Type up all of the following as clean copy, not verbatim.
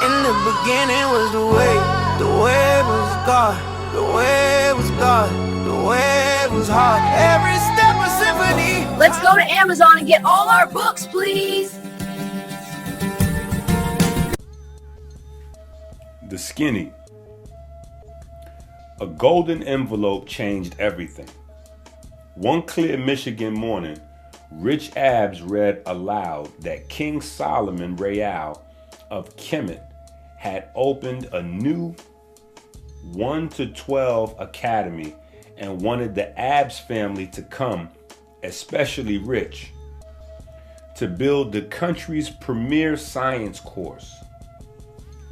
In the beginning was the way was God, the way was God, the way was hard. Every step a symphony. Let's go to Amazon and get all our books, please. The Skinny. A golden envelope changed everything. One clear Michigan morning, Rich Abs read aloud that King Solomon Royal of KEMET had opened a new 1 to 12 academy and wanted the Abs family to come, especially Rich, to build the country's premier science course.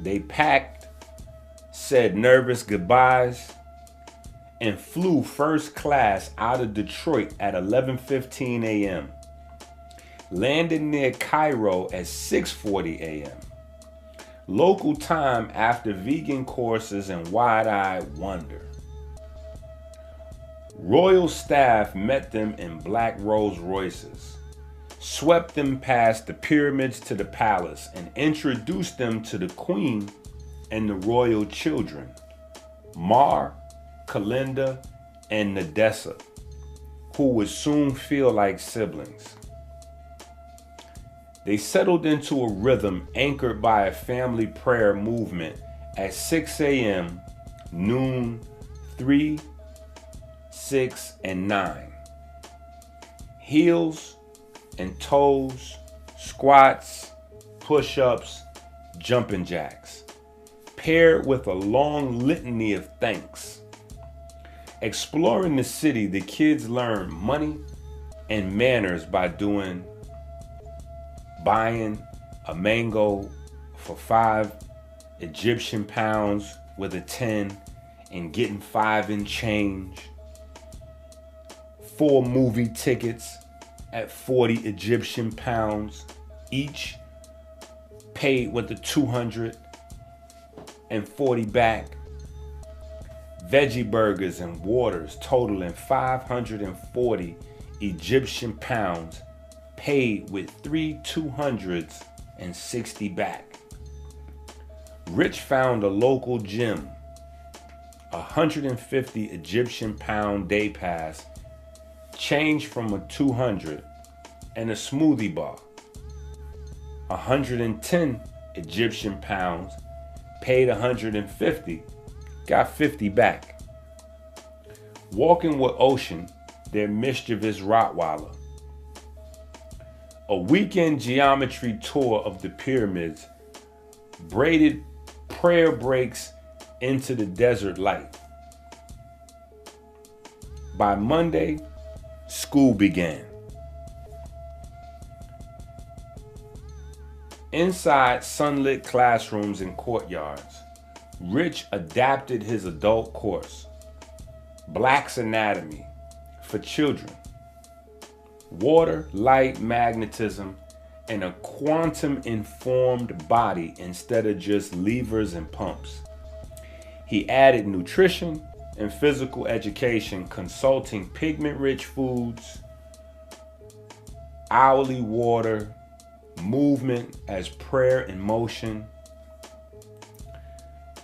They packed, said nervous goodbyes, and flew first class out of Detroit at 11:15 a.m. Landed near Cairo at 6:40 a.m. Local time after vegan courses and wide-eyed wonder. Royal staff met them in black Rolls Royces, swept them past the pyramids to the palace, and introduced them to the Queen and the royal children, Mar, Kalinda, and Nadessa, who would soon feel like siblings. They settled into a rhythm anchored by a family prayer movement at 6 a.m., noon, 3, 6, and 9. Heels and toes, squats, push-ups, jumping jacks, paired with a long litany of thanks. Exploring the city, the kids learn money and manners by buying a mango for 5 Egyptian pounds with a 10 and getting 5 in change. 4 movie tickets at 40 Egyptian pounds each, paid with the 240 back. Veggie burgers and waters totaling 540 Egyptian pounds, paid with 3 260 back. Rich found a local gym, 150 Egyptian pound day pass, changed from a 200, and a smoothie bar. 110 Egyptian pounds, paid 150, got 50 back. Walking with Ocean, their mischievous Rottweiler. A weekend geometry tour of the pyramids, braided prayer breaks into the desert light. By Monday, school began. Inside sunlit classrooms and courtyards, Rich adapted his adult course, Black's Anatomy for children, water, light, magnetism, and a quantum-informed body instead of just levers and pumps. He added nutrition and physical education, consulting pigment-rich foods, hourly water, movement as prayer in motion.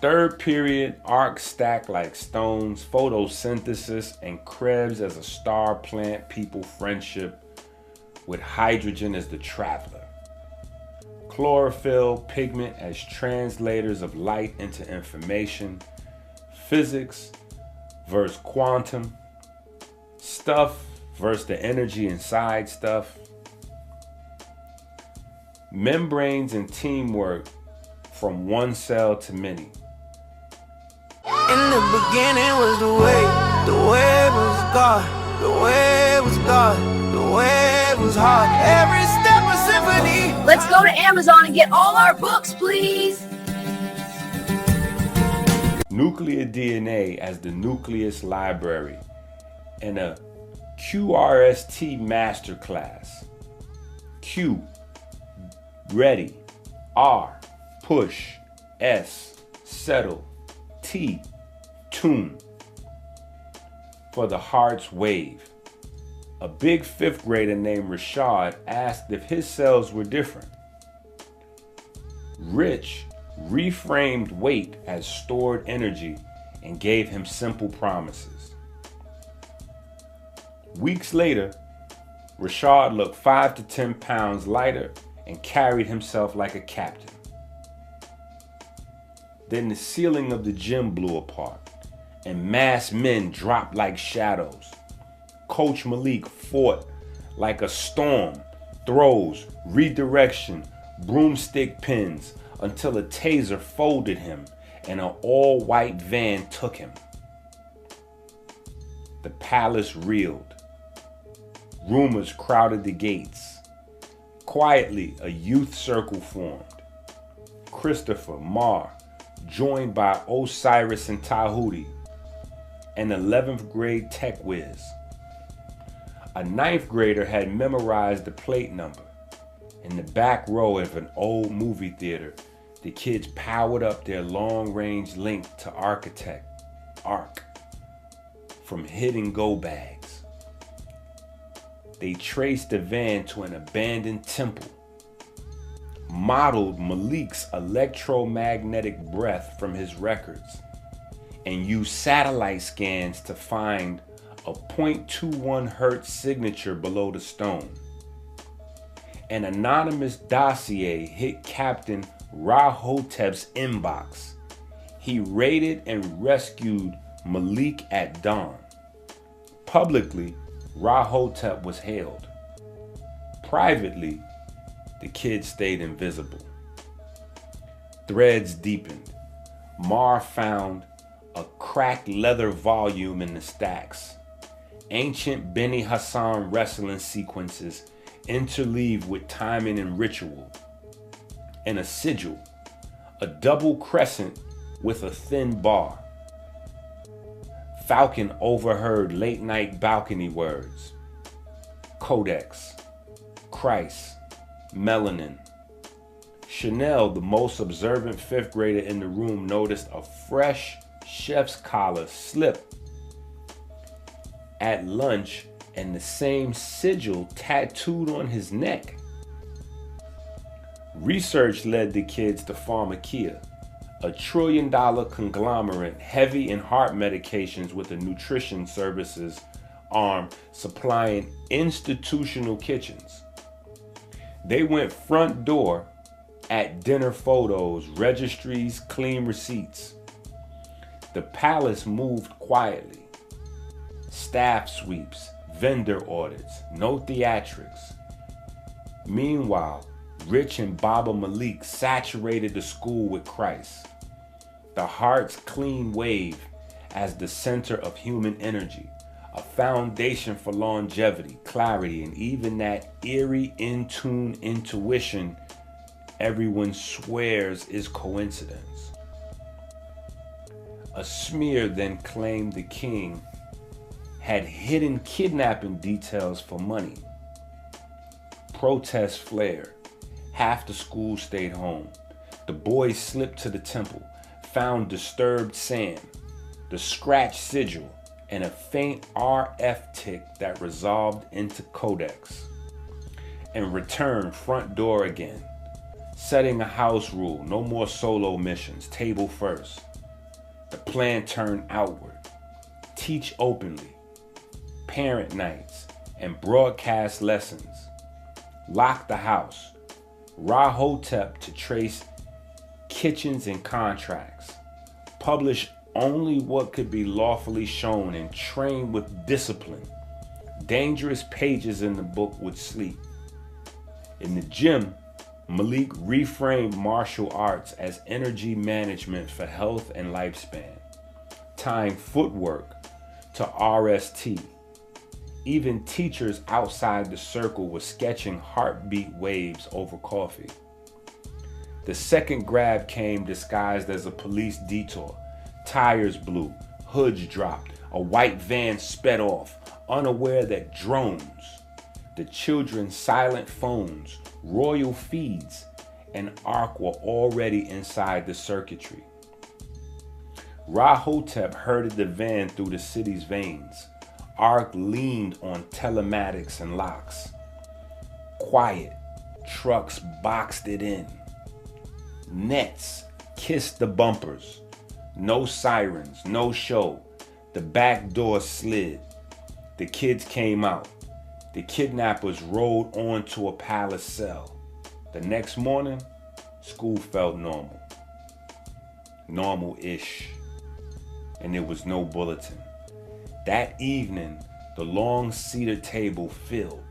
Third period, arc stacked like stones, photosynthesis, and Krebs as a star plant, people friendship, with hydrogen as the traveler. Chlorophyll, pigment as translators of light into information. Physics versus quantum. Stuff versus the energy inside stuff. Membranes and teamwork from one cell to many. In the beginning was the way was God, the way was God, the way was hard. Every step a symphony. Let's go to Amazon and get all our books, please. Nuclear DNA as the nucleus library, and a QRST masterclass. Q, ready. R, push. S, settle. T, tune. For the heart's wave. A big 5th grader named Rashad asked if his cells were different. Rich reframed weight as stored energy, and gave him simple promises. Weeks later, Rashad looked 5 to 10 pounds lighter and carried himself like a captain. Then the ceiling of the gym blew apart, and masked men dropped like shadows. Coach Malik fought like a storm, throws, redirection, broomstick pins, until a taser folded him and an all-white van took him. The palace reeled. Rumors crowded the gates. Quietly, a youth circle formed. Christopher, Mar, joined by Osiris and Tahuti, an 11th grade tech whiz. A 9th grader had memorized the plate number. In the back row of an old movie theater, the kids powered up their long-range link to ARC, from hidden go bags. They traced the van to an abandoned temple, modeled Malik's electromagnetic breath from his records, and used satellite scans to find a 0.21 hertz signature below the stone. An anonymous dossier hit Captain Rahotep's inbox. He raided and rescued Malik at dawn. Publicly, Rahotep was hailed. Privately, the kid stayed invisible. Threads deepened. Mar found a cracked leather volume in the stacks. Ancient Beni Hassan wrestling sequences interleaved with timing and ritual. And a sigil, a double crescent with a thin bar. Falcon overheard late-night balcony words. Codex, Christ, Melanin. Chanel, the most observant 5th grader in the room, noticed a fresh chef's collar slip at lunch and the same sigil tattooed on his neck. Research led the kids to Pharmacia, a $1 trillion conglomerate heavy in heart medications with a nutrition services arm supplying institutional kitchens. They went front door at dinner photos, registries, clean receipts. The palace moved quietly. Staff sweeps, vendor audits, no theatrics. Meanwhile, Rich and Baba Malik saturated the school with Christ, the heart's clean wave as the center of human energy, a foundation for longevity, clarity, and even that eerie in-tune intuition everyone swears is coincidence. A smear then claimed the king had hidden kidnapping details for money. Protests flared. Half the school stayed home. The boys slipped to the temple, found disturbed sand, the scratched sigil, and a faint RF tick that resolved into codex, and returned front door again, setting a house rule: no more solo missions, table first. The plan turned outward: teach openly, parent nights, and broadcast lessons. Lock the house. Rahotep to trace kitchens and contracts. Publish only what could be lawfully shown and train with discipline. Dangerous pages in the book would sleep. In the gym, Malik reframed martial arts as energy management for health and lifespan, tying footwork to QRST. Even teachers outside the circle were sketching heartbeat waves over coffee. The second grab came disguised as a police detour. Tires blew, hoods dropped, a white van sped off, unaware that drones, the children's silent phones, royal feeds, and ARC were already inside the circuitry. Rahotep herded the van through the city's veins. ARC leaned on telematics and locks. Quiet, trucks boxed it in. Nets, Kiss the bumpers. No sirens, no show. The back door slid. The kids came out. The kidnappers rolled onto a palace cell. The next morning, school felt normal. Normal-ish. And there was no bulletin. That evening, the long cedar table filled.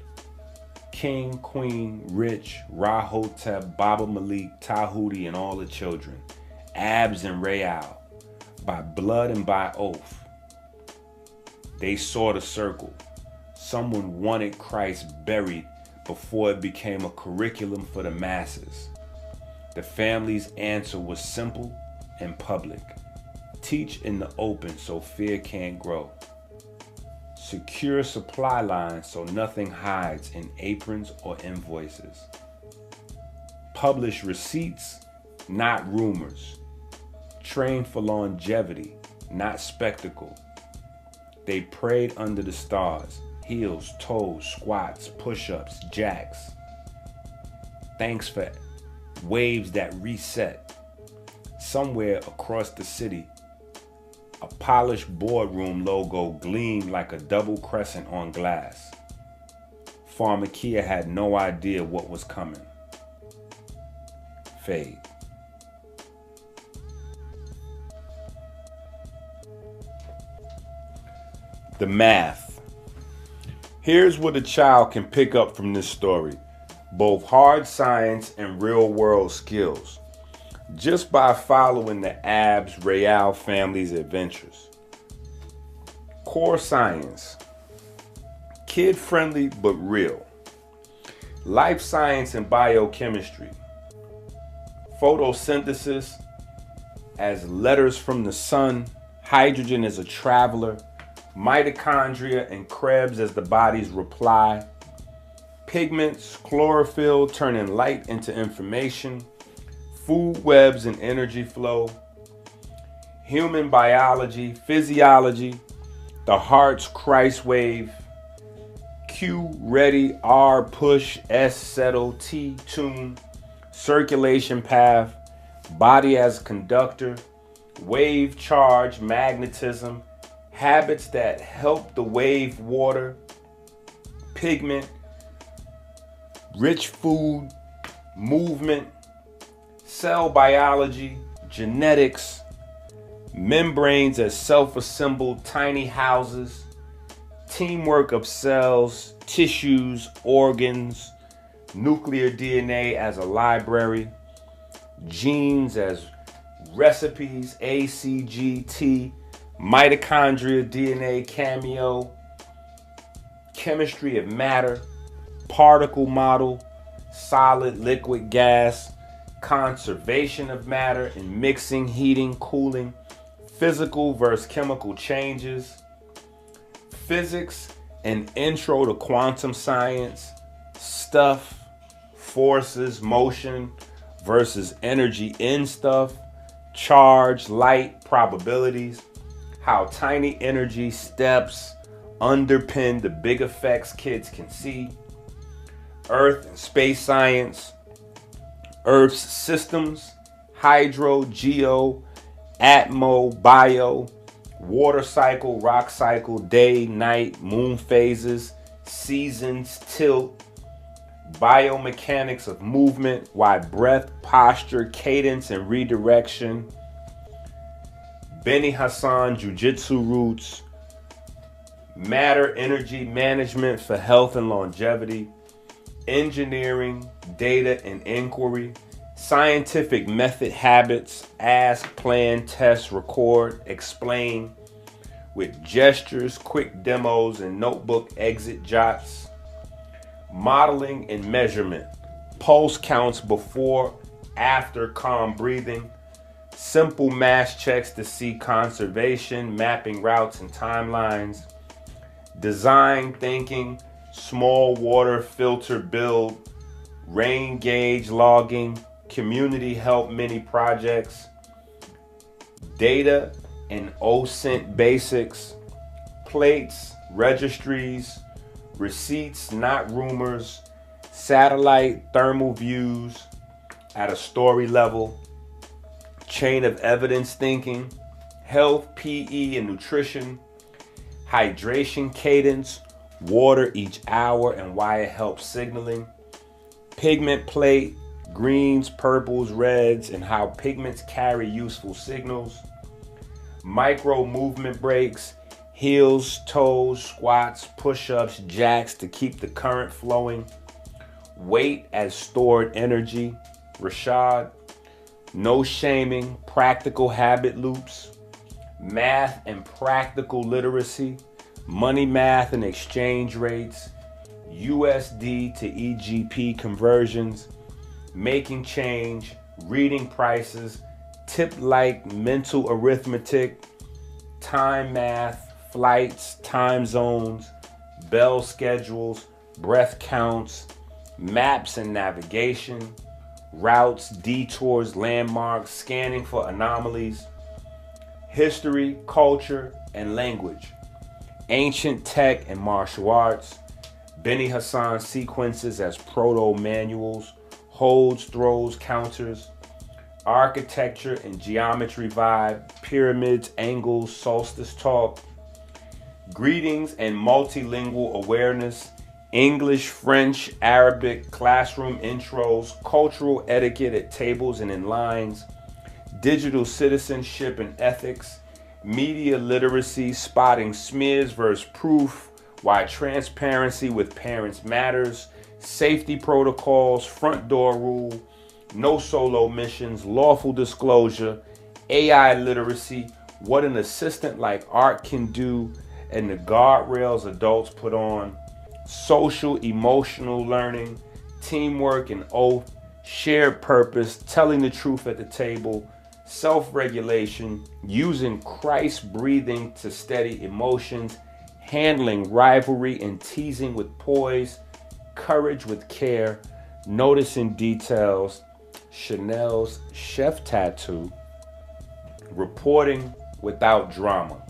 King, Queen, Rich, Rahotep, Baba Malik, Tahuti, and all the children. Abs and Rayal. By blood and by oath. They saw the circle. Someone wanted Christ buried before it became a curriculum for the masses. The family's answer was simple and public. Teach in the open so fear can't grow. Secure supply lines so nothing hides in aprons or invoices. Publish receipts, not rumors. Train for longevity, not spectacle. They prayed under the stars, heels, toes, squats, push-ups, jacks. Thanks for waves that reset. Somewhere across the city, a polished boardroom logo gleamed like a double crescent on glass. Pharmakia had no idea what was coming. Fade. The math. Here's what a child can pick up from this story, both hard science and real world skills, just by following the Abs Rayal family's adventures. Core science. Kid friendly but real. Life science and biochemistry. Photosynthesis as letters from the sun, hydrogen as a traveler, mitochondria and Krebs as the body's reply, pigments, chlorophyll turning light into information, food webs and energy flow, human biology, physiology, the heart's Christ wave, Q ready, R push, S settle, T tune, circulation path, body as conductor, wave charge, magnetism, habits that help the wave water, pigment, rich food, movement, cell biology, genetics, membranes as self-assembled tiny houses, teamwork of cells, tissues, organs, nuclear DNA as a library, genes as recipes, ACGT, mitochondria, DNA, cameo, chemistry of matter, particle model, solid, liquid, gas, conservation of matter and mixing, heating, cooling, physical versus chemical changes, physics and intro to quantum science, stuff, forces, motion versus energy in stuff, charge, light, probabilities, how tiny energy steps underpin the big effects kids can see, Earth and space science, Earth's systems, hydro, geo, atmo, bio, water cycle, rock cycle, day, night, moon phases, seasons, tilt, biomechanics of movement, why breath, posture, cadence, and redirection, Benny Hassan Jiu-Jitsu roots, matter, energy management for health and longevity, engineering, data and inquiry, scientific method habits, ask, plan, test, record, explain, with gestures, quick demos, and notebook exit jots, modeling and measurement, pulse counts before, after calm breathing, simple mass checks to see conservation, mapping routes and timelines, design thinking, small water filter build, rain gauge logging, community help mini projects, data and OSINT basics, plates, registries, receipts, not rumors, satellite thermal views at a story level, chain of evidence thinking, health, PE, and nutrition, hydration cadence, water each hour and why it helps signaling, pigment plate, greens, purples, reds, and how pigments carry useful signals, micro movement breaks, heels, toes, squats, push-ups, jacks to keep the current flowing, weight as stored energy, Rashad, no shaming, practical habit loops, math and practical literacy, money math and exchange rates, USD to EGP conversions, making change, reading prices, tip-like mental arithmetic, time math, flights, time zones, bell schedules, breath counts, maps and navigation, routes, detours, landmarks, scanning for anomalies, history, culture, and language, ancient tech and martial arts, Benny Hassan sequences as proto-manuals, holds, throws, counters, architecture and geometry vibe, pyramids, angles, solstice talk, greetings and multilingual awareness, English, French, Arabic, classroom intros, cultural etiquette at tables and in lines, digital citizenship and ethics, media literacy, spotting smears versus proof, why transparency with parents matters, safety protocols, front door rule, no solo missions, lawful disclosure, AI literacy, what an assistant like art can do, and the guardrails adults put on, social emotional learning, teamwork and oath, shared purpose, telling the truth at the table, self-regulation, using Christ breathing to steady emotions, handling rivalry and teasing with poise, courage with care, noticing details, Chanel's chef tattoo, reporting without drama.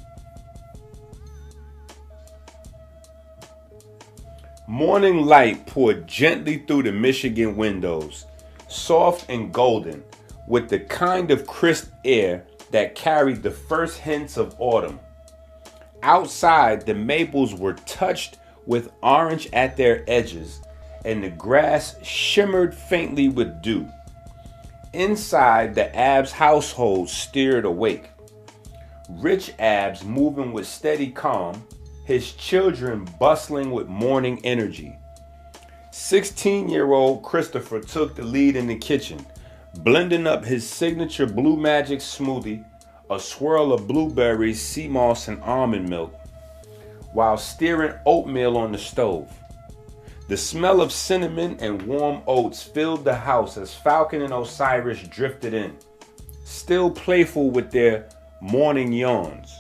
Morning light poured gently through the Michigan windows, soft and golden, with the kind of crisp air that carried the first hints of autumn. Outside, the maples were touched with orange at their edges, and the grass shimmered faintly with dew. Inside, the Abs household steered awake. Rich Abs moving with steady calm, his children bustling with morning energy. 16-year-old Christopher took the lead in the kitchen, blending up his signature Blue Magic smoothie, a swirl of blueberries, sea moss, and almond milk, while stirring oatmeal on the stove. The smell of cinnamon and warm oats filled the house as Falcon and Osiris drifted in, still playful with their morning yawns,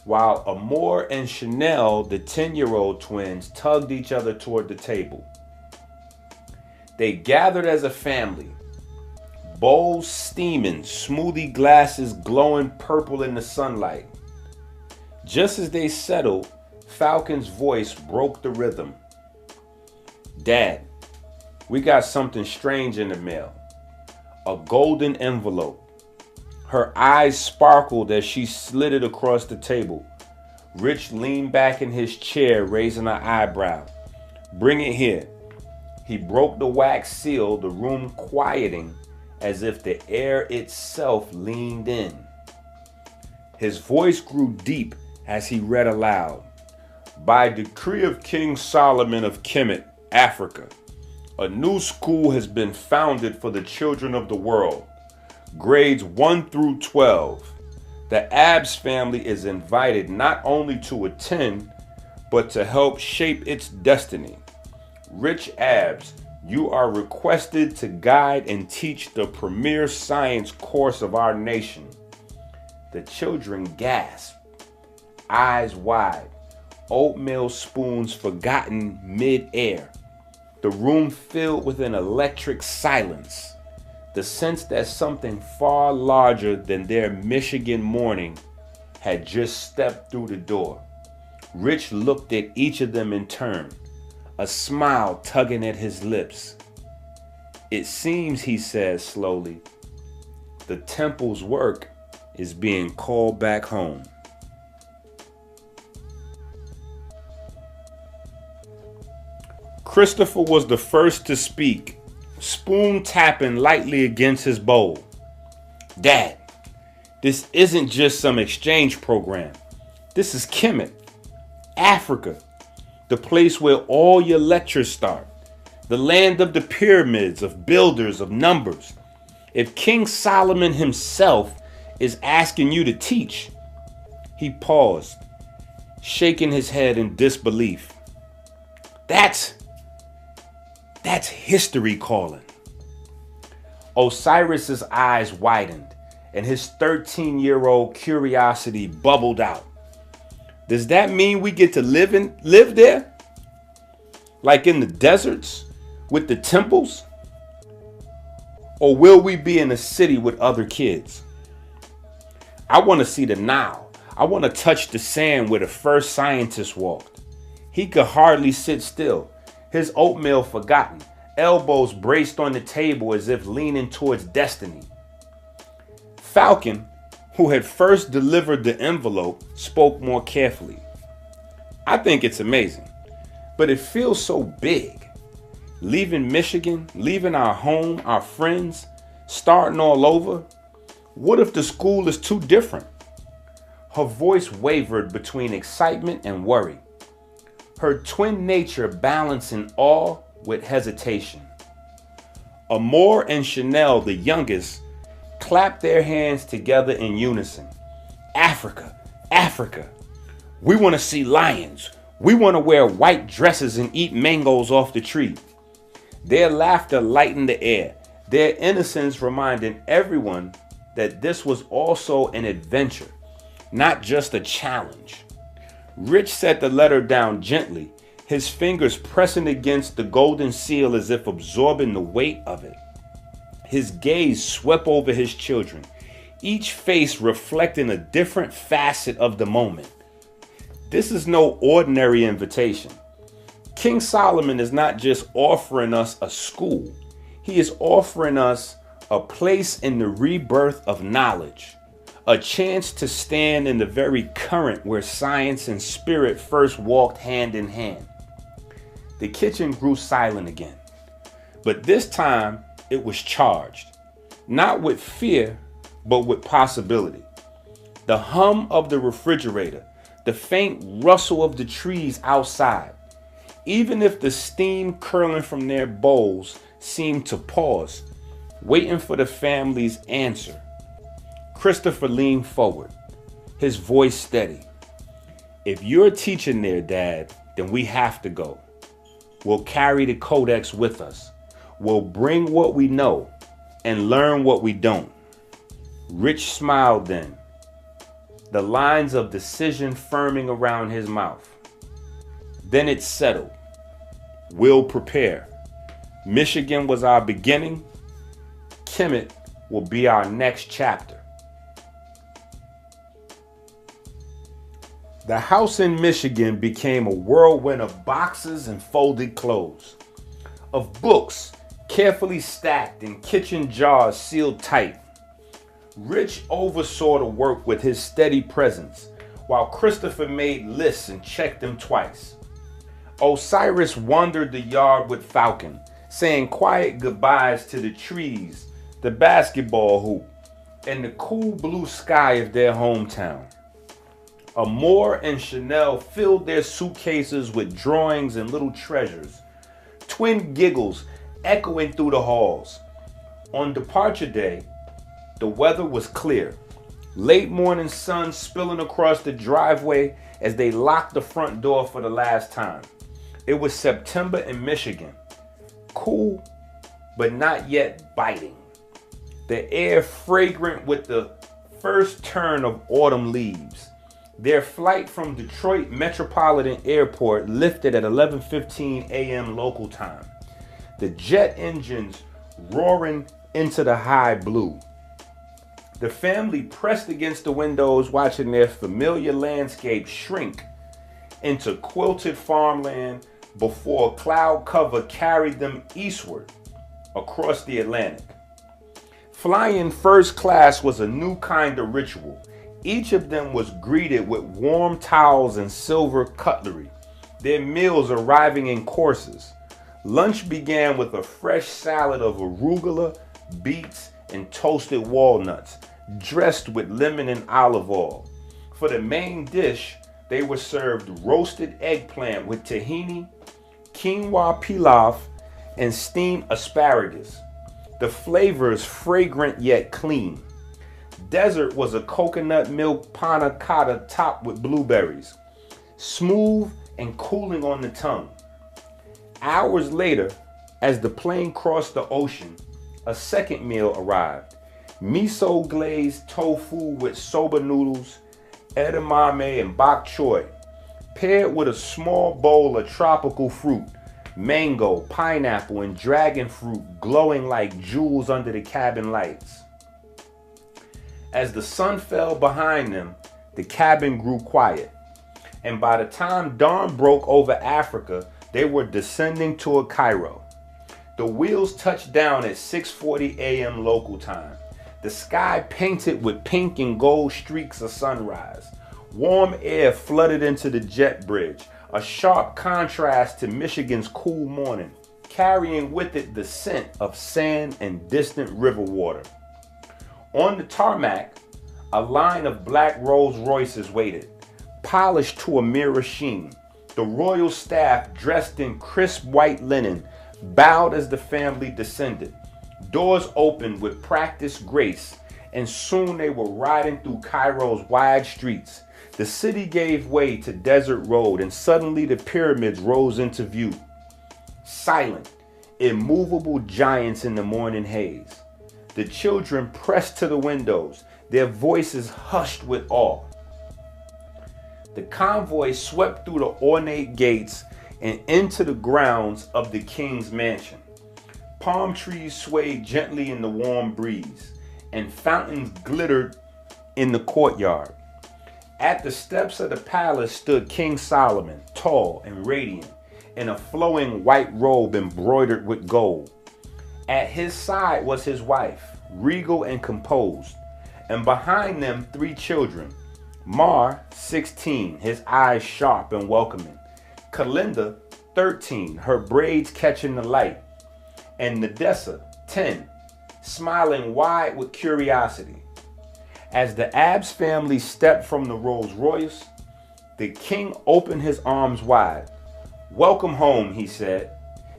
while Amor and Chanel, the 10-year-old twins, tugged each other toward the table. They gathered as a family, bowls steaming, smoothie glasses glowing purple in the sunlight. Just as they settled, Falcon's voice broke the rhythm. "Dad, we got something strange in the mail. A golden envelope." Her eyes sparkled as she slid it across the table. Rich leaned back in his chair, raising an eyebrow. "Bring it here." He broke the wax seal, the room quieting as if the air itself leaned in. His voice grew deep as he read aloud. "By decree of King Solomon of Kemet, Africa, a new school has been founded for the children of the world. Grades 1 through 12. The Abs family is invited not only to attend, but to help shape its destiny. Rich Abs, you are requested to guide and teach the premier science course of our nation." The children gasped, eyes wide, oatmeal spoons forgotten mid-air. The room filled with an electric silence, the sense that something far larger than their Michigan morning had just stepped through the door. Rich looked at each of them in turn, a smile tugging at his lips. "It seems," he said slowly, the temple's work is being called back home. Christopher was the first to speak, spoon tapping lightly against his bowl. Dad, this isn't just some exchange program. This is KEMET, Africa, the place where all your lectures start, the land of the pyramids, of builders, of numbers. If King Solomon himself is asking you to teach, he paused, shaking his head in disbelief. That's history calling. Osiris's eyes widened and his 13-year-old curiosity bubbled out. Does that mean we get to live there? Like in the deserts with the temples? Or will we be in a city with other kids? I want to see the Nile. I want to touch the sand where the first scientist walked. He could hardly sit still, his oatmeal forgotten, elbows braced on the table as if leaning towards destiny. Falcon, who had first delivered the envelope, spoke more carefully. I think it's amazing, but it feels so big. Leaving Michigan, leaving our home, our friends, starting all over. What if the school is too different? Her voice wavered between excitement and worry, her twin nature balancing awe with hesitation. Amor and Chanel, the youngest, clapped their hands together in unison. Africa, Africa. We want to see lions. We want to wear white dresses and eat mangoes off the tree. Their laughter lightened the air, their innocence reminding everyone that this was also an adventure, not just a challenge. Rich set the letter down gently, his fingers pressing against the golden seal as if absorbing the weight of it. His gaze swept over his children, each face reflecting a different facet of the moment. This is no ordinary invitation. King Solomon is not just offering us a school. He is offering us a place in the rebirth of knowledge, a chance to stand in the very current where science and spirit first walked hand in hand. The kitchen grew silent again, but this time it was charged, not with fear, but with possibility. The hum of the refrigerator, the faint rustle of the trees outside, even if the steam curling from their bowls seemed to pause, waiting for the family's answer. Christopher leaned forward, his voice steady. If you're teaching there, Dad, then we have to go. We'll carry the codex with us. We'll bring what we know and learn what we don't. Rich smiled then, the lines of decision firming around his mouth. Then it settled. We'll prepare. Michigan was our beginning. KEMET will be our next chapter. The house in Michigan became a whirlwind of boxes and folded clothes, of books carefully stacked and kitchen jars sealed tight. Rich oversaw the work with his steady presence, while Christopher made lists and checked them twice. Osiris wandered the yard with Falcon, saying quiet goodbyes to the trees, the basketball hoop, and the cool blue sky of their hometown. Amor and Chanel filled their suitcases with drawings and little treasures, twin giggles echoing through the halls. On departure day, the weather was clear, late morning sun spilling across the driveway as they locked the front door for the last time. It was September in Michigan, cool, but not yet biting. The air fragrant with the first turn of autumn leaves. Their flight from Detroit Metropolitan Airport lifted at 11:15 a.m. local time, the jet engines roaring into the high blue. The family pressed against the windows, watching their familiar landscape shrink into quilted farmland before a cloud cover carried them eastward across the Atlantic. Flying first class was a new kind of ritual. Each of them was greeted with warm towels and silver cutlery, their meals arriving in courses. Lunch began with a fresh salad of arugula, beets, and toasted walnuts, dressed with lemon and olive oil. For the main dish, they were served roasted eggplant with tahini, quinoa pilaf, and steamed asparagus. The flavors fragrant yet clean. Dessert was a coconut milk panna cotta topped with blueberries, smooth and cooling on the tongue. Hours later, as the plane crossed the ocean, a second meal arrived. Miso glazed tofu with soba noodles, edamame, and bok choy, paired with a small bowl of tropical fruit, mango, pineapple, and dragon fruit glowing like jewels under the cabin lights. As the sun fell behind them, the cabin grew quiet, and by the time dawn broke over Africa, they were descending toward Cairo. The wheels touched down at 6:40 a.m. local time. The sky painted with pink and gold streaks of sunrise. Warm air flooded into the jet bridge, a sharp contrast to Michigan's cool morning, carrying with it the scent of sand and distant river water. On the tarmac, a line of black Rolls Royces waited, polished to a mirror sheen. The royal staff, dressed in crisp white linen, bowed as the family descended. Doors opened with practiced grace, and soon they were riding through Cairo's wide streets. The city gave way to desert road, and suddenly the pyramids rose into view. Silent, immovable giants in the morning haze. The children pressed to the windows, their voices hushed with awe. The convoy swept through the ornate gates and into the grounds of the king's mansion. Palm trees swayed gently in the warm breeze, and fountains glittered in the courtyard. At the steps of the palace stood King Solomon, tall and radiant, in a flowing white robe embroidered with gold. At his side was his wife, regal and composed, and behind them 3 children. Mar, 16, his eyes sharp and welcoming. Kalinda, 13, her braids catching the light. And Nadessa, 10, smiling wide with curiosity. As the Abbs family stepped from the Rolls Royce, the king opened his arms wide. "Welcome home," he said,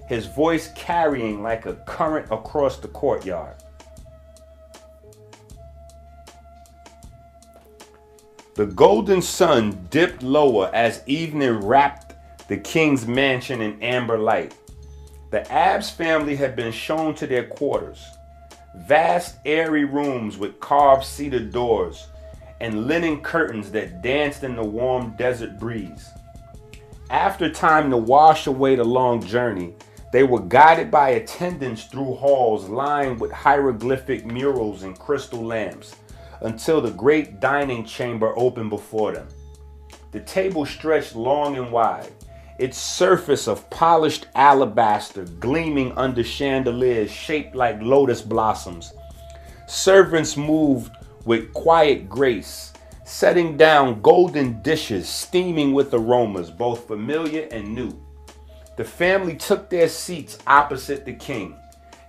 his voice carrying like a current across the courtyard. The golden sun dipped lower as evening wrapped the king's mansion in amber light. The Abbs family had been shown to their quarters. Vast, airy rooms with carved cedar doors and linen curtains that danced in the warm desert breeze. After time to wash away the long journey, they were guided by attendants through halls lined with hieroglyphic murals and crystal lamps, until the great dining chamber opened before them. The table stretched long and wide, its surface of polished alabaster gleaming under chandeliers shaped like lotus blossoms. Servants moved with quiet grace, setting down golden dishes steaming with aromas both familiar and new. The family took their seats opposite the king,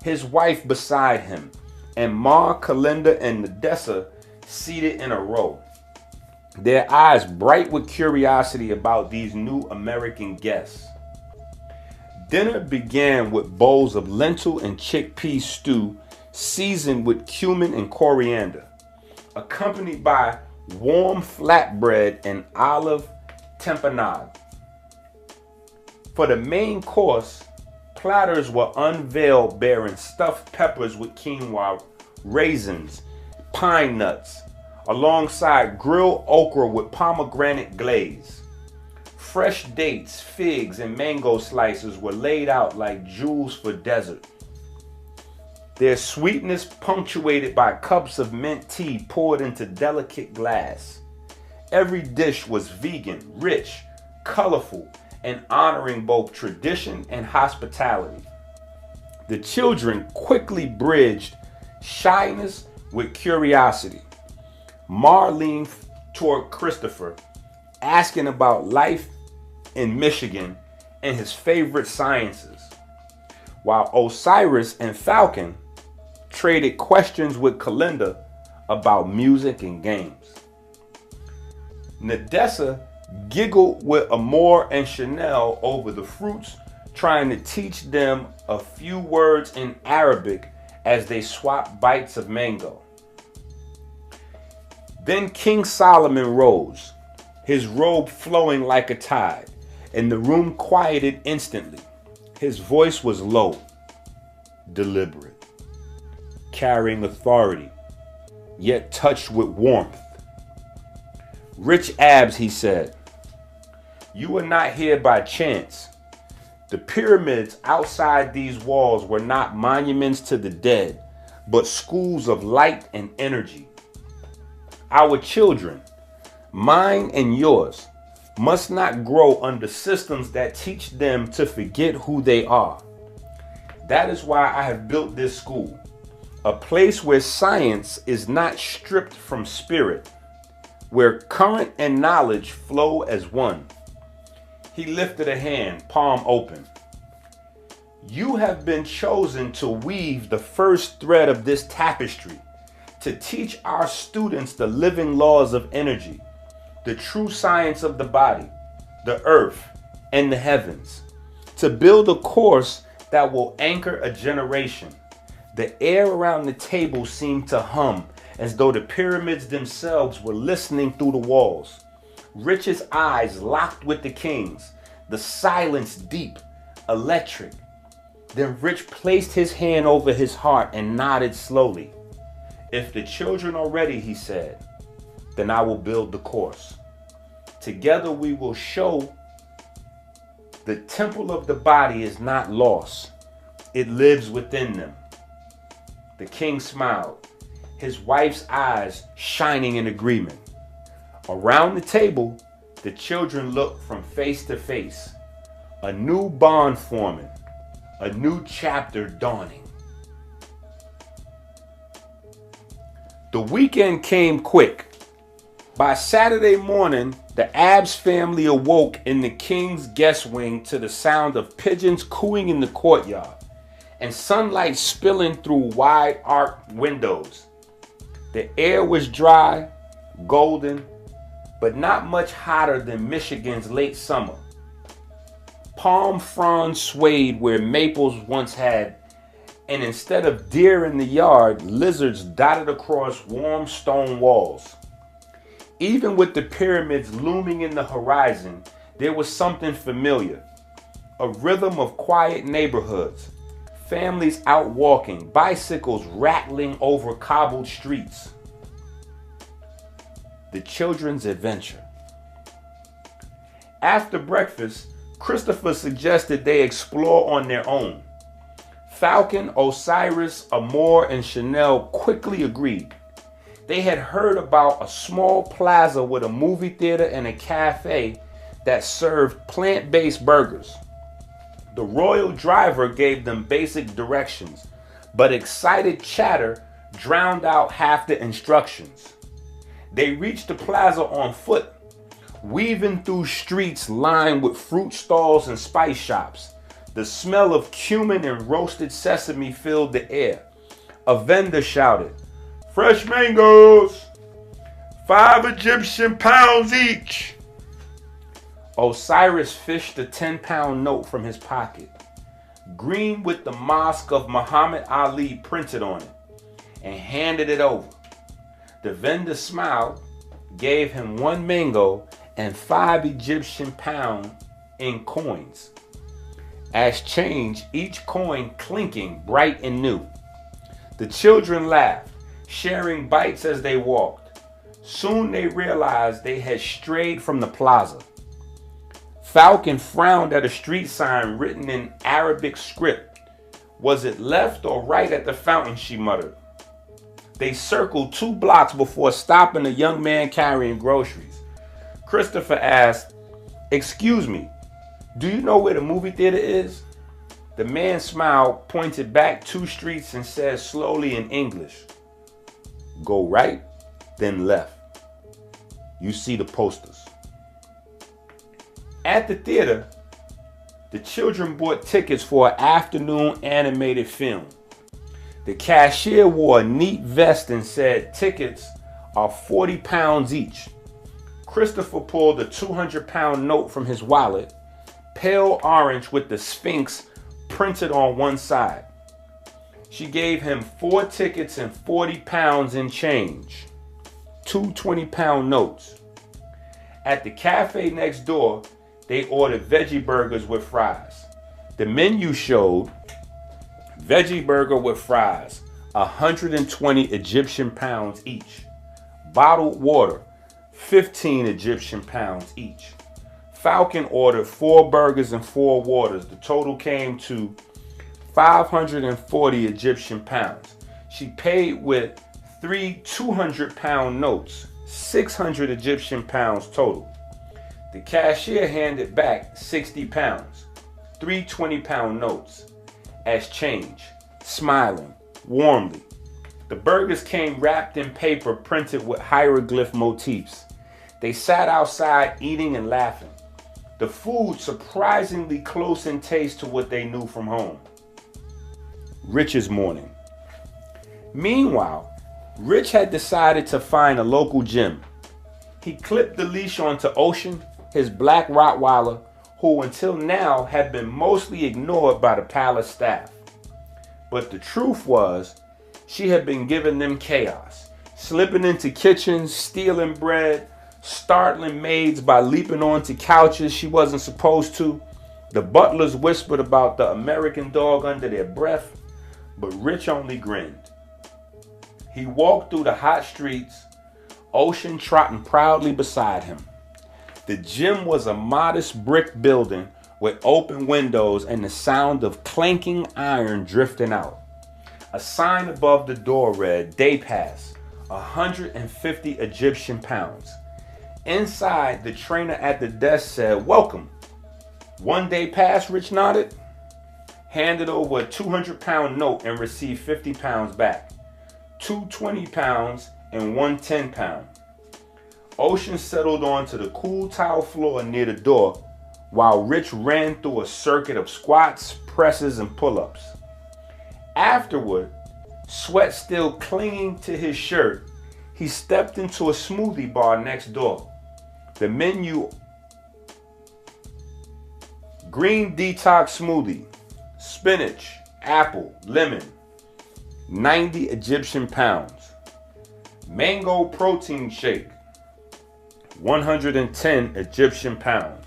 his wife beside him, and Mar, Kalinda, and Nadessa seated in a row, their eyes bright with curiosity about these new American guests. Dinner began with bowls of lentil and chickpea stew seasoned with cumin and coriander, accompanied by warm flatbread and olive tempanade. For the main course, platters were unveiled bearing stuffed peppers with quinoa, raisins, pine nuts, alongside grilled okra with pomegranate glaze. Fresh dates, figs, and mango slices were laid out like jewels for dessert, their sweetness punctuated by cups of mint tea poured into delicate glass. Every dish was vegan, rich, colorful, and honoring both tradition and hospitality. The children quickly bridged shyness with curiosity. Mar leaned toward Christopher, asking about life in Michigan and his favorite sciences, while Osiris and Falcon traded questions with Kalinda about music and games. Nadessa giggled with Amor and Chanel over the fruits, trying to teach them a few words in Arabic as they swapped bites of mango. Then King Solomon rose, his robe flowing like a tide, and the room quieted instantly. His voice was low, deliberate, carrying authority, yet touched with warmth. "Rich Abs," he said, "you are not here by chance. The pyramids outside these walls were not monuments to the dead, but schools of light and energy. Our children, mine and yours, must not grow under systems that teach them to forget who they are. That is why I have built this school, a place where science is not stripped from spirit, where current and knowledge flow as one." He lifted a hand, palm open. "You have been chosen to weave the first thread of this tapestry, to teach our students the living laws of energy, the true science of the body, the earth, and the heavens, to build a course that will anchor a generation." The air around the table seemed to hum, as though the pyramids themselves were listening through the walls. Rich's eyes locked with the king's, the silence deep, electric. Then Rich placed his hand over his heart and nodded slowly. "If the children are ready," he said, "then I will build the course. Together we will show the temple of the body is not lost. It lives within them." The king smiled, his wife's eyes shining in agreement. Around the table, the children looked from face to face, a new bond forming, a new chapter dawning. The weekend came quick. By Saturday morning, the Abs family awoke in the king's guest wing to the sound of pigeons cooing in the courtyard and sunlight spilling through wide arched windows. The air was dry, golden, but not much hotter than Michigan's late summer. Palm fronds swayed where maples once had, and instead of deer in the yard, lizards dotted across warm stone walls. Even with the pyramids looming in the horizon, there was something familiar, a rhythm of quiet neighborhoods, families out walking, bicycles rattling over cobbled streets. The children's adventure. After breakfast, Christopher suggested they explore on their own. Falcon, Osiris, Amor, and Chanel quickly agreed. They had heard about a small plaza with a movie theater and a cafe that served plant-based burgers. The royal driver gave them basic directions, but excited chatter drowned out half the instructions. They reached the plaza on foot, weaving through streets lined with fruit stalls and spice shops. The smell of cumin and roasted sesame filled the air. A vendor shouted, "Fresh mangoes! 5 Egyptian pounds each!" Osiris fished a 10-pound note from his pocket, green with the Mosque of Muhammad Ali printed on it, and handed it over. The vendor smiled, gave him 1 mango and 5 Egyptian pounds in coins. As change, each coin clinking bright and new. The children laughed, sharing bites as they walked. Soon they realized they had strayed from the plaza. Falcon frowned at a street sign written in Arabic script. "Was it left or right at the fountain?" she muttered. They circled 2 blocks before stopping a young man carrying groceries. Christopher asked, "Excuse me, do you know where the movie theater is?" The man smiled, pointed back 2 streets, and said slowly in English, "Go right, then left. You see the posters." At the theater, the children bought tickets for an afternoon animated film. The cashier wore a neat vest and said tickets are 40 pounds each. Christopher pulled a 200-pound note from his wallet, pale orange with the Sphinx printed on one side. She gave him 4 tickets and 40 pounds in change, 2 20-pound notes. At the cafe next door, they ordered veggie burgers with fries. The menu showed veggie burger with fries, 120 Egyptian pounds each. Bottled water, 15 Egyptian pounds each. Falcon ordered 4 burgers and 4 waters. The total came to 540 Egyptian pounds. She paid with 3 200-pound notes, 600 Egyptian pounds total. The cashier handed back 60 pounds, 3 20-pound notes, as change, smiling warmly. The burgers came wrapped in paper printed with hieroglyph motifs. They sat outside eating and laughing. The food surprisingly close in taste to what they knew from home. Rich's morning. Meanwhile, Rich had decided to find a local gym. He clipped the leash onto Ocean, his black Rottweiler, who until now had been mostly ignored by the palace staff. But the truth was, she had been giving them chaos, slipping into kitchens, stealing bread, startling maids by leaping onto couches she wasn't supposed to. The butlers whispered about the American dog under their breath, but Rich only grinned. He walked through the hot streets, Ocean trotting proudly beside him. The gym was a modest brick building with open windows and the sound of clanking iron drifting out. A sign above the door read, "Day Pass, 150 Egyptian pounds." Inside, the trainer at the desk said, "Welcome." "1 day pass," Rich nodded, handed over a 200-pound note and received 50 pounds back. 2 20 pounds and 1 10-pound. Ocean settled onto the cool tile floor near the door while Rich ran through a circuit of squats, presses, and pull-ups. Afterward, sweat still clinging to his shirt, he stepped into a smoothie bar next door. The menu: green detox smoothie, spinach, apple, lemon, 90 Egyptian pounds. Mango protein shake, 110 Egyptian pounds.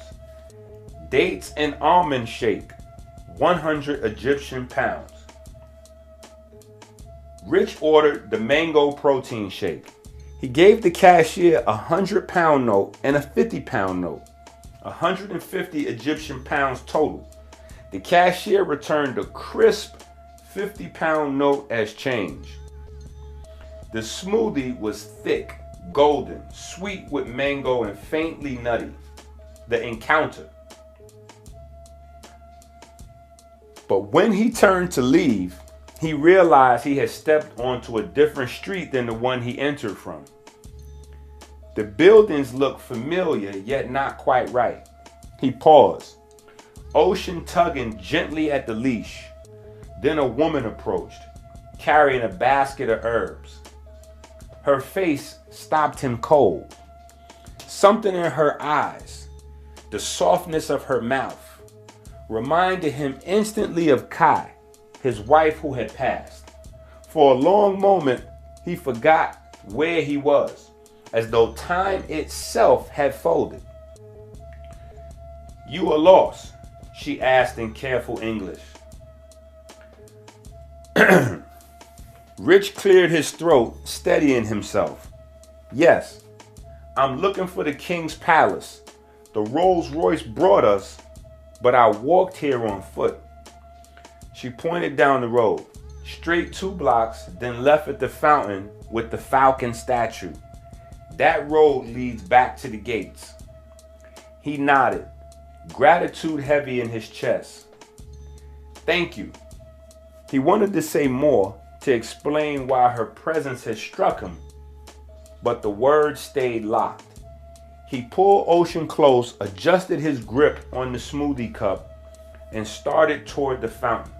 Dates and almond shake, 100 Egyptian pounds. Rich ordered the mango protein shake. He gave the cashier a 100-pound note and a 50-pound note, 150 Egyptian pounds total. The cashier returned a crisp 50-pound note as change. The smoothie was thick, golden, sweet with mango, and faintly nutty. The encounter. But when he turned to leave, he realized he had stepped onto a different street than the one he entered from. The buildings looked familiar, yet not quite right. He paused, Ocean tugging gently at the leash. Then a woman approached, carrying a basket of herbs. Her face stopped him cold. Something in her eyes, the softness of her mouth, reminded him instantly of Kai, his wife who had passed. For a long moment, he forgot where he was, as though time itself had folded. "You are lost?" she asked in careful English. Rich cleared his throat, steadying himself. "Yes, I'm looking for the king's palace. The Rolls Royce brought us, but I walked here on foot." She pointed down the road, straight 2 blocks, then left at the fountain with the falcon statue. "That road leads back to the gates." He nodded, gratitude heavy in his chest. Thank you. He wanted to say more to explain why her presence had struck him, but the words stayed locked. He pulled Ocean close, adjusted his grip on the smoothie cup, and started toward the fountain.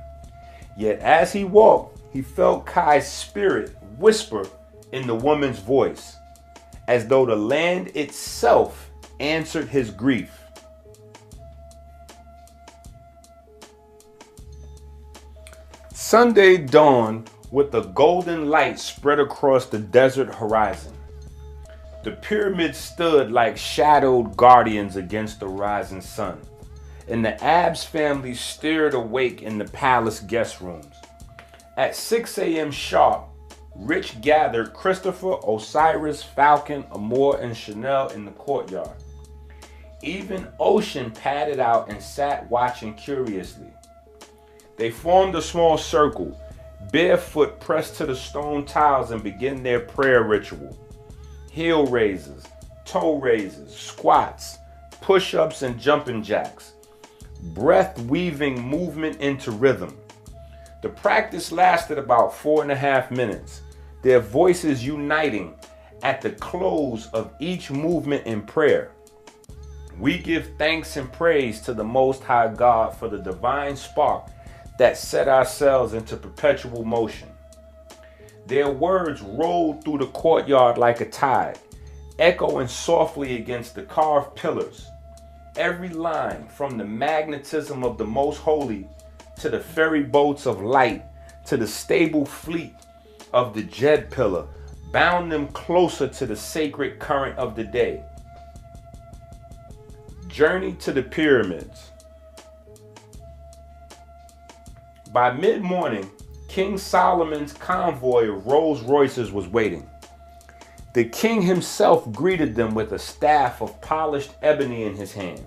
Yet as he walked, he felt Kai's spirit whisper in the woman's voice, as though the land itself answered his grief. Sunday dawned with a golden light spread across the desert horizon. The pyramids stood like shadowed guardians against the rising sun, and the Abbs family stirred awake in the palace guest rooms. At 6 a.m. sharp, Rich gathered Christopher, Osiris, Falcon, Amor, and Chanel in the courtyard. Even Ocean padded out and sat watching curiously. They formed a small circle, barefoot pressed to the stone tiles, and began their prayer ritual. Heel raises, toe raises, squats, push-ups, and jumping jacks. Breath-weaving movement into rhythm. The practice lasted about 4.5 minutes, their voices uniting at the close of each movement in prayer. We give thanks and praise to the Most High God for the divine spark that set ourselves into perpetual motion. Their words rolled through the courtyard like a tide, echoing softly against the carved pillars. Every line, from the magnetism of the Most Holy to the ferry boats of light to the stable fleet of the Jed pillar, bound them closer to the sacred current of the day. Journey to the pyramids. By mid-morning, King Solomon's convoy of Rolls Royces was waiting. The king himself greeted them with a staff of polished ebony in his hand,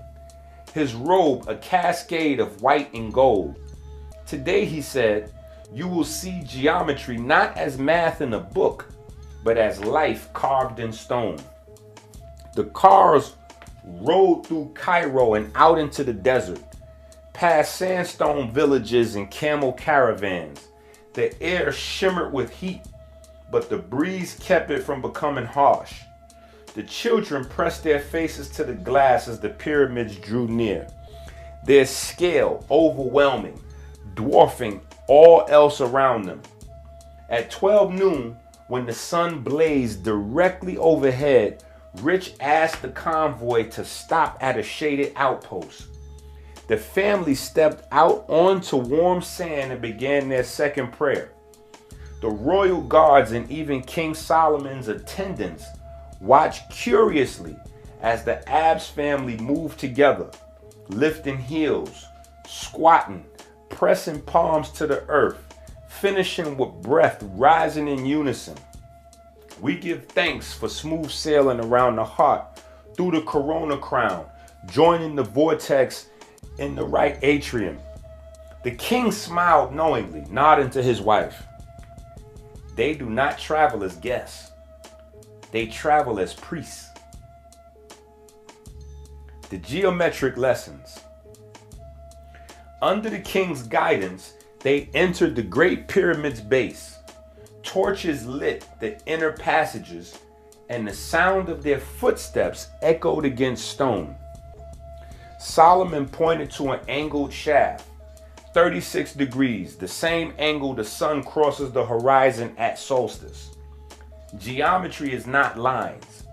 his robe a cascade of white and gold. Today, he said, you will see geometry not as math in a book, but as life carved in stone. The cars rode through Cairo and out into the desert, past sandstone villages and camel caravans. The air shimmered with heat, but the breeze kept it from becoming harsh. The children pressed their faces to the glass as the pyramids drew near, their scale overwhelming, dwarfing all else around them. At 12 noon, when the sun blazed directly overhead, Rich asked the convoy to stop at a shaded outpost. The family stepped out onto warm sand and began their second prayer. The royal guards and even King Solomon's attendants watched curiously as the Abbs family moved together, lifting heels, squatting, pressing palms to the earth, finishing with breath rising in unison. We give thanks for smooth sailing around the heart through the corona crown, joining the vortex in the right atrium. The king smiled knowingly, nodding to his wife. They do not travel as guests. They travel as priests. The geometric lessons. Under the king's guidance, they entered the Great Pyramid's base. Torches lit the inner passages, and the sound of their footsteps echoed against stone. Solomon pointed to an angled shaft, 36 degrees, the same angle the sun crosses the horizon at solstice. Geometry is not lines.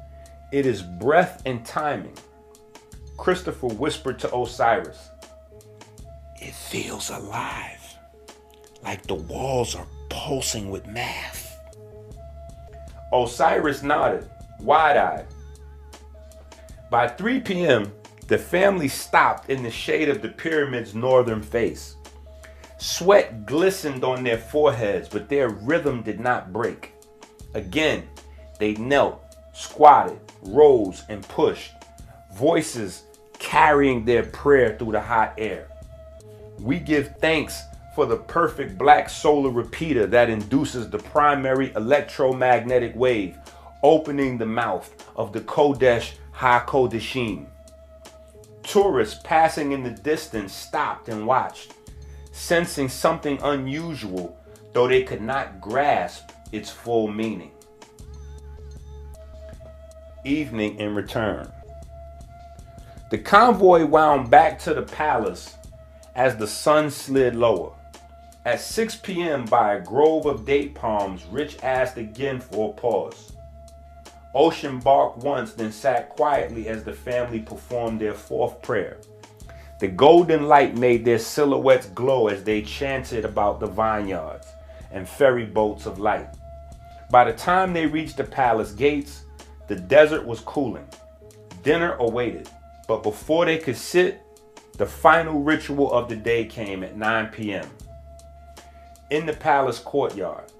It is breath and timing. Christopher whispered to Osiris, "It feels alive, like the walls are pulsing with math." Osiris nodded, wide-eyed. By 3 p.m., the family stopped in the shade of the pyramid's northern face. Sweat glistened on their foreheads, but their rhythm did not break. Again, they knelt, squatted, rose, and pushed, voices carrying their prayer through the hot air. We give thanks for the perfect black solar repeater that induces the primary electromagnetic wave, opening the mouth of the Kodesh HaKodeshim. Tourists passing in the distance stopped and watched. sensing something unusual, though they could not grasp its full meaning. Evening in return. The convoy wound back to the palace as the sun slid lower. At 6 p.m. by a grove of date palms, Rich asked again for a pause. Ocean barked once, then sat quietly as the family performed their fourth prayer. The golden light made their silhouettes glow as they chanted about the vineyards and ferry boats of light. By the time they reached the palace gates, the desert was cooling. Dinner awaited, but before they could sit, the final ritual of the day came at 9 p.m. In the palace courtyard.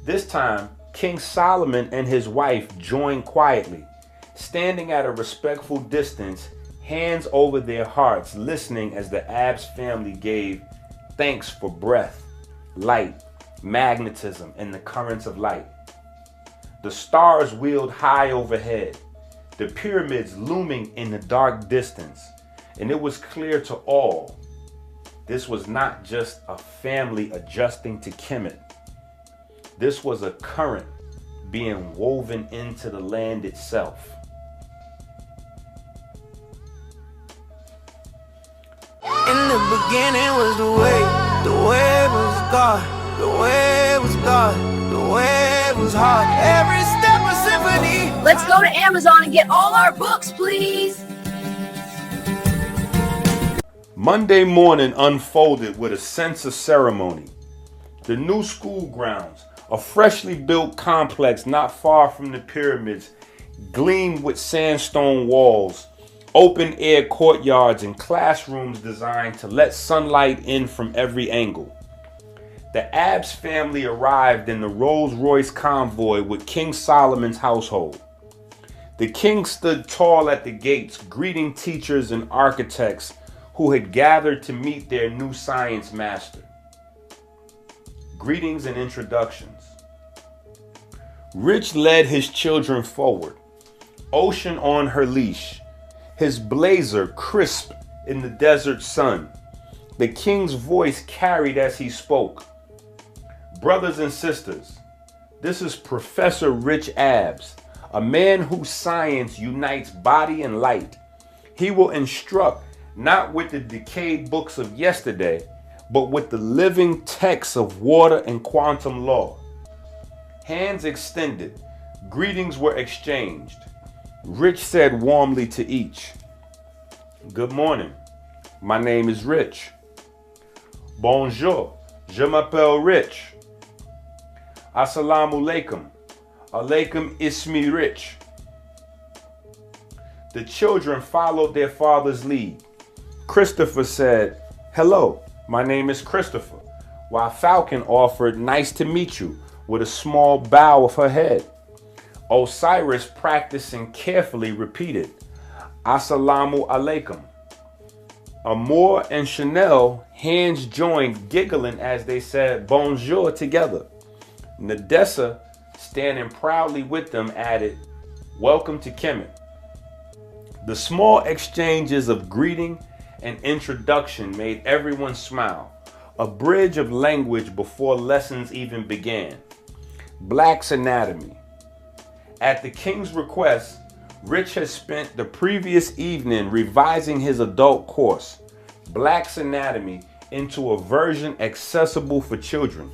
This time, King Solomon and his wife joined quietly, standing at a respectful distance, hands over their hearts, listening as the Abbs family gave thanks for breath, light, magnetism, and the currents of light. The stars wheeled high overhead, the pyramids looming in the dark distance, and it was clear to all this was not just a family adjusting to Kemet. This was a current being woven into the land itself. In the beginning was the way was God, the way was God, the way was hard. Every step a symphony. Let's go to Amazon and get all our books, please. Monday morning unfolded with a sense of ceremony. The new school grounds, a freshly built complex not far from the pyramids, gleamed with sandstone walls, open air courtyards, and classrooms designed to let sunlight in from every angle. The Abbs family arrived in the Rolls-Royce convoy with King Solomon's household. The king stood tall at the gates, greeting teachers and architects who had gathered to meet their new science master. Greetings and introductions. Rich led his children forward, Ocean on her leash, his blazer crisp in the desert sun. The king's voice carried as he spoke. Brothers and sisters, this is Professor Rich Abbs, a man whose science unites body and light. He will instruct not with the decayed books of yesterday, but with the living texts of water and quantum law. Hands extended, greetings were exchanged. Rich said warmly to each, "Good morning, my name is Rich." "Bonjour, je m'appelle Rich." "Assalamu alaikum, alaikum ismi Rich." The children followed their father's lead. Christopher said, "Hello, my name is Christopher," while Falcon offered, "Nice to meet you," with a small bow of her head. Osiris, practicing carefully, repeated, "Assalamu alaikum." Amor and Chanel, hands joined, giggling as they said bonjour together. Nadessa, standing proudly with them, added, "Welcome to Kemet." The small exchanges of greeting and introduction made everyone smile, a bridge of language before lessons even began. Black's anatomy. At the king's request, Rich had spent the previous evening revising his adult course, Black's Anatomy, into a version accessible for children.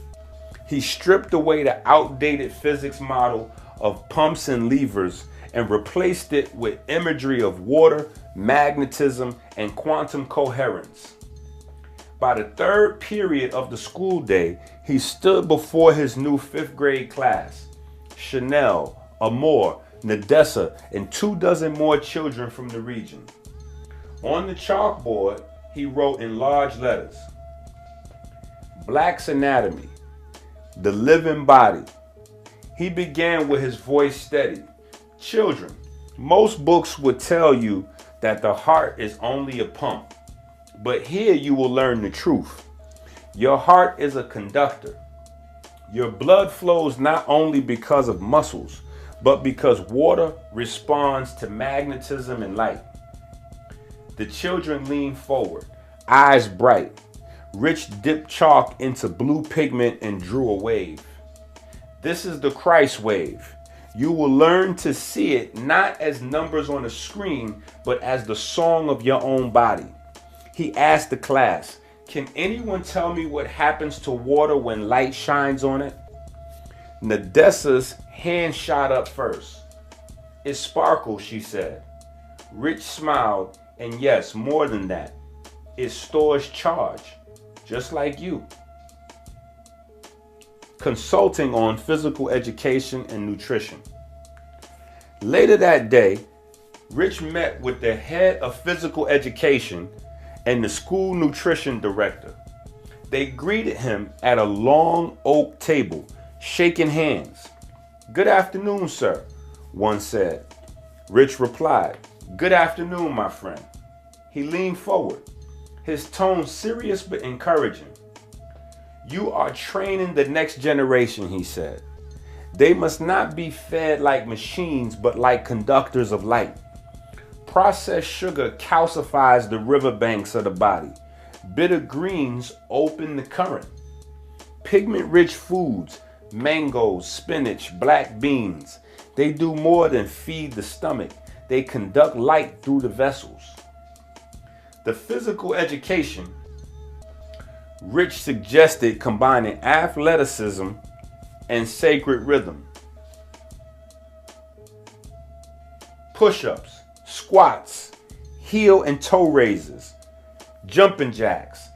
He stripped away the outdated physics model of pumps and levers and replaced it with imagery of water, magnetism, and quantum coherence. By the third period of the school day, he stood before his new 5th grade class. Chanel, Amor, Nadessa, and 24 more children from the region. On the chalkboard, he wrote in large letters, "Black's Anatomy, the living body." He began with his voice steady. "Children, most books would tell you that the heart is only a pump, but here you will learn the truth. Your heart is a conductor. Your blood flows not only because of muscles, but because water responds to magnetism and light." The children leaned forward, eyes bright. Rich dipped chalk into blue pigment and drew a wave. This is the Christ wave. You will learn to see it not as numbers on a screen, but as the song of your own body. He asked the class, can anyone tell me what happens to water when light shines on it? Nadessa's hand shot up first. It sparkles, she said. Rich smiled, and yes, more than that. It stores charge, just like you. Consulting on physical education and nutrition. Later that day, Rich met with the head of physical education and the school nutrition director. They greeted him at a long oak table, shaking hands. Good afternoon, sir, one said. Rich replied, good afternoon, my friend. He leaned forward, his tone serious but encouraging. You are training the next generation, he said. They must not be fed like machines, but like conductors of light. Processed sugar calcifies the riverbanks of the body. Bitter greens open the current. Pigment-rich foods, mangoes, spinach, black beans, they do more than feed the stomach. They conduct light through the vessels. The physical education, Rich suggested combining athleticism and sacred rhythm. Push-ups, squats, heel and toe raises, jumping jacks.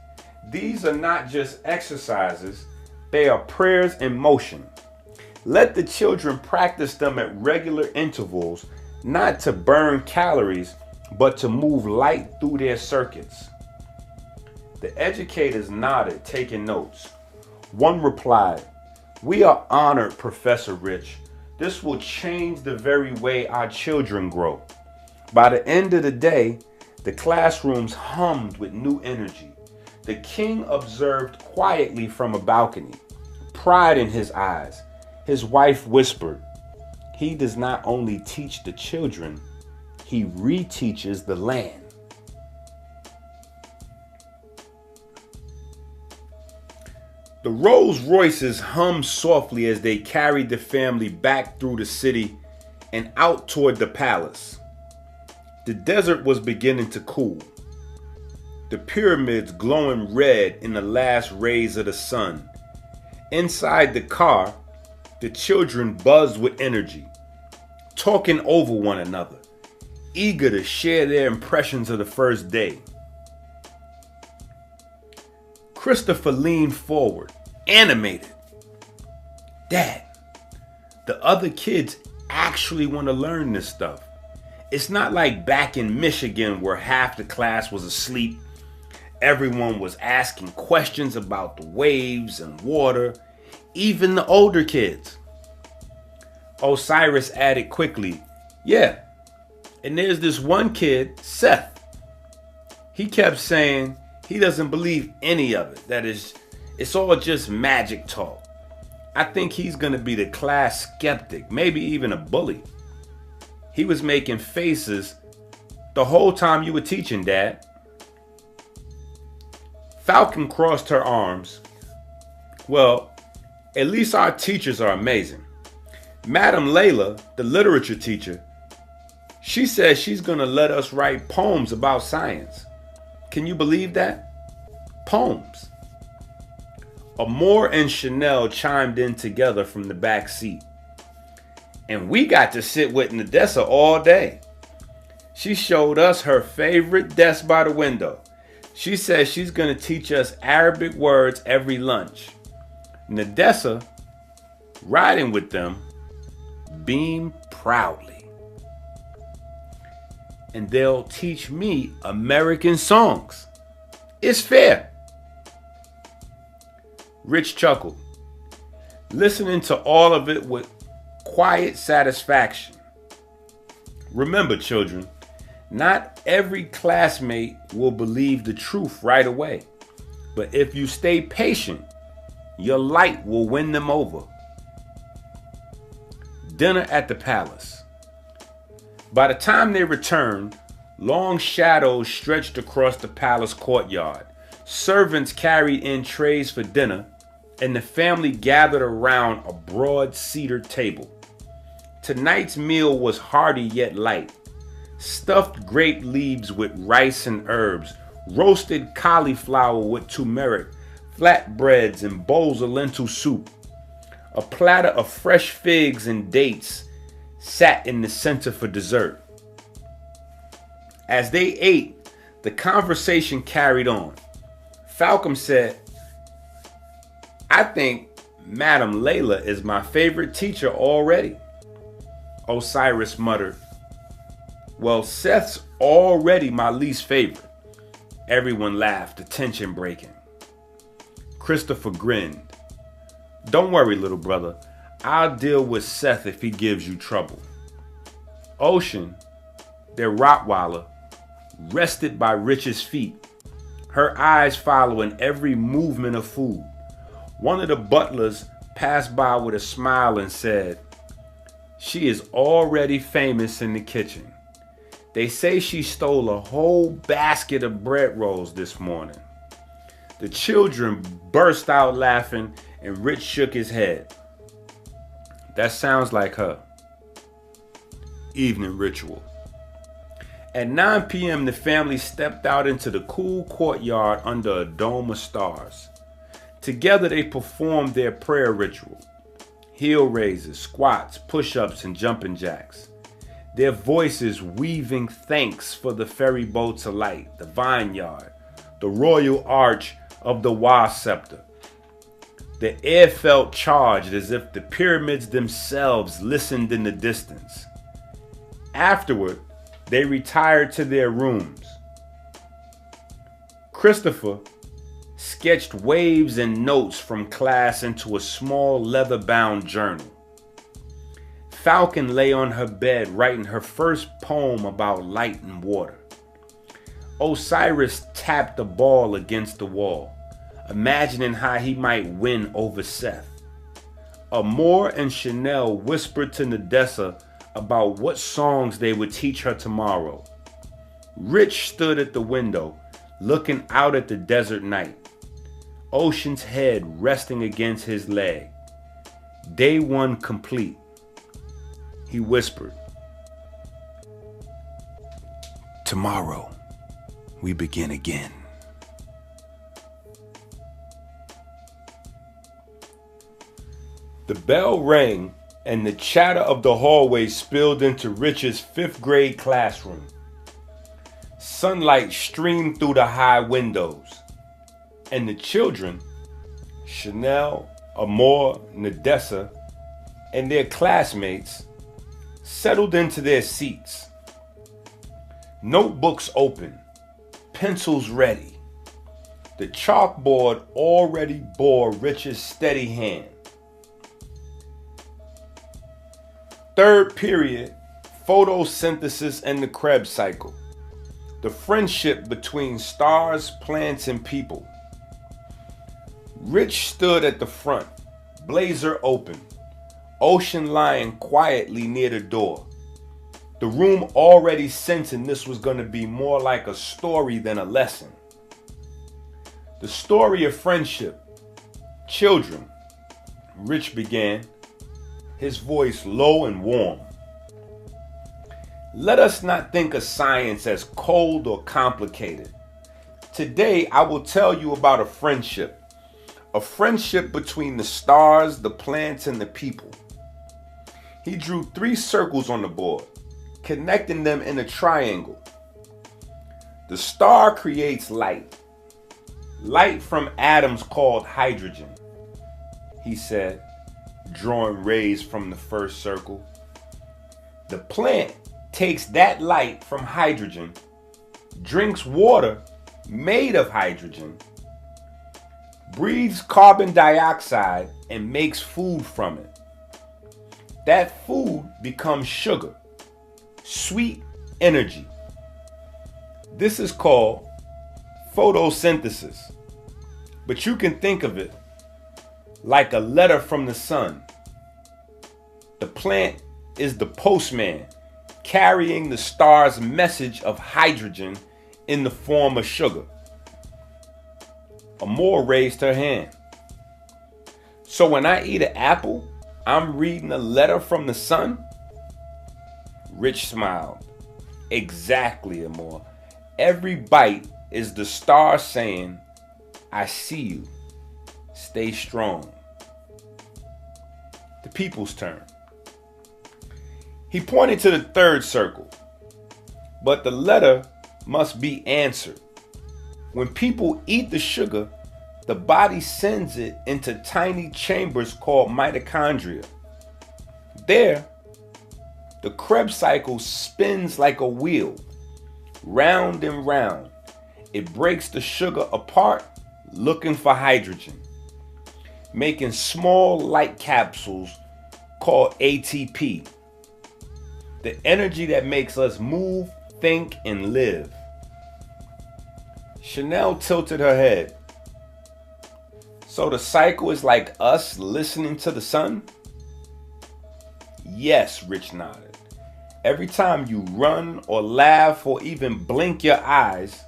These are not just exercises, they are prayers in motion. Let the children practice them at regular intervals, not to burn calories, but to move light through their circuits. The educators nodded, taking notes. One replied, we are honored, Professor Rich. This will change the very way our children grow. By the end of the day, the classrooms hummed with new energy. The king observed quietly from a balcony, pride in his eyes. His wife whispered, he does not only teach the children, he reteaches the land. The Rolls Royces hummed softly as they carried the family back through the city and out toward the palace. The desert was beginning to cool, the pyramids glowing red in the last rays of the sun. Inside the car, the children buzzed with energy, talking over one another, eager to share their impressions of the first day. Christopher leaned forward, animated. Dad, the other kids actually want to learn this stuff. It's not like back in Michigan where half the class was asleep. Everyone was asking questions about the waves and water, even the older kids. Osiris added quickly, yeah, and there's this one kid, Seth. He kept saying he doesn't believe any of it. That is, it's all just magic talk. I think he's going to be the class skeptic, maybe even a bully. He was making faces the whole time you were teaching, Dad. Falcon crossed her arms. Well, at least our teachers are amazing. Madam Layla, the literature teacher, she says she's going to let us write poems about science. Can you believe that? Poems. Amore and Chanel chimed in together from the back seat. And we got to sit with Nadessa all day. She showed us her favorite desk by the window. She says she's going to teach us Arabic words every lunch. Nadessa, riding with them, beamed proudly. And they'll teach me American songs. It's fair. Rich chuckled, listening to all of it with quiet satisfaction. Remember, children, not every classmate will believe the truth right away. But if you stay patient, your light will win them over. Dinner at the palace. By the time they returned, long shadows stretched across the palace courtyard. Servants carried in trays for dinner, and the family gathered around a broad cedar table. Tonight's meal was hearty yet light. Stuffed grape leaves with rice and herbs, roasted cauliflower with turmeric, flatbreads and bowls of lentil soup. A platter of fresh figs and dates sat in the center for dessert. As they ate, the conversation carried on. Falcom said, "I think Madam Layla is my favorite teacher already." Osiris muttered, "Well, Seth's already my least favorite." Everyone laughed, the tension breaking. Christopher grinned. "Don't worry, little brother. I'll deal with Seth if he gives you trouble." Ocean, their Rottweiler, rested by Rich's feet, her eyes following every movement of food. One of the butlers passed by with a smile and said, "She is already famous in the kitchen. They say she stole a whole basket of bread rolls this morning." The children burst out laughing, and Rich shook his head. "That sounds like her." Evening ritual. At 9 p.m., the family stepped out into the cool courtyard under a dome of stars. Together, they performed their prayer ritual. Heel raises, squats, push-ups, and jumping jacks. Their voices weaving thanks for the ferry boats alight, the vineyard, the royal arch of the Wa scepter. The air felt charged as if the pyramids themselves listened in the distance. Afterward, they retired to their rooms. Christopher sketched waves and notes from class into a small leather-bound journal. Falcon lay on her bed writing her first poem about light and water. Osiris tapped the ball against the wall, imagining how he might win over Seth. Amor and Chanel whispered to Nadessa about what songs they would teach her tomorrow. Rich stood at the window, looking out at the desert night, Ocean's head resting against his leg. Day one complete. He whispered, "Tomorrow, we begin again." The bell rang, and the chatter of the hallway spilled into Rich's 5th grade classroom. Sunlight streamed through the high windows, and the children, Chanel, Amor, Nadessa, and their classmates, settled into their seats. Notebooks open, pencils ready. The chalkboard already bore Rich's steady hand. Third period, photosynthesis and the Krebs cycle. The friendship between stars, plants, and people. Rich stood at the front, blazer open, Ocean lying quietly near the door. The room already sensing this was going to be more like a story than a lesson. The story of friendship. Children, Rich began, his voice low and warm. Let us not think of science as cold or complicated. Today, I will tell you about a friendship between the stars, the plants, and the people. He drew 3 circles on the board, connecting them in a triangle. The star creates light. Light from atoms called hydrogen, he said, drawing rays from the first circle. The plant takes that light from hydrogen, drinks water made of hydrogen, breathes carbon dioxide, and makes food from it. That food becomes sugar, sweet energy. This is called photosynthesis, but you can think of it like a letter from the sun. The plant is the postman carrying the star's message of hydrogen in the form of sugar. Amor raised her hand. So when I eat an apple, I'm reading a letter from the sun? Rich smiled. Exactly, Amor. Every bite is the star saying, I see you. Stay strong. The people's turn. He pointed to the third circle. But the letter must be answered. When people eat the sugar, the body sends it into tiny chambers called mitochondria. There, the Krebs cycle spins like a wheel, round and round. It breaks the sugar apart, looking for hydrogen, making small light capsules called ATP, the energy that makes us move, think, and live. Chanel tilted her head. So the cycle is like us listening to the sun? Yes, Rich nodded. Every time you run or laugh or even blink your eyes,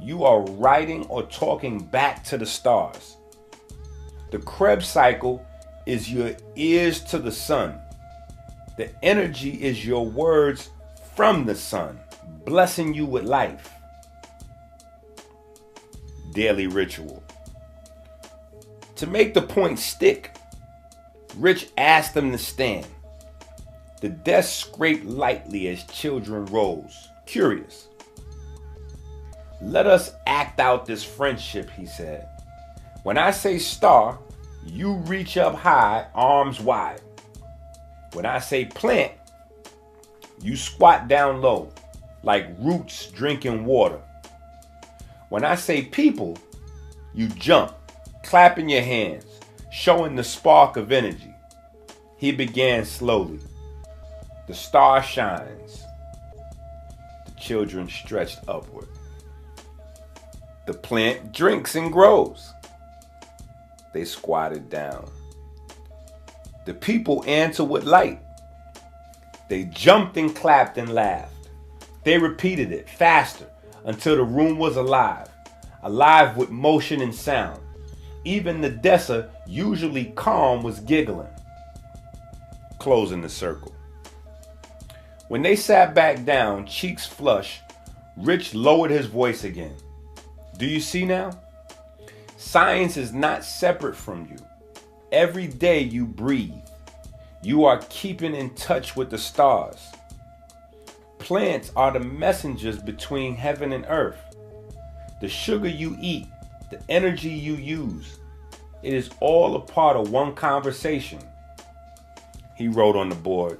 you are writing or talking back to the stars. The Krebs cycle is your ears to the sun. The energy is your words from the sun, blessing you with life. Daily ritual. To make the point stick, Rich asked them to stand. The desk scraped lightly as children rose, curious. Let us act out this friendship, he said. When I say star, you reach up high, arms wide. When I say plant, you squat down low, like roots drinking water. When I say people, you jump, clapping your hands, showing the spark of energy. He began slowly. The star shines. The children stretched upward. The plant drinks and grows. They squatted down. The people answered with light. They jumped and clapped and laughed. They repeated it faster until the room was alive with motion and sound. Even the Dessa, usually calm, was giggling. Closing the circle. When they sat back down, cheeks flushed, Rich lowered his voice again. Do you see now? Science is not separate from you. Every day you breathe, you are keeping in touch with the stars. Plants are the messengers between heaven and earth. The sugar you eat, the energy you use, it is all a part of one conversation. He wrote on the board,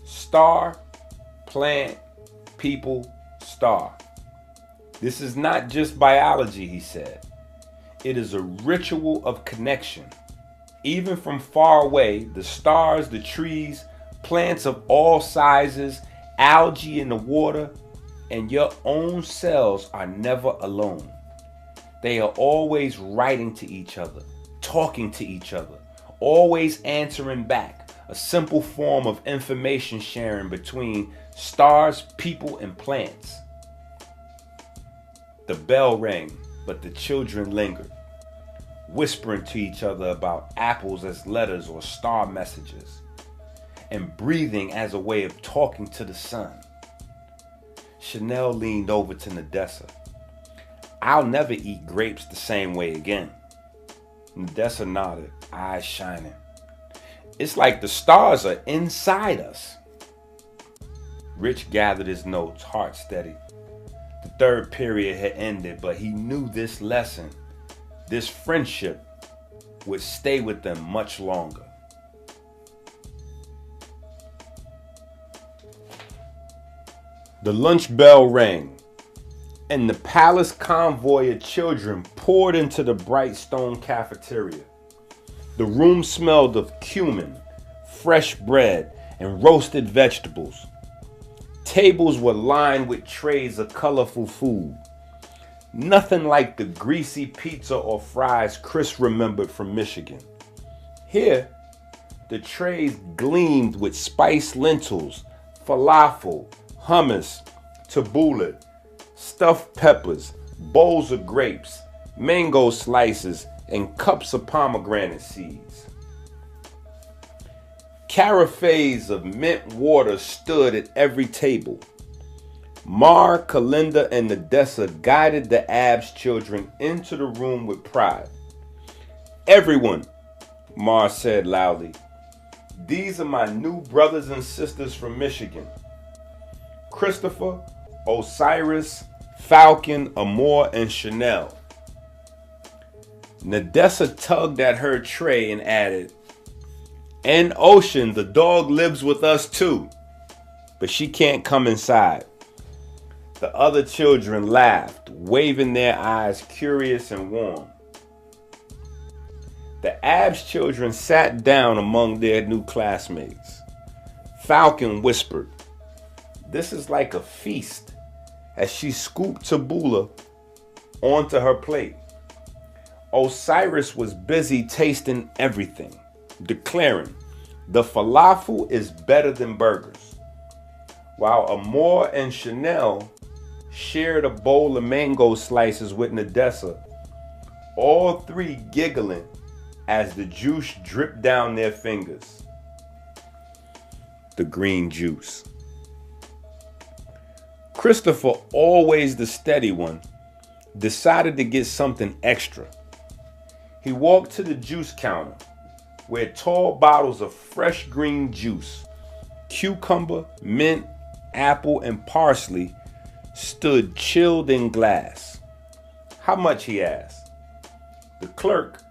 star, plant, people, star. This is not just biology, he said. It is a ritual of connection. Even from far away, the stars, the trees, plants of all sizes, algae in the water, and your own cells are never alone. They are always writing to each other, talking to each other, always answering back, a simple form of information sharing between stars, people, and plants. The bell rang, but the children lingered, whispering to each other about apples as letters or star messages, and breathing as a way of talking to the sun. Chanel leaned over to Nadessa. I'll never eat grapes the same way again. Nadessa nodded, eyes shining. It's like the stars are inside us. Rich gathered his notes, heart steady. The third period had ended, but he knew this lesson, this friendship, would stay with them much longer. The lunch bell rang, and the palace convoy of children poured into the bright stone cafeteria. The room smelled of cumin, fresh bread, and roasted vegetables. Tables were lined with trays of colorful food. Nothing like the greasy pizza or fries Chris remembered from Michigan. Here, the trays gleamed with spiced lentils, falafel, hummus, tabbouleh, stuffed peppers, bowls of grapes, mango slices, and cups of pomegranate seeds. Carafes of mint water stood at every table. Mar, Kalinda, and Nadessa guided the Abs children into the room with pride. "Everyone," Mar said loudly, "these are my new brothers and sisters from Michigan. Christopher, Osiris, Falcon, Amor, and Chanel." Nadessa tugged at her tray and added, "And Ocean, the dog lives with us too, but she can't come inside." The other children laughed, waving their eyes curious and warm. The Abs children sat down among their new classmates. Falcon whispered, "This is like a feast," as she scooped tabbouleh onto her plate. Osiris was busy tasting everything, declaring, "The falafel is better than burgers," while Amor and Chanel shared a bowl of mango slices with Nadessa, all three giggling as the juice dripped down their fingers. The green juice. Christopher, always the steady one, decided to get something extra. He walked to the juice counter, where tall bottles of fresh green juice, cucumber, mint, apple, and parsley stood chilled in glass. "How much?" he asked. The clerk,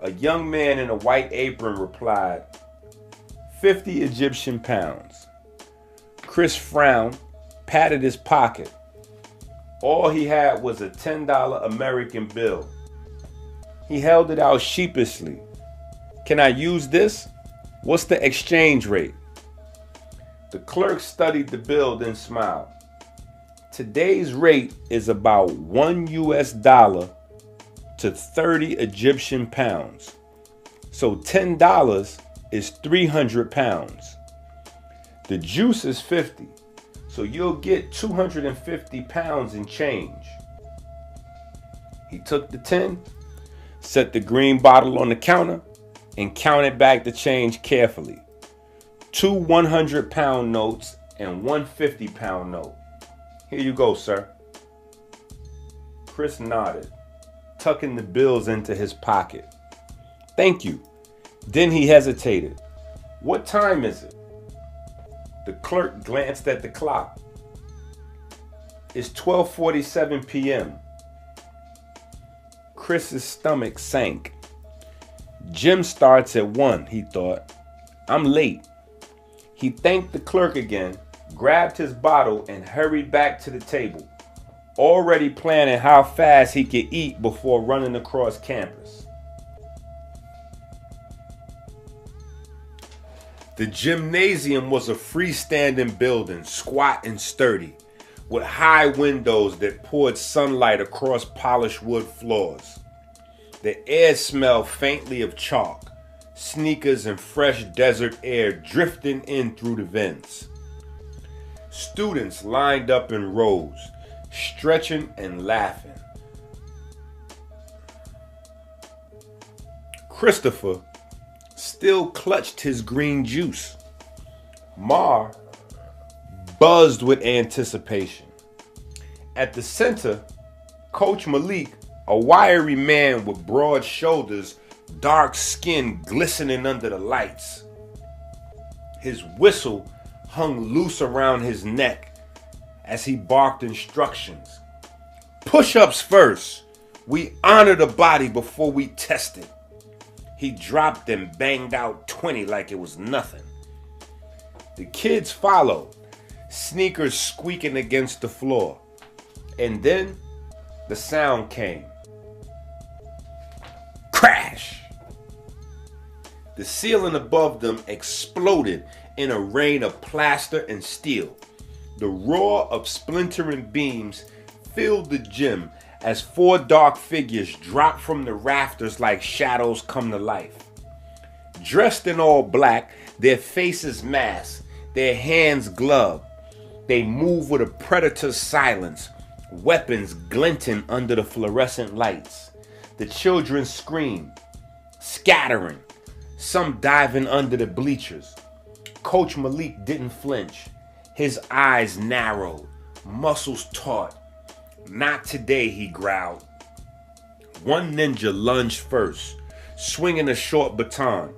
a young man in a white apron, replied, 50 Egyptian pounds. Chris frowned, patted his pocket. All he had was a $10 American bill. He held it out sheepishly. "Can I use this? What's the exchange rate?" The clerk studied the bill, then smiled. "Today's rate is about $1 to 30 Egyptian pounds. So $10 is 300 pounds. The juice is 50, so you'll get 250 pounds in change." He took the 10, set the green bottle on the counter, and counted back the change carefully. 2 100-pound notes and 1 50-pound note. "Here you go, sir." Chris nodded, tucking the bills into his pocket. "Thank you." Then he hesitated. "What time is it?" The clerk glanced at the clock. "It's 12:47 p.m. Chris's stomach sank. Gym starts at 1, he thought. "I'm late." He thanked the clerk again, grabbed his bottle, and hurried back to the table, already planning how fast he could eat before running across campus. The gymnasium was a freestanding building, squat and sturdy, with high windows that poured sunlight across polished wood floors. The air smelled faintly of chalk, sneakers, and fresh desert air drifting in through the vents. Students lined up in rows, stretching and laughing. Christopher still clutched his green juice. Mar buzzed with anticipation. At the center, Coach Malik, a wiry man with broad shoulders, dark skin glistening under the lights. His whistle hung loose around his neck as he barked instructions. "Push-ups first. We honor the body before we test it." He dropped and banged out 20 like it was nothing. The kids followed, sneakers squeaking against the floor. And then the sound came. Crash! The ceiling above them exploded in a rain of plaster and steel. The roar of splintering beams filled the gym as 4 dark figures dropped from the rafters like shadows come to life. Dressed in all black, their faces masked, their hands gloved, they moved with a predator's silence, weapons glinting under the fluorescent lights. The children screamed, scattering, some diving under the bleachers. Coach Malik didn't flinch. His eyes narrowed, muscles taut. "Not today," he growled. One ninja lunged first, swinging a short baton.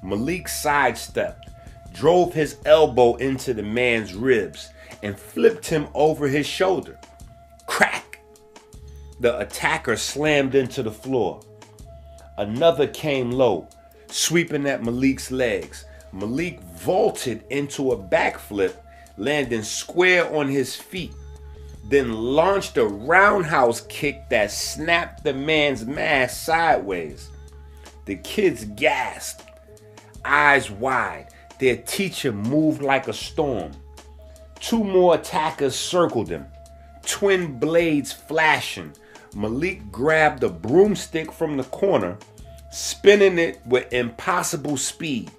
Malik sidestepped, drove his elbow into the man's ribs, and flipped him over his shoulder. Crack! The attacker slammed into the floor. Another came low, sweeping at Malik's legs. Malik vaulted into a backflip, landing square on his feet, then launched a roundhouse kick that snapped the man's mask sideways. The kids gasped, eyes wide. Their teacher moved like a storm. Two more attackers circled him, twin blades flashing. Malik grabbed a broomstick from the corner, spinning it with impossible speed.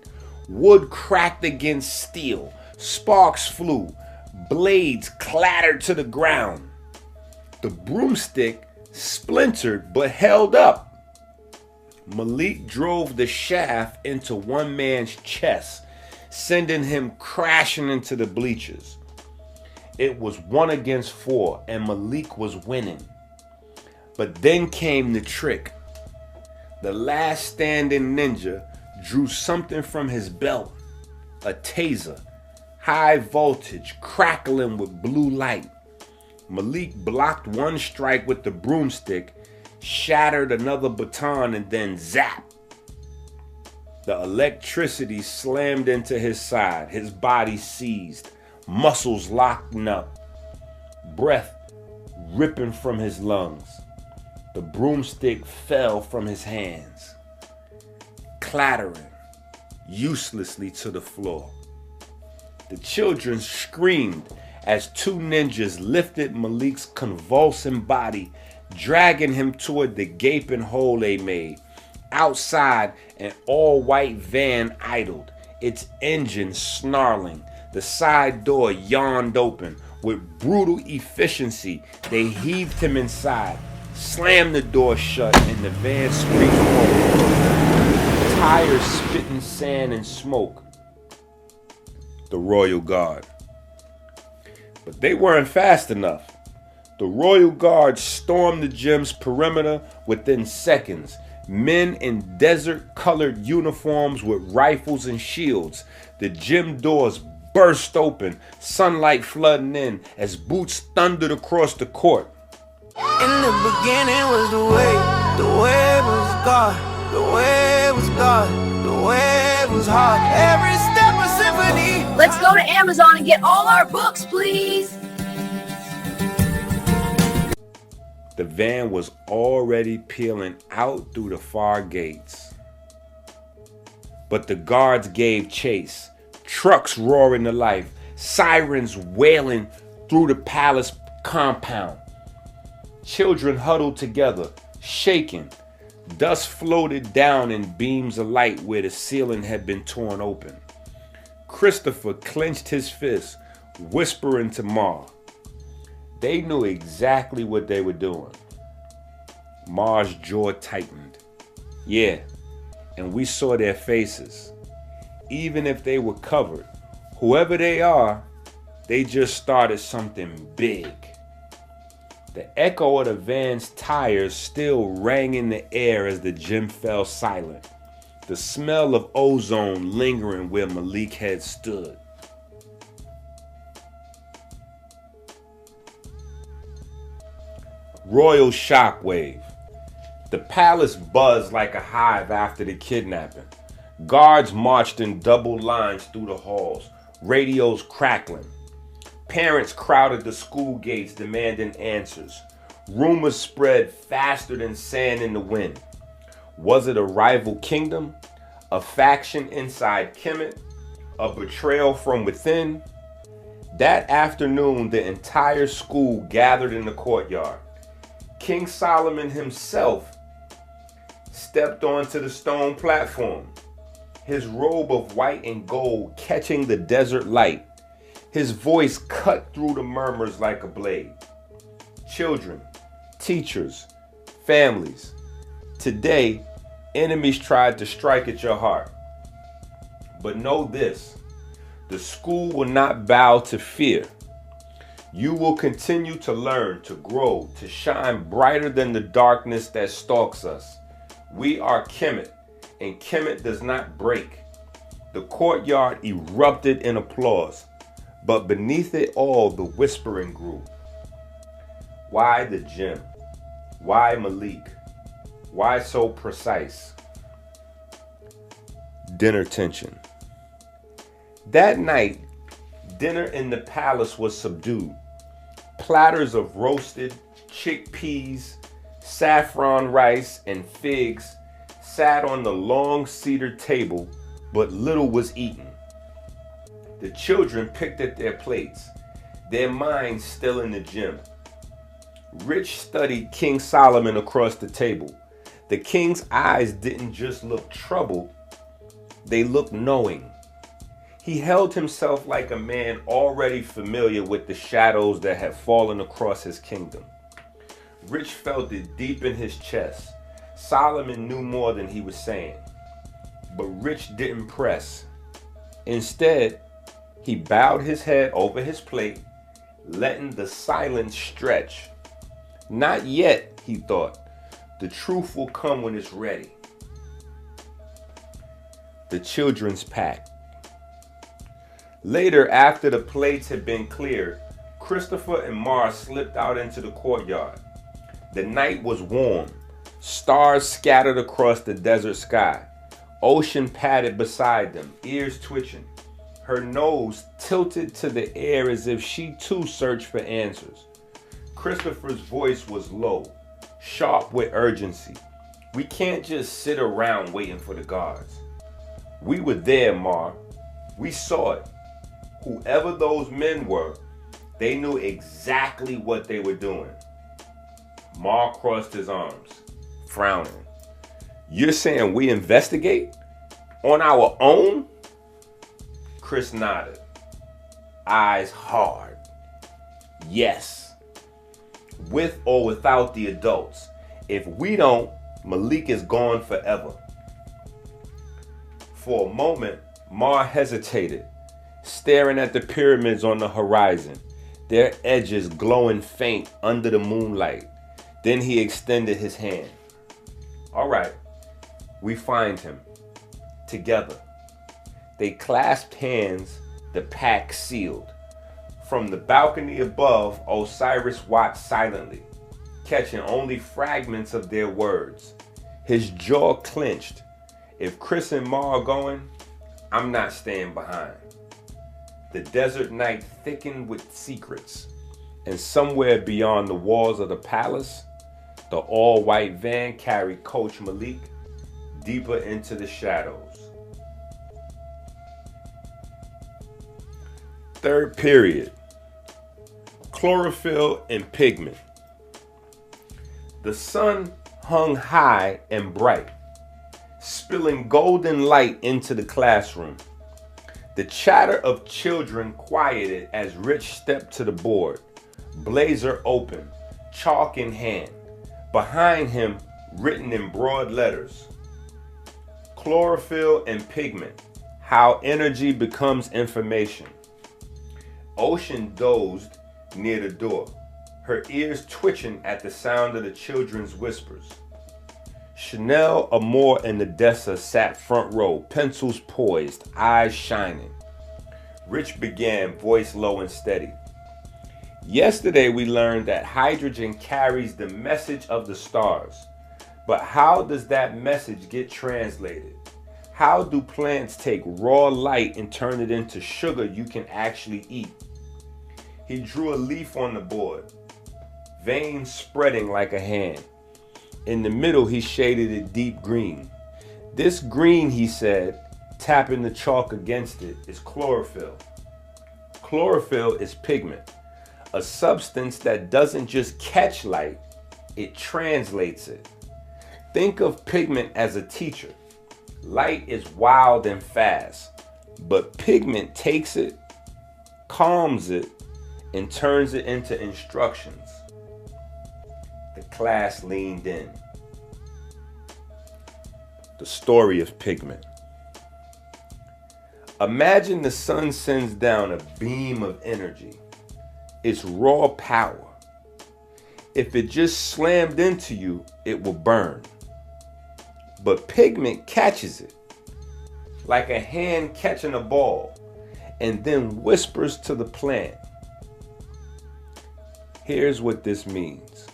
Wood cracked against steel, sparks flew, blades clattered to the ground. The broomstick splintered but held up. Malik drove the shaft into one man's chest, sending him crashing into the bleachers. It was 1 against 4, and Malik was winning. But then came the trick. The last standing ninja drew something from his belt, a taser, high voltage, crackling with blue light. Malik blocked one strike with the broomstick, shattered another baton, and then zap. The electricity slammed into his side, his body seized, muscles locking up, breath ripping from his lungs. The broomstick fell from his hands, clattering uselessly to the floor. The children screamed as 2 ninjas lifted Malik's convulsing body, dragging him toward the gaping hole they made. Outside, an all-white van idled, its engine snarling. The side door yawned open. With brutal efficiency, they heaved him inside, slammed the door shut, and the van screeched forward. Tires spitting sand and smoke. The Royal Guard. But they weren't fast enough. The Royal Guard stormed the gym's perimeter within seconds. Men in desert-colored uniforms with rifles and shields. The gym doors burst open, sunlight flooding in as boots thundered across the court. In the beginning was the way was God, the way was God, the way was hard. Every step a symphony. Let's go to Amazon and get all our books, please. The van was already peeling out through the far gates. But the guards gave chase, trucks roaring to life, sirens wailing through the palace compound. Children huddled together, shaking. Dust floated down in beams of light where the ceiling had been torn open. Christopher clenched his fist, whispering to Ma. They knew exactly what they were doing. Ma's jaw tightened. Yeah, and we saw their faces. Even if they were covered, whoever they are, they just started something big. The echo of the van's tires still rang in the air as the gym fell silent. The smell of ozone lingering where Malik had stood. Royal shockwave. The palace buzzed like a hive after the kidnapping. Guards marched in double lines through the halls, radios crackling. Parents crowded the school gates demanding answers. Rumors spread faster than sand in the wind. Was it a rival kingdom? A faction inside KEMET? A betrayal from within? That afternoon, the entire school gathered in the courtyard. King Solomon himself stepped onto the stone platform, his robe of white and gold catching the desert light. His voice cut through the murmurs like a blade. children, teachers, families. Today, enemies tried to strike at your heart. But know this, the school will not bow to fear. You will continue to learn, to grow, to shine brighter than the darkness that stalks us. We are KEMET, and KEMET does not break. The courtyard erupted in applause, but beneath it all the whispering grew. Why the gym? Why Malik? Why so precise? Dinner tension. That night, dinner in the palace was subdued. Platters of roasted chickpeas, saffron rice, and figs sat on the long cedar table, but little was eaten. The children picked at their plates, their minds still in the gym. Rich studied King Solomon across the table. The king's eyes didn't just look troubled, they looked knowing. He held himself like a man already familiar with the shadows that had fallen across his kingdom. Rich felt it deep in his chest. Solomon knew more than he was saying. But Rich didn't press. Instead, he bowed his head over his plate, letting the silence stretch. Not yet, he thought. The truth will come when it's ready. The children's pact. Later, after the plates had been cleared, Christopher and Mara slipped out into the courtyard. The night was warm. Stars scattered across the desert sky. Ocean padded beside them, ears twitching. Her nose tilted to the air as if she too searched for answers. Christopher's voice was low, sharp with urgency. We can't just sit around waiting for the guards. We were there, Mar. We saw it. Whoever those men were, they knew exactly what they were doing. Mar crossed his arms, frowning. You're saying we investigate? On our own? Chris nodded, eyes hard. Yes. With or without the adults. If we don't, Malik is gone forever. For a moment, Mar hesitated, staring at the pyramids on the horizon, their edges glowing faint under the moonlight. Then he extended his hand. All right, we find him. Together. They clasped hands, the pact sealed. From the balcony above, Osiris watched silently, catching only fragments of their words. His jaw clenched. If Chris and Ma are going, I'm not staying behind. The desert night thickened with secrets, and somewhere beyond the walls of the palace, the all-white van carried Coach Malik deeper into the shadows. Third period. Chlorophyll and pigment. The sun hung high and bright, spilling golden light into the classroom. The chatter of children quieted as Rich stepped to the board, blazer open, chalk in hand. Behind him, written in broad letters, chlorophyll and pigment, how energy becomes information. Ocean dozed near the door, her ears twitching at the sound of the children's whispers. Chanel, Amor, and Nadessa sat front row, pencils poised, eyes shining. Rich began, voice low and steady. Yesterday we learned that hydrogen carries the message of the stars. But how does that message get translated? How do plants take raw light and turn it into sugar you can actually eat? He drew a leaf on the board, veins spreading like a hand. In the middle, he shaded it deep green. This green, he said, tapping the chalk against it, is chlorophyll. Chlorophyll is pigment, a substance that doesn't just catch light, it translates it. Think of pigment as a teacher. Light is wild and fast, but pigment takes it, calms it, and turns it into instructions. class leaned in. The story of pigment. Imagine the sun sends down a beam of energy. It's raw power. If it just slammed into you, it will burn. But pigment catches it, like a hand catching a ball, and then whispers to the plant. Here's what this means.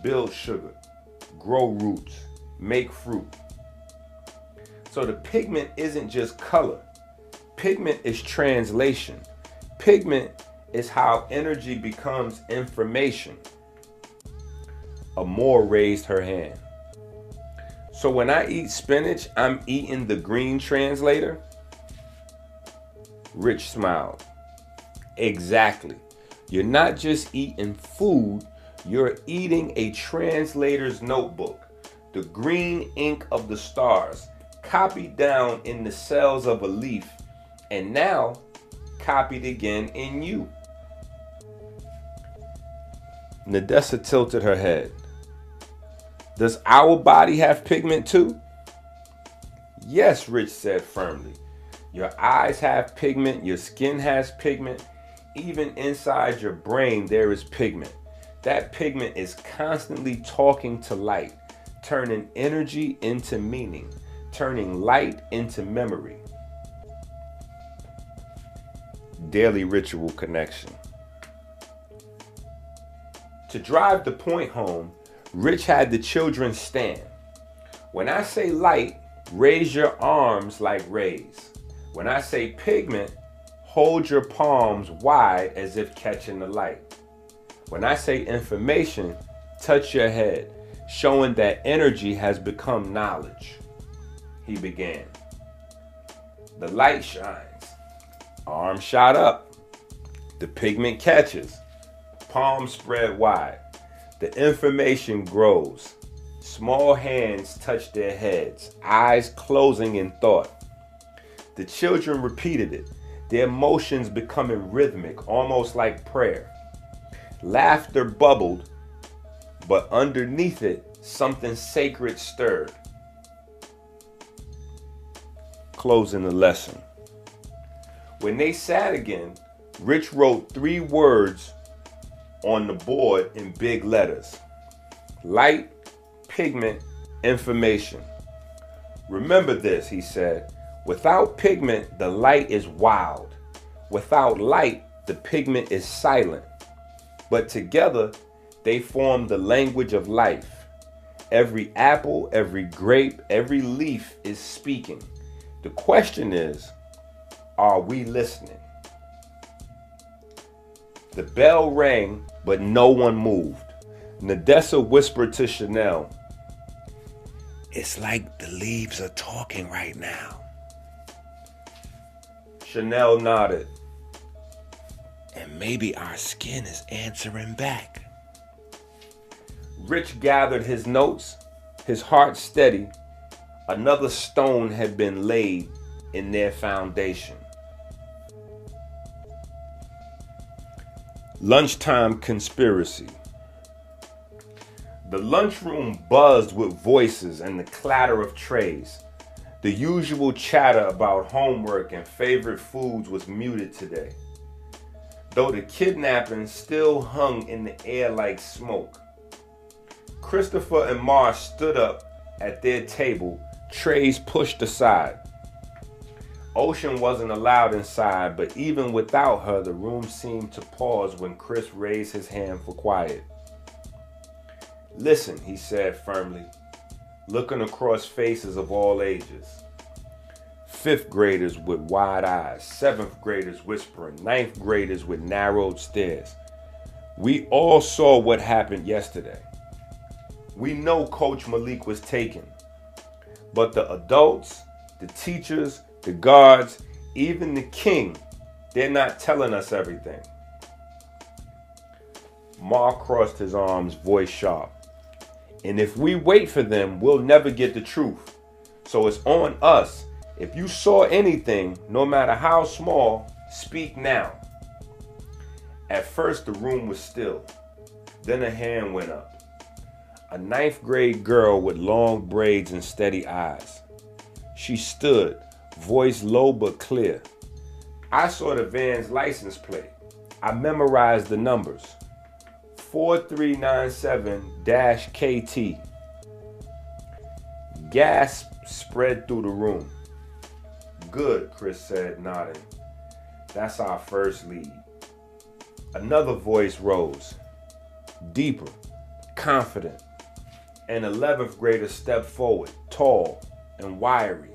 Build sugar, grow roots, make fruit. So the pigment isn't just color. Pigment is translation. Pigment is how energy becomes information. Amor raised her hand. So when I eat spinach, I'm eating the green translator? Rich smiled. Exactly. You're not just eating food, you're eating a translator's notebook. The green ink of the stars, copied down in the cells of a leaf, and now copied again in you. Nadessa tilted her head. Does our body have pigment too? Yes, Rich said firmly. Your eyes have pigment, your skin has pigment, even inside your brain there is pigment. That pigment is constantly talking to light, turning energy into meaning, turning light into memory. Daily ritual connection. To drive the point home, Rich had the children stand. When I say light, raise your arms like rays. When I say pigment, hold your palms wide as if catching the light. When I say information, touch your head, showing that energy has become knowledge. He began. The light shines. Arm shot up. The pigment catches. Palms spread wide. The information grows. Small hands touch their heads, eyes closing in thought. The children repeated it, their motions becoming rhythmic, almost like prayer. Laughter bubbled, but underneath it, something sacred stirred. Closing the lesson. When they sat again, Rich wrote 3 words on the board in big letters. Light, pigment, information. Remember this, he said. Without pigment, the light is wild. Without light, the pigment is silent. But together, they form the language of life. Every apple, every grape, every leaf is speaking. The question is, are we listening? The bell rang, but no one moved. Nadessa whispered to Chanel, "It's like the leaves are talking right now." Chanel nodded. "And maybe our skin is answering back." Rich gathered his notes, his heart steady. Another stone had been laid in their foundation. Lunchtime conspiracy. The lunchroom buzzed with voices and the clatter of trays. The usual chatter about homework and favorite foods was muted today, though the kidnapping still hung in the air like smoke. Christopher and Marsh stood up at their table, trays pushed aside. Ocean wasn't allowed inside, but even without her, the room seemed to pause when Chris raised his hand for quiet. "Listen," he said firmly, looking across faces of all ages. 5th graders with wide eyes, 7th graders whispering, 9th graders with narrowed stares. We all saw what happened yesterday. We know Coach Malik was taken, but the adults, the teachers, the guards, even the king, they're not telling us everything. Mark crossed his arms, voice sharp. "And if we wait for them, we'll never get the truth. So it's on us. If you saw anything, no matter how small, speak now." At first, the room was still. Then a hand went up. a ninth grade girl with long braids and steady eyes. She stood, voice low but clear. I saw the van's license plate. I memorized the numbers. 4397-KT. Gasp spread through the room. Good, Chris said, nodding. That's our first lead. Another voice rose, deeper, confident. An 11th grader stepped forward, tall and wiry,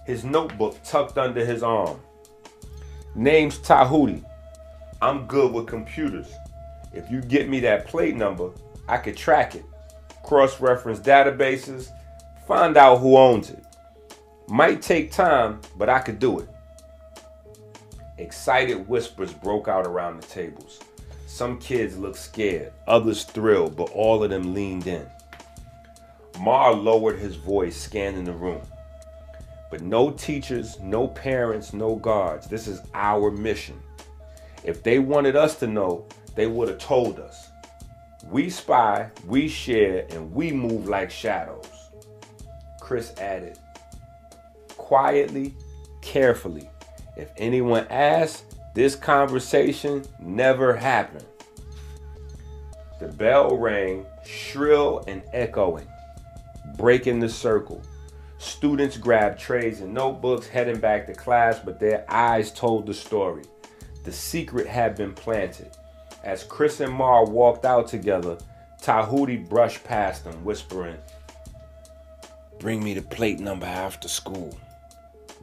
his notebook tucked under his arm. Name's Tahuti. I'm good with computers. If you get me that plate number, I could track it, cross-reference databases, find out who owns it. Might take time, but I could do it. Excited whispers broke out around the tables. Some kids looked scared, others thrilled, but all of them leaned in. Mar lowered his voice, scanning the room. But no teachers, no parents, no guards. This is our mission. If they wanted us to know, they would have told us. We spy, we share, and we move like shadows. Chris added, quietly, carefully. If anyone asks, this conversation never happened. The bell rang, shrill and echoing, breaking the circle. Students grabbed trays and notebooks, heading back to class, but their eyes told the story. The secret had been planted. As Chris and Mar walked out together, Tahuti brushed past them, whispering, "Bring me the plate number after school.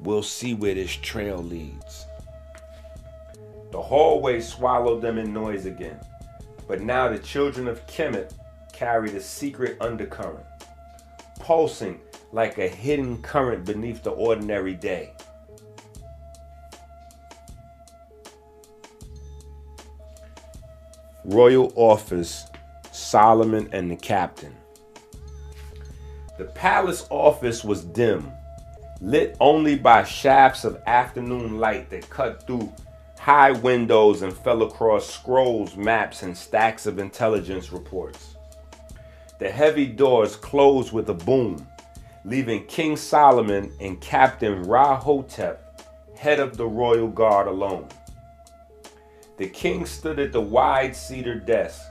We'll see where this trail leads." The hallway swallowed them in noise again, but now the children of Kemet carried a secret undercurrent, pulsing like a hidden current beneath the ordinary day. Royal Office, Solomon and the Captain. The palace office was dim, lit only by shafts of afternoon light that cut through high windows and fell across scrolls, maps, and stacks of intelligence reports. The heavy doors closed with a boom, leaving King Solomon and Captain Ra-Hotep, head of the royal guard, alone. The king stood at the wide cedar desk,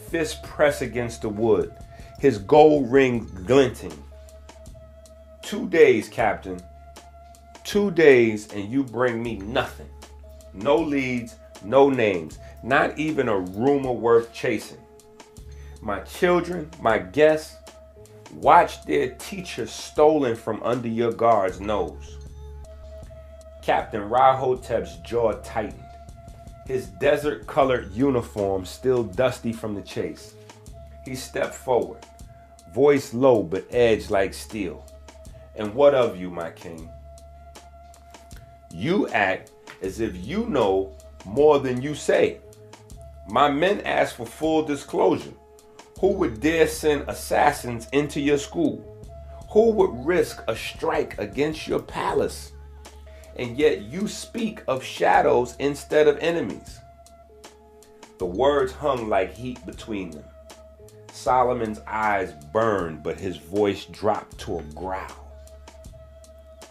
fist pressed against the wood, his gold ring glinting. 2 days, Captain. 2 days and you bring me nothing. No leads, no names, not even a rumor worth chasing. My children, my guests, watch their teacher stolen from under your guard's nose. Captain Ra-Hotep's jaw tightened, his desert-colored uniform still dusty from the chase. He stepped forward, voice low but edged like steel. "And what of you, my king? You act as if you know more than you say. My men ask for full disclosure. Who would dare send assassins into your school? Who would risk a strike against your palace? And yet you speak of shadows instead of enemies." The words hung like heat between them. Solomon's eyes burned, but his voice dropped to a growl.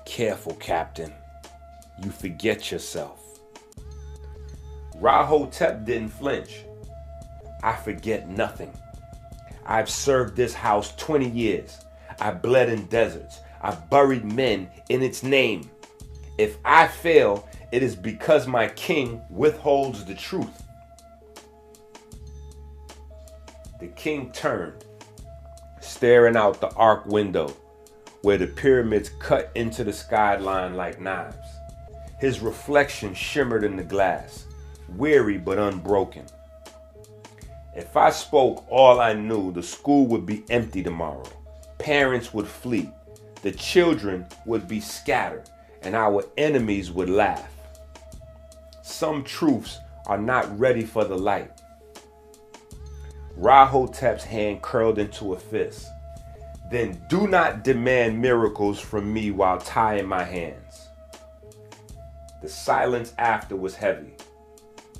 "Careful, Captain. You forget yourself." Ra-Hotep didn't flinch. "I forget nothing. I've served this house 20 years. I bled in deserts. I buried men in its name. If I fail, it is because my king withholds the truth." The king turned, staring out the arc window where the pyramids cut into the skyline like knives. His reflection shimmered in the glass, weary but unbroken. "If I spoke all I knew, the school would be empty tomorrow. Parents would flee. The children would be scattered, and our enemies would laugh. Some truths are not ready for the light." Ra-Hotep's hand curled into a fist. "Then do not demand miracles from me while tying my hands." The silence after was heavy,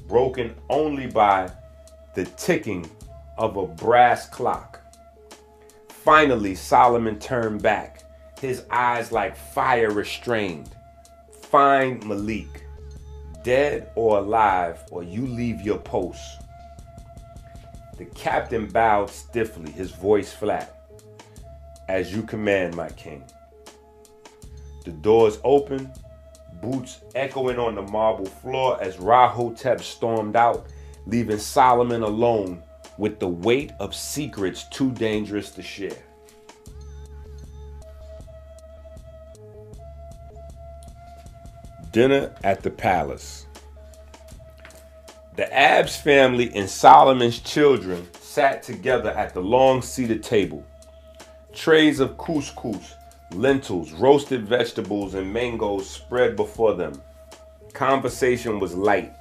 broken only by the ticking of a brass clock. Finally, Solomon turned back, his eyes like fire restrained. Find Malik, dead or alive, or you leave your post. The captain bowed stiffly, his voice flat. As you command, my king. The doors opened, boots echoing on the marble floor as Rahotep stormed out, leaving Solomon alone with the weight of secrets too dangerous to share. Dinner at the palace. The Abs family and Solomon's children sat together at the long-seated table. Trays of couscous, lentils, roasted vegetables, and mangoes spread before them. Conversation was light,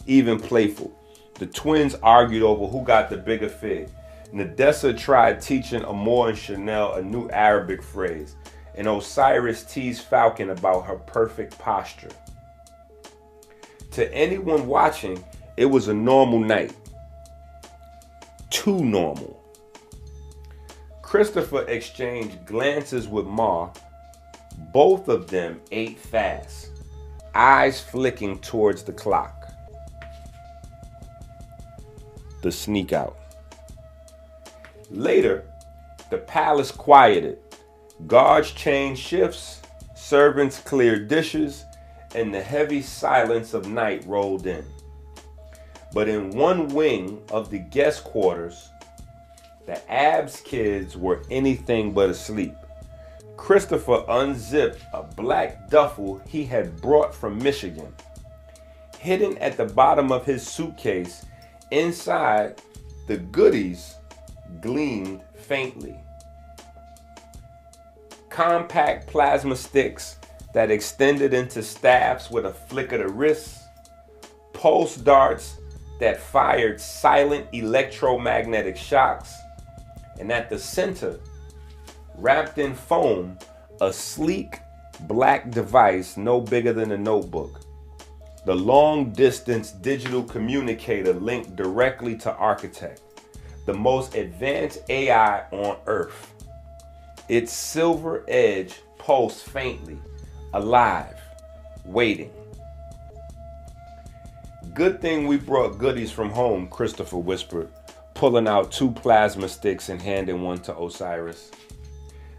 even playful. The twins argued over who got the bigger fig. Nadessa tried teaching Amor and Chanel a new Arabic phrase, and Osiris teased Falcon about her perfect posture. To anyone watching, it was a normal night. Too normal. Christopher exchanged glances with Ma. Both of them ate fast, eyes flicking towards the clock. The sneak out. Later, the palace quieted. Guards changed shifts, servants cleared dishes, and the heavy silence of night rolled in. But in one wing of the guest quarters, the Abs kids were anything but asleep. Christopher unzipped a black duffel he had brought from Michigan. Hidden at the bottom of his suitcase, inside, the goodies gleamed faintly. Compact plasma sticks that extended into staffs with a flick of the wrist, pulse darts that fired silent electromagnetic shocks, and at the center, wrapped in foam, a sleek black device no bigger than a notebook. The long-distance digital communicator linked directly to Architect, the most advanced AI on Earth. Its silver edge pulsed faintly, alive, waiting. Good thing we brought goodies from home, Christopher whispered, pulling out 2 plasma sticks and handing one to Osiris.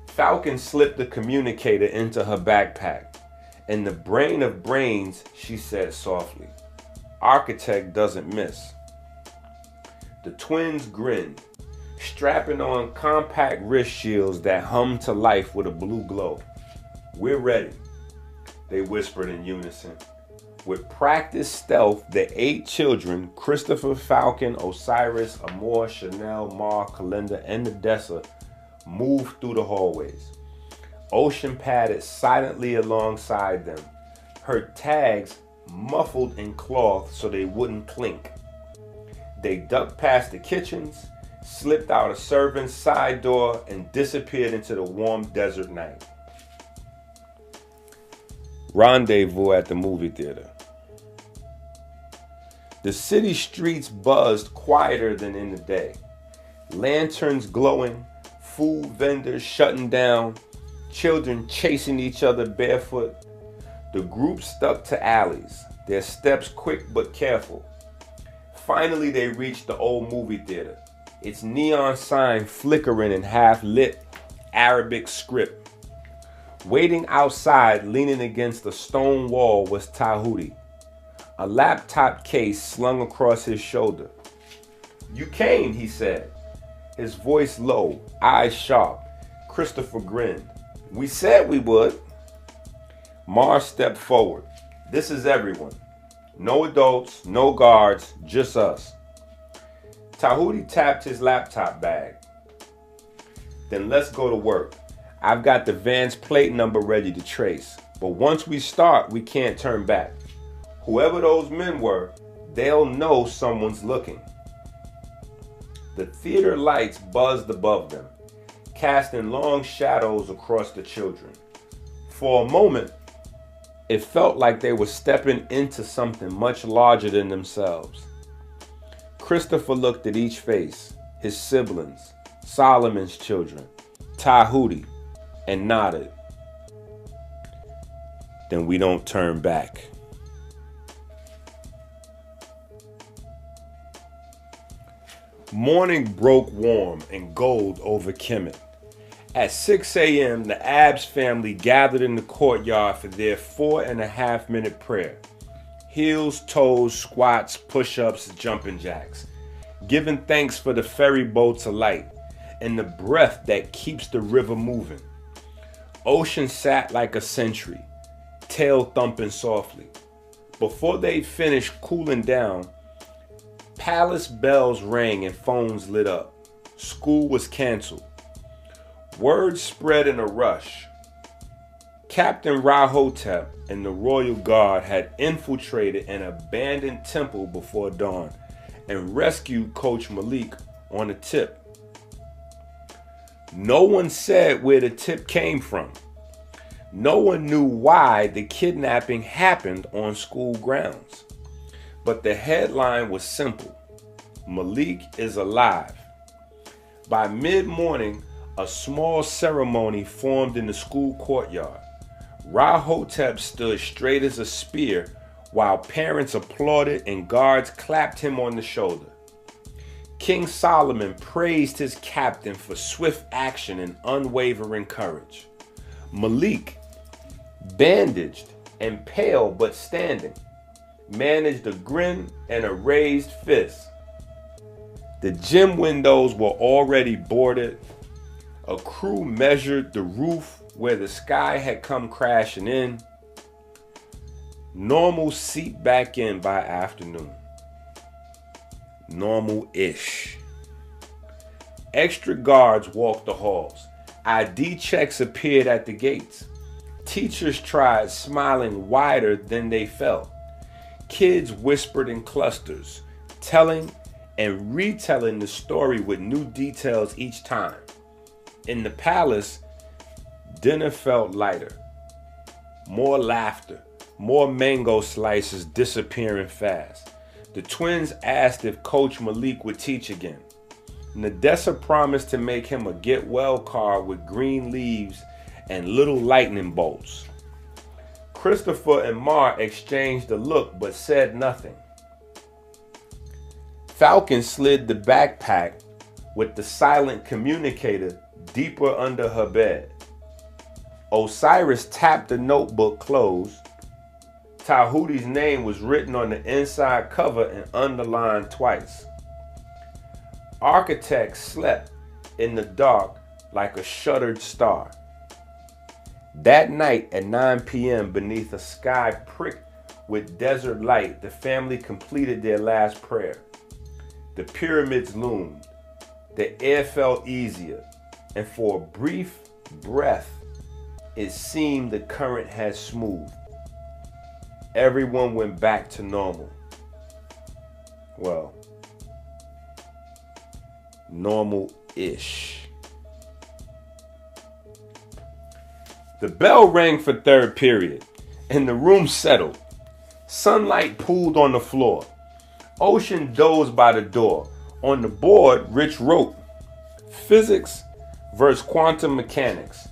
Falcon slipped the communicator into her backpack. In the brain of brains, she said softly, Architect doesn't miss. The twins grinned, strapping on compact wrist shields that hummed to life with a blue glow. We're ready, they whispered in unison. With practiced stealth, the 8 children, Christopher, Falcon, Osiris, Amor, Chanel, Mar, Kalinda, and Nadessa, moved through the hallways. Ocean padded silently alongside them, her tags muffled in cloth so they wouldn't clink. They ducked past the kitchens, slipped out a servant's side door, and disappeared into the warm desert night. Rendezvous at the movie theater. The city streets buzzed quieter than in the day. Lanterns glowing, food vendors shutting down, children chasing each other barefoot. The group stuck to alleys, their steps quick but careful. Finally, they reached the old movie theater, its neon sign flickering in half-lit Arabic script. Waiting outside, leaning against the stone wall, was Tahuti, a laptop case slung across his shoulder. You came, he said, his voice low, eyes sharp. Christopher grinned. We said we would. Mars stepped forward. This is everyone. No adults, no guards, just us. Tahuti tapped his laptop bag. Then let's go to work. I've got the van's plate number ready to trace, but once we start, we can't turn back. Whoever those men were, they'll know someone's looking. The theater lights buzzed above them, casting long shadows across the children. For a moment, it felt like they were stepping into something much larger than themselves. Christopher looked at each face, his siblings, Solomon's children, Tahuti, and nodded. Then we don't turn back. Morning broke warm and gold over Kemet. At 6 a.m., the Abbs family gathered in the courtyard for their 4.5-minute prayer. Heels, toes, squats, push-ups, jumping jacks. Giving thanks for the ferry boats alight and the breath that keeps the river moving. Ocean sat like a sentry, tail thumping softly. Before they finished cooling down, palace bells rang and phones lit up. School was canceled. Word spread in a rush. Captain Rahotep and the Royal Guard had infiltrated an abandoned temple before dawn and rescued Coach Malik on a tip. No one said where the tip came from. No one knew why the kidnapping happened on school grounds. But the headline was simple: Malik is alive. By mid-morning, a small ceremony formed in the school courtyard. Rahotep stood straight as a spear while parents applauded and guards clapped him on the shoulder. King Solomon praised his captain for swift action and unwavering courage. Malik, bandaged and pale but standing, managed a grin and a raised fist. The gym windows were already boarded. A crew measured the roof where the sky had come crashing in. Normal seep back in by afternoon. Normal-ish. Extra guards walked the halls. ID checks appeared at the gates. Teachers tried smiling wider than they felt. Kids whispered in clusters, telling and retelling the story with new details each time. In the palace, dinner felt lighter. More laughter, more mango slices disappearing fast. The twins asked if Coach Malik would teach again. Nadessa promised to make him a get well card with green leaves and little lightning bolts. Christopher and Mar exchanged a look but said nothing. Falcon slid the backpack with the silent communicator deeper under her bed. Osiris tapped the notebook closed. Tahuti's name was written on the inside cover and underlined twice. Architect slept in the dark like a shuttered star. That night at 9 p.m. beneath a sky pricked with desert light, the family completed their last prayer. The pyramids loomed. The air felt easier, and for a brief breath, it seemed the current had smoothed. Everyone went back to normal. Well, normal-ish. The bell rang for third period, and the room settled. Sunlight pooled on the floor. Ocean dozed by the door. On the board, Rich wrote, "Physics versus quantum mechanics.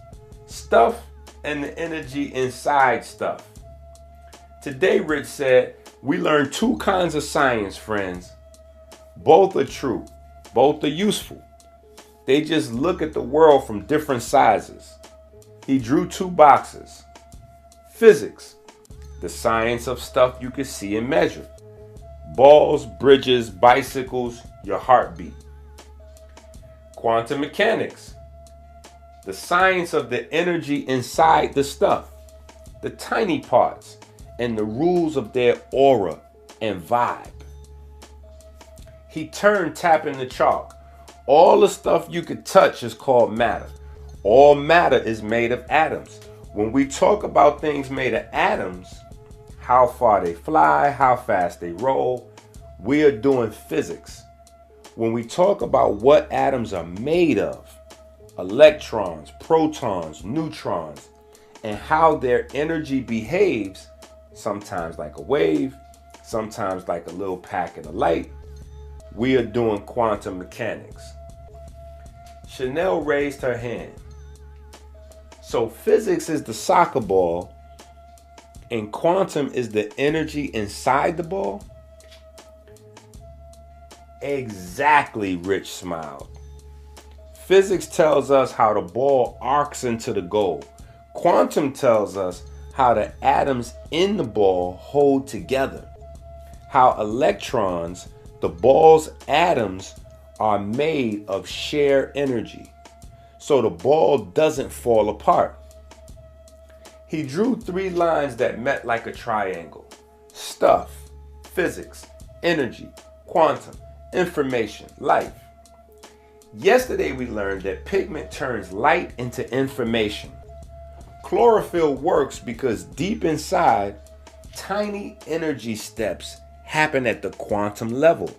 Stuff and the energy inside stuff." Today, Rich said, we learned two kinds of science, friends. Both are true. Both are useful. They just look at the world from different sizes. He drew two boxes. Physics, the science of stuff you can see and measure. Balls, bridges, bicycles, your heartbeat. Quantum mechanics, the science of the energy inside the stuff, the tiny parts, and the rules of their aura and vibe. He turned, tapping the chalk. All the stuff you could touch is called matter. All matter is made of atoms. When we talk about things made of atoms, how far they fly, how fast they roll, we are doing physics. When we talk about what atoms are made of, electrons, protons, neutrons, and how their energy behaves, sometimes like a wave, sometimes like a little packet of light, we are doing quantum mechanics. Chanel raised her hand. So physics is the soccer ball and quantum is the energy inside the ball? Exactly, Rich smiled. Physics tells us how the ball arcs into the goal. Quantum tells us how the atoms in the ball hold together. How electrons, the ball's atoms, are made of shared energy, so the ball doesn't fall apart. He drew 3 lines that met like a triangle. Stuff, physics, energy, quantum, information, life. Yesterday we learned that pigment turns light into information. Chlorophyll works because deep inside, tiny energy steps happen at the quantum level.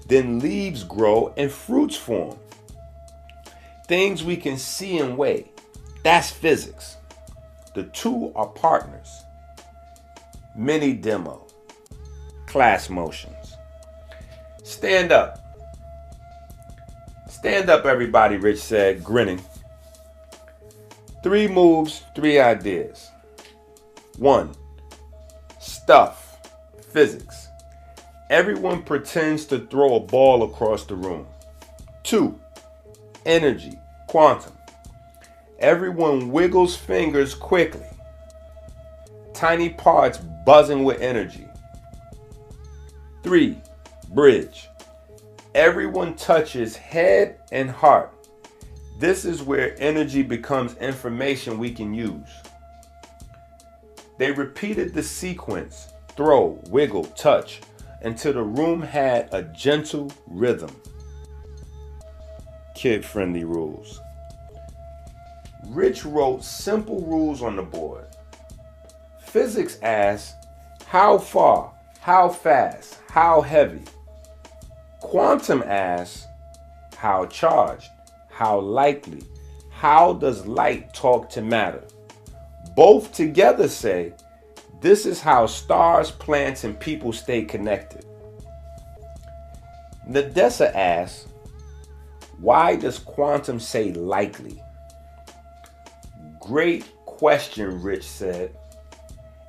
Then leaves grow and fruits form. Things we can see and weigh. That's physics. The two are partners. Mini demo. Class motions. Stand up. Stand up, everybody, Rich said, grinning. 3 moves, 3 ideas. 1. Stuff. Physics. Everyone pretends to throw a ball across the room. 2. Energy. Quantum. Everyone wiggles fingers quickly. Tiny parts buzzing with energy. 3. Bridge. Everyone touches head and heart. This is where energy becomes information we can use. They repeated the sequence, throw, wiggle, touch, until the room had a gentle rhythm. Kid-friendly rules. Rich wrote simple rules on the board. Physics asks, how far, how fast, how heavy? Quantum asks, how charged, how likely, how does light talk to matter? Both together say, this is how stars, plants, and people stay connected. Nadessa asks, why does quantum say likely? Great question, Rich said.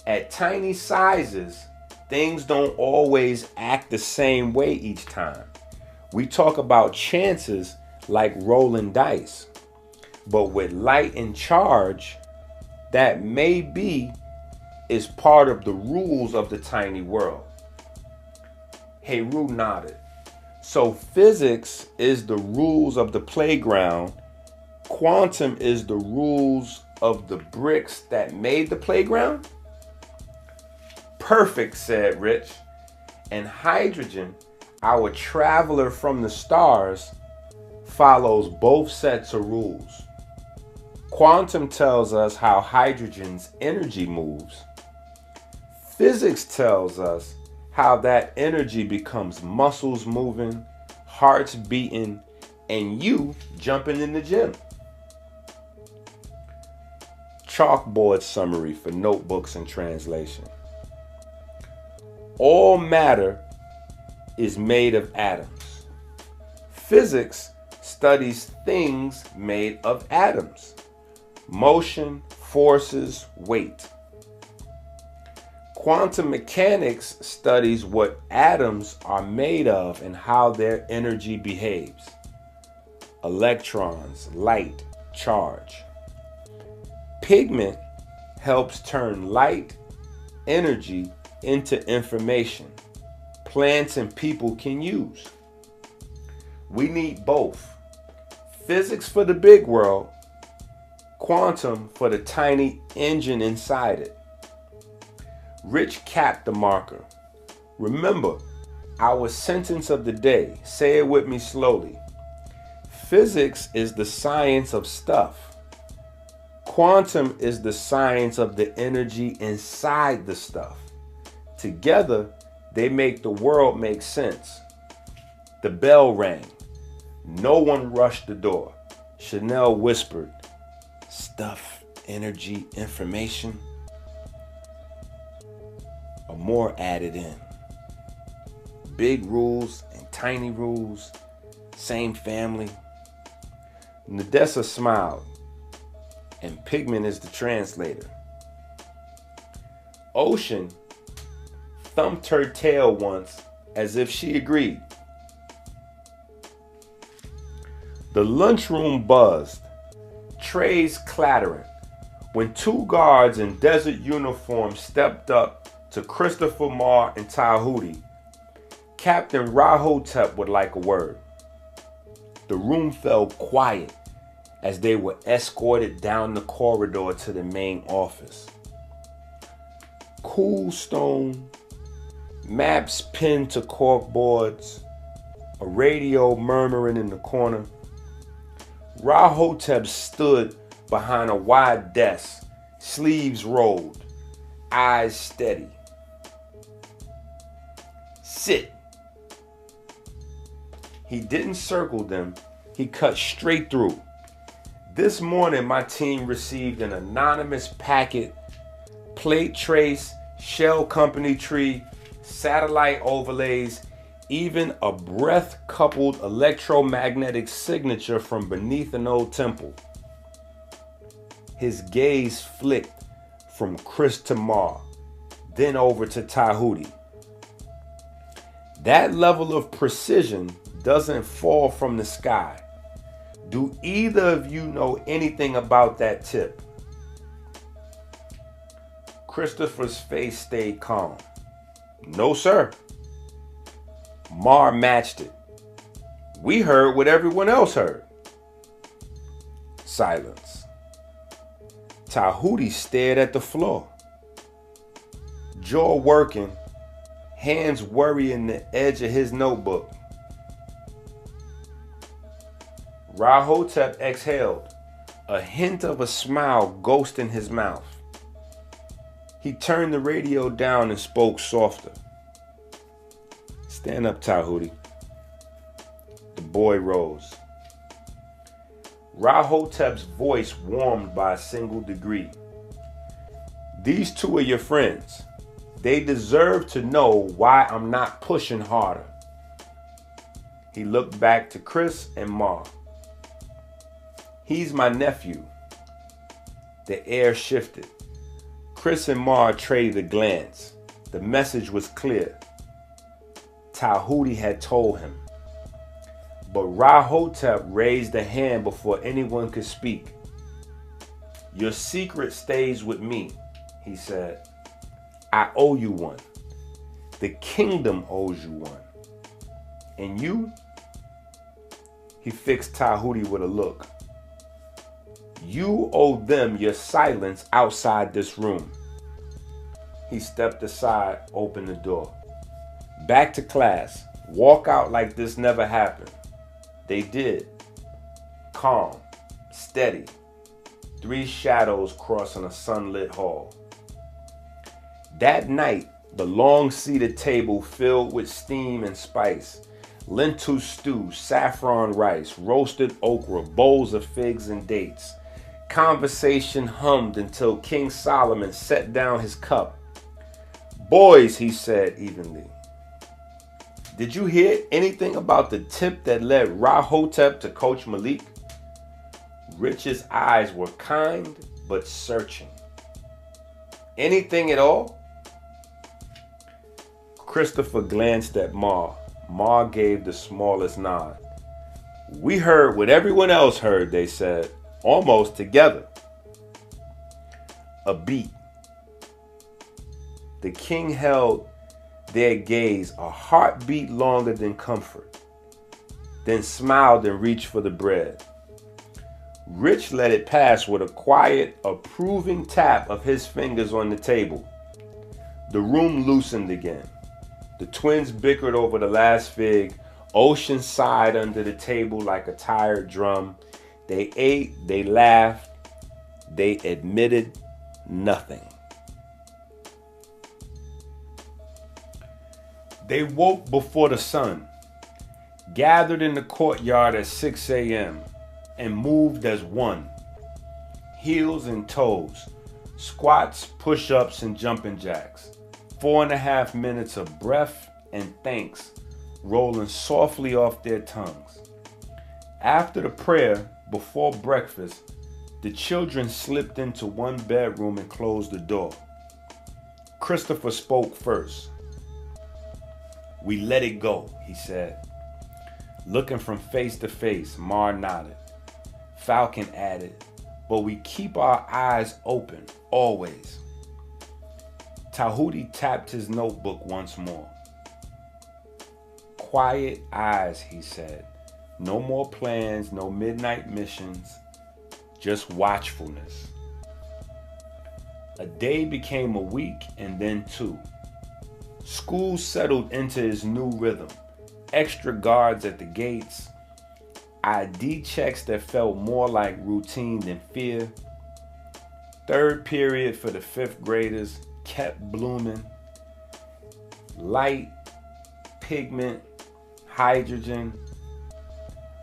At tiny sizes, things don't always act the same way each time. We talk about chances like rolling dice. But with light and charge, that maybe is part of the rules of the tiny world. Heru nodded. So physics is the rules of the playground. Quantum is the rules of the bricks that made the playground? Perfect, said Rich. And hydrogen, our traveler from the stars, follows both sets of rules. Quantum tells us how hydrogen's energy moves. Physics tells us how that energy becomes muscles moving, hearts beating, and you jumping in the gym. Chalkboard summary for notebooks and translation. All matter is made of atoms. Physics studies things made of atoms. Motion, forces, weight. Quantum mechanics studies what atoms are made of and how their energy behaves. Electrons, light, charge. Pigment helps turn light, energy into information plants and people can use. We need both. Physics for the big world, quantum for the tiny engine inside it. Rich capped the marker. Remember, our sentence of the day, say it with me slowly. Physics is the science of stuff. Quantum is the science of the energy inside the stuff. Together, they make the world make sense. The bell rang. No one rushed the door. Chanel whispered, stuff, energy, information. A more added in. Big rules and tiny rules, same family. Nadessa smiled. and Pigment is the translator. Ocean thumped her tail once as if she agreed. The lunchroom buzzed, trays clattering, when two guards in desert uniforms stepped up to Christopher Marr and Tahuti. Captain Rahotep would like a word. The room fell quiet as they were escorted down the corridor to the main office. Cool stone, maps pinned to corkboards, a radio murmuring in the corner. Rahotep stood behind a wide desk, sleeves rolled, eyes steady. Sit. He didn't circle them, he cut straight through. This morning, my team received an anonymous packet, plate trace, shell company tree, satellite overlays, even a breath-coupled electromagnetic signature from beneath an old temple. His gaze flicked from Chris to Marr, then over to Tahuti. That level of precision doesn't fall from the sky. Do either of you know anything about that tip? Christopher's face stayed calm. No, sir. Marr matched it. We heard what everyone else heard. Silence. Tahuti stared at the floor, jaw working, hands worrying the edge of his notebook. Rahotep exhaled, a hint of a smile ghosting his mouth. He turned the radio down and spoke softer. Stand up, Tahuti. The boy rose. Rahotep's voice warmed by a single degree. These two are your friends. They deserve to know why I'm not pushing harder. He looked back to Chris and Marr. He's my nephew. The air shifted. Chris and Marr traded a glance. The message was clear. Tahuti had told him. But Rahotep raised a hand before anyone could speak. Your secret stays with me, he said. I owe you one. The kingdom owes you one. And you? He fixed Tahuti with a look. You owe them your silence outside this room. He stepped aside, opened the door. Back to class. Walk out like this never happened. They did. Calm, steady. 3 shadows crossing a sunlit hall. That night, the long-seated table filled with steam and spice, lentil stew, saffron rice, roasted okra, bowls of figs and dates. Conversation hummed until King Solomon set down his cup. Boys, he said evenly, did you hear anything about the tip that led Rahotep to Coach Malik? Rich's eyes were kind but searching. Anything at all? Christopher glanced at Marr. Marr gave the smallest nod. We heard what everyone else heard, they said, almost together. A beat. The king held their gaze a heartbeat longer than comfort, then smiled and reached for the bread. Rich let it pass with a quiet, approving tap of his fingers on the table. The room loosened again. The twins bickered over the last fig. Ocean sighed under the table like a tired drum. They ate, they laughed, they admitted nothing. They woke before the sun, gathered in the courtyard at 6 a.m. and moved as one. Heels and toes, squats, push-ups, and jumping jacks. 4.5 minutes of breath and thanks rolling softly off their tongues. After the prayer, before breakfast, The children slipped into one bedroom and closed the door. Christopher spoke first. "We let it go," he said. Looking from face to face, Mar nodded. Falcon added, "But we keep our eyes open, always." Tahuti tapped his notebook once more. "Quiet eyes," he said. "No more plans, no midnight missions, just watchfulness." A day became a week and then two. School settled into its new rhythm. Extra guards at the gates, ID checks that felt more like routine than fear. Third period for the fifth graders kept blooming. Light, pigment, hydrogen,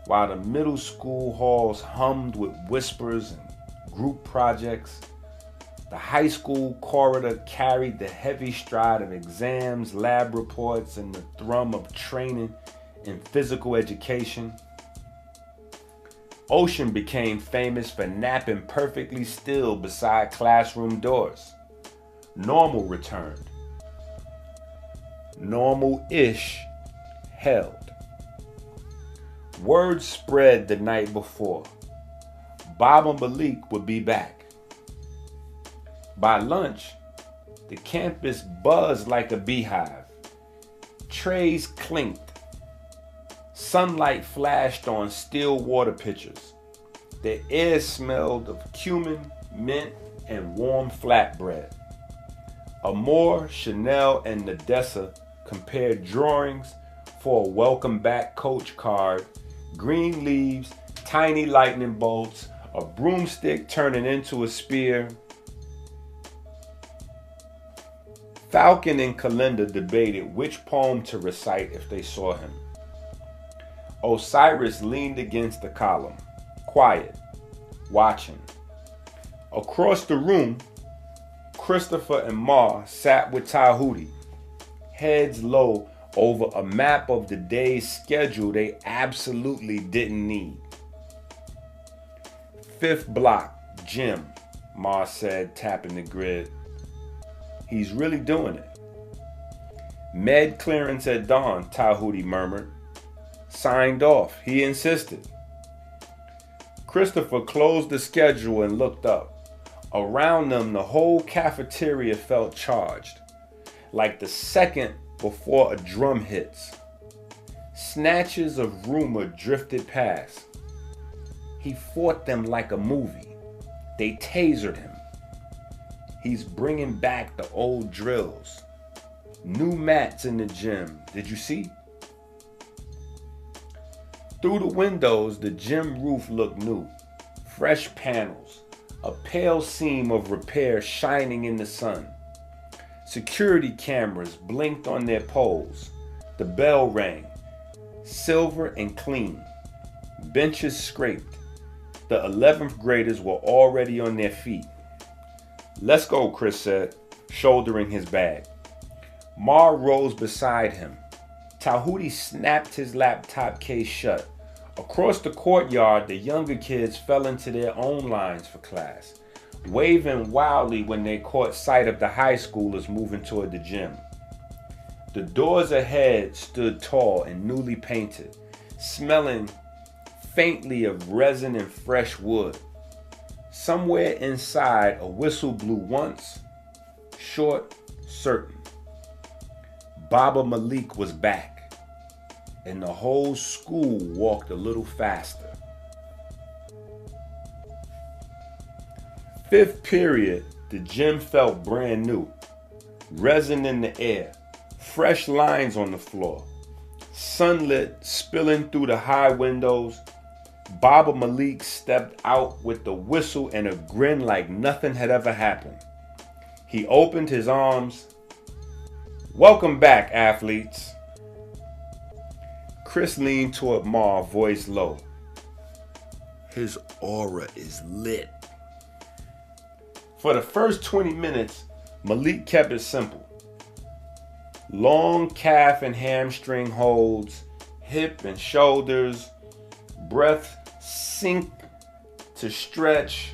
while the middle school halls hummed with whispers and group projects. The high school corridor carried the heavy stride of exams, lab reports, and the thrum of training in physical education. Ocean became famous for napping perfectly still beside classroom doors. Normal returned. Normal-ish held. Word spread the night before. Baba Malik would be back. By lunch, the campus buzzed like a beehive. Trays clinked. Sunlight flashed on still water pitchers. The air smelled of cumin, mint, and warm flatbread. Amor, Chanel, and Nadessa compared drawings for a welcome back coach card, green leaves, tiny lightning bolts, a broomstick turning into a spear. Falcon and Kalinda debated which poem to recite if they saw him. Osiris leaned against the column, quiet, watching. Across the room, Christopher and Ma sat with Tahuti, heads low over a map of the day's schedule they absolutely didn't need. "Fifth block, gym," Ma said, tapping the grid. "He's really doing it." "Med clearance at dawn," Tahuti murmured. "Signed off. He insisted." Christopher closed the schedule and looked up. Around them, the whole cafeteria felt charged, like the second before a drum hits. Snatches of rumor drifted past. He fought them like a movie. They tasered him. He's bringing back the old drills. New mats in the gym. Did you see? Through the windows, the gym roof looked new. Fresh panels. A pale seam of repair shining in the sun. Security cameras blinked on their poles. The bell rang. Silver and clean. Benches scraped. The 11th graders were already on their feet. "Let's go," Chris said, shouldering his bag. Mar rose beside him. Tahuti snapped his laptop case shut. Across the courtyard, the younger kids fell into their own lines for class, waving wildly when they caught sight of the high schoolers moving toward the gym. The doors ahead stood tall and newly painted, smelling faintly of resin and fresh wood. Somewhere inside, a whistle blew once, short, certain. Baba Malik was back, and the whole school walked a little faster. Fifth period, the gym felt brand new. Resin in the air, fresh lines on the floor, sunlit spilling through the high windows. Baba Malik stepped out with the whistle and a grin like nothing had ever happened. He opened his arms. "Welcome back, athletes." Chris leaned toward Ma, voice low. "His aura is lit." For the first 20 minutes, Malik kept it simple. Long calf and hamstring holds, hip and shoulders, breath sink to stretch,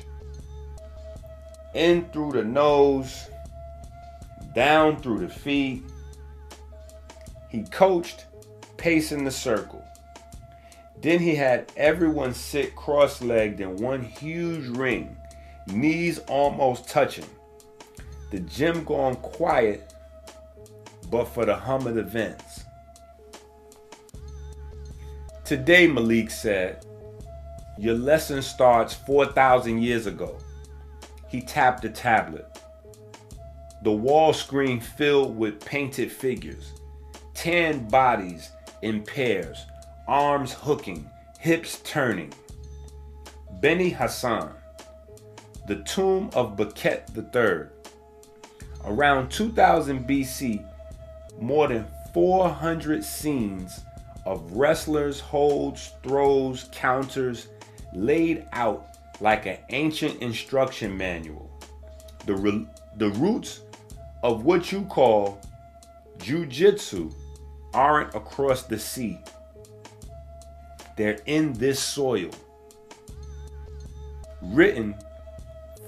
in through the nose, down through the feet. He coached, pacing the circle. Then he had everyone sit cross-legged in one huge ring, knees almost touching. The gym gone quiet, but for the hum of the vents. Today, Malik said, your lesson starts 4,000 years ago. He tapped the tablet. The wall screen filled with painted figures, tan bodies in pairs, arms hooking, hips turning. Beni Hassan, the tomb of Becket III. Around 2000 BC, more than 400 scenes of wrestlers' holds, throws, counters laid out like an ancient instruction manual. The roots of what you call jiu-jitsu aren't across the sea. They're in this soil. Written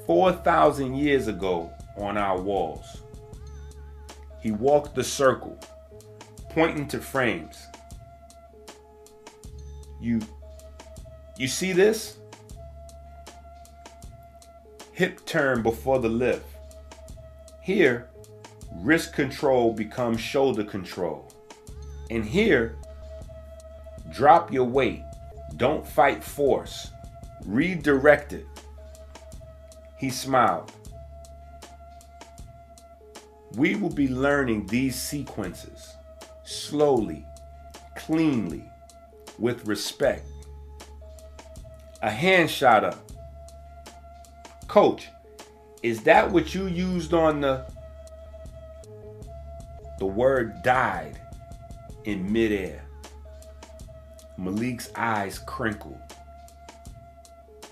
4,000 years ago on our walls. He walked the circle, pointing to frames. You see this? Hip turn before the lift. Here, wrist control becomes shoulder control. And here, drop your weight. Don't fight force. Redirect it. He smiled. We will be learning these sequences slowly, cleanly, with respect. A hand shot up. Coach, is that what you used on the word died in midair? Malik's eyes crinkled.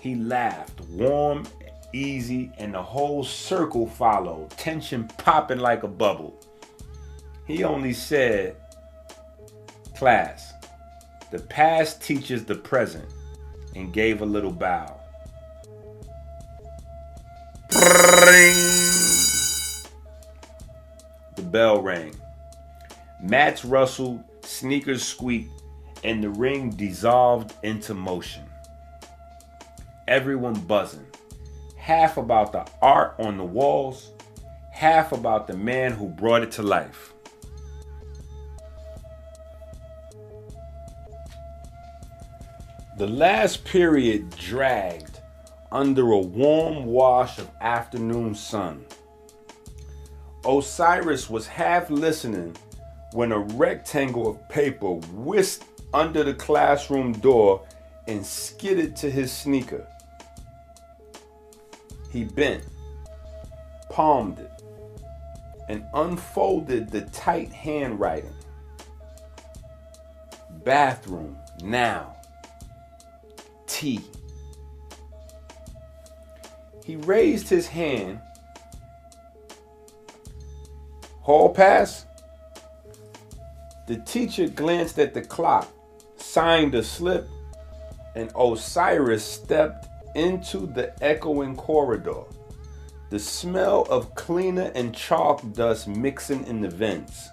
He laughed, warm, easy, and the whole circle followed, tension popping like a bubble. He only said, class, the past teaches the present, and gave a little bow. The bell rang. Mats rustled, sneakers squeaked, and the ring dissolved into motion. Everyone buzzing. Half about the art on the walls, half about the man who brought it to life. The last period dragged under a warm wash of afternoon sun. Osiris was half listening when a rectangle of paper whisked under the classroom door and skidded to his sneaker. He bent, palmed it, and unfolded the tight handwriting. Bathroom, now. T. He raised his hand. Hall pass? The teacher glanced at the clock, signed a slip, and Osiris stepped into the echoing corridor, the smell of cleaner and chalk dust mixing in the vents.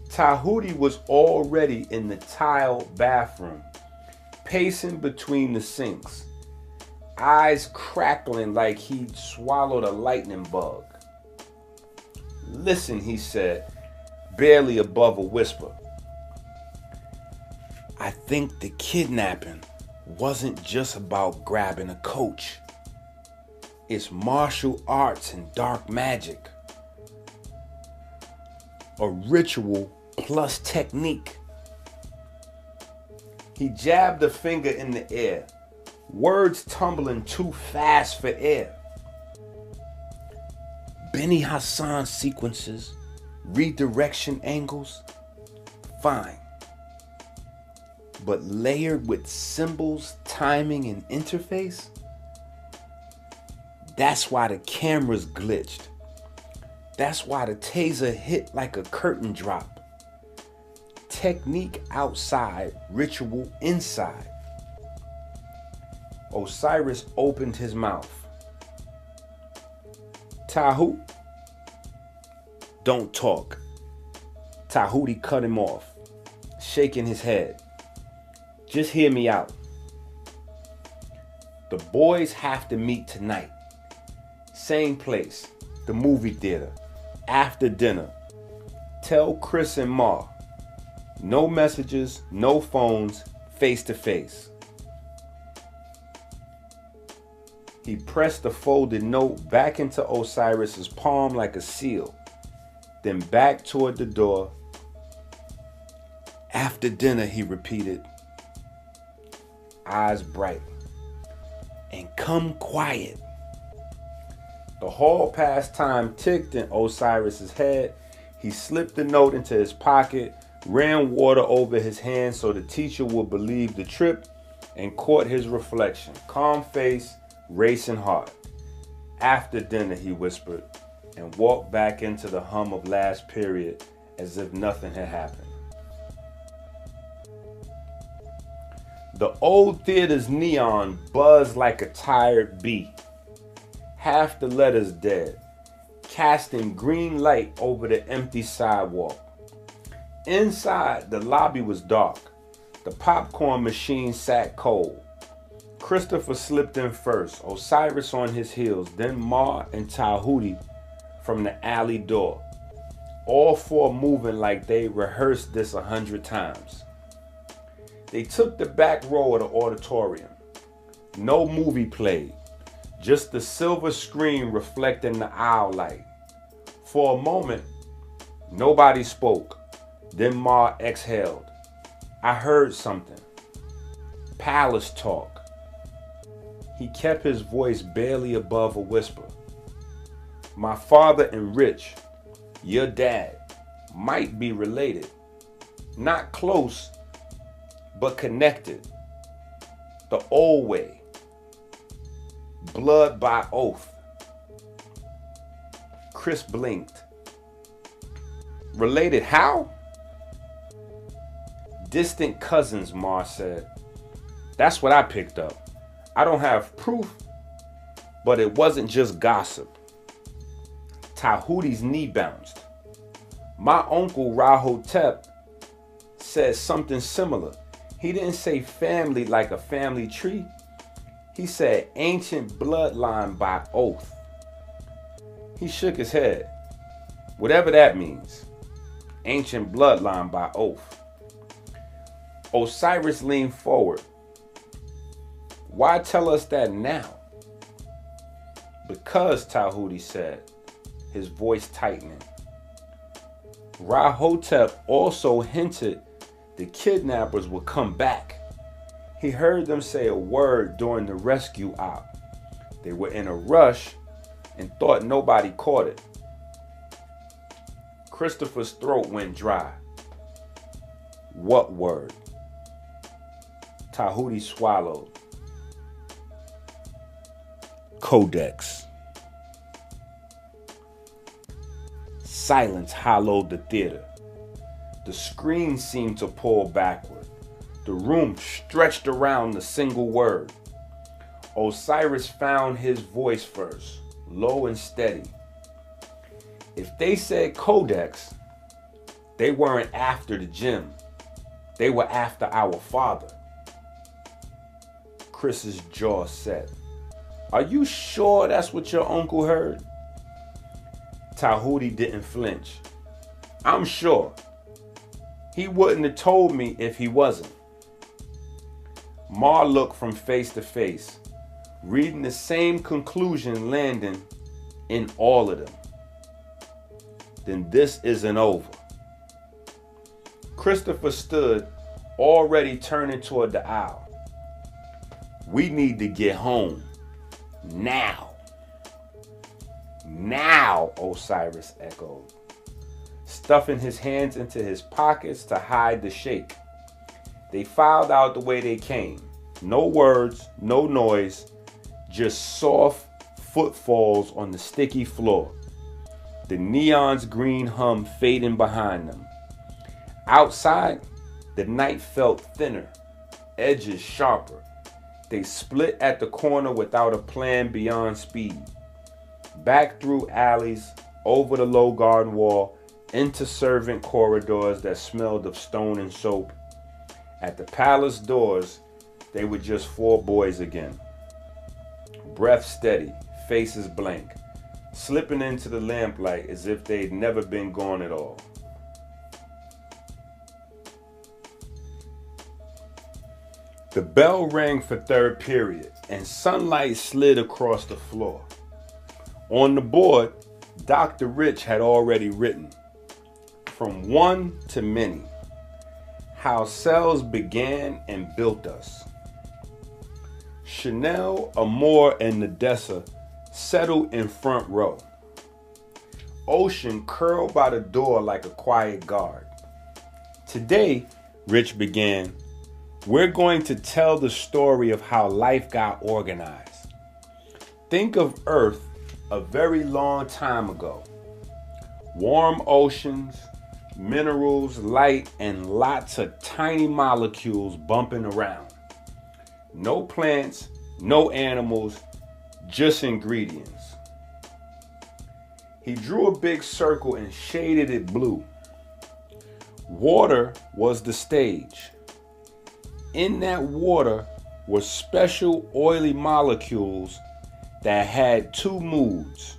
Tahuti was already in the tile bathroom, pacing between the sinks, eyes crackling like he'd swallowed a lightning bug. Listen, he said, barely above a whisper. I think the kidnapping wasn't just about grabbing a coach. It's martial arts and dark magic. A ritual plus technique. He jabbed a finger in the air, words tumbling too fast for air. Beni Hassan sequences, redirection angles, fine. But layered with symbols, timing, and interface? That's why the cameras glitched. That's why the taser hit like a curtain drop. Technique outside, ritual inside. Osiris opened his mouth. Tahu, don't talk. Tahuti cut him off, shaking his head. Just hear me out. The boys have to meet tonight. Same place, the movie theater, after dinner. Tell Chris and Ma. No messages, no phones, face to face. He pressed the folded note back into Osiris's palm like a seal, then back toward the door. After dinner, he repeated, eyes bright. And come quiet. The hall pass time ticked in Osiris's head. He slipped the note into his pocket, ran water over his hands so the teacher would believe the trip, and caught his reflection. Calm face, racing heart. After dinner, he whispered, and walked back into the hum of last period as if nothing had happened. The old theater's neon buzzed like a tired bee. Half the letters dead, casting green light over the empty sidewalk. Inside, the lobby was dark. The popcorn machine sat cold. Christopher slipped in first, Osiris on his heels, then Ma and Tahuti from the alley door. All four moving like they rehearsed this 100 times. They took the back row of the auditorium. No movie played, just the silver screen reflecting the aisle light. For a moment, nobody spoke. Then Ma exhaled. I heard something. Palace talk. He kept his voice barely above a whisper. My father and Rich, your dad, might be related. Not close, but connected. The old way. Blood by oath. Chris blinked. Related how? Distant cousins, Ma said. That's what I picked up. I don't have proof, but it wasn't just gossip. Tahuti's knee bounced. My uncle Rahotep said something similar. He didn't say family like a family tree. He said ancient bloodline by oath. He shook his head. Whatever that means. Ancient bloodline by oath. Osiris leaned forward. Why tell us that now? Because, Tahuti said, his voice tightening. Rahotep also hinted the kidnappers would come back. He heard them say a word during the rescue op. They were in a rush and thought nobody caught it. Christopher's throat went dry. What word? Tahuti swallowed. Codex. Silence hollowed the theater. The screen seemed to pull backward. The room stretched around the single word. Osiris found his voice first, low and steady. If they said Codex, they weren't after the gym. They were after our father. Chris's jaw set. Are you sure that's what your uncle heard? Tahuti didn't flinch. I'm sure. He wouldn't have told me if he wasn't. Ma looked from face to face, reading the same conclusion landing in all of them. Then this isn't over. Christopher stood, already turning toward the aisle. We need to get home. Now. Now, Osiris echoed, stuffing his hands into his pockets to hide the shake. They filed out the way they came. No words, no noise, just soft footfalls on the sticky floor. The neon's green hum fading behind them. Outside, the night felt thinner, edges sharper. They split at the corner without a plan beyond speed. back through alleys, over the low garden wall, into servant corridors that smelled of stone and soap. At the palace doors, they were just 4 boys again. Breath steady, faces blank, slipping into the lamplight as if they'd never been gone at all. The bell rang for third period, and sunlight slid across the floor. On the board, Dr. Rich had already written, "From one to many, how cells began and built us." Chanel, Amor, and Nadessa settled in front row. Ocean curled by the door like a quiet guard. "Today," Rich began, "we're going to tell the story of how life got organized. Think of Earth a very long time ago. Warm oceans, minerals, light, and lots of tiny molecules bumping around. No plants, no animals, just ingredients." He drew a big circle and shaded it blue. Water was the stage. In that water were special oily molecules that had 2 moods.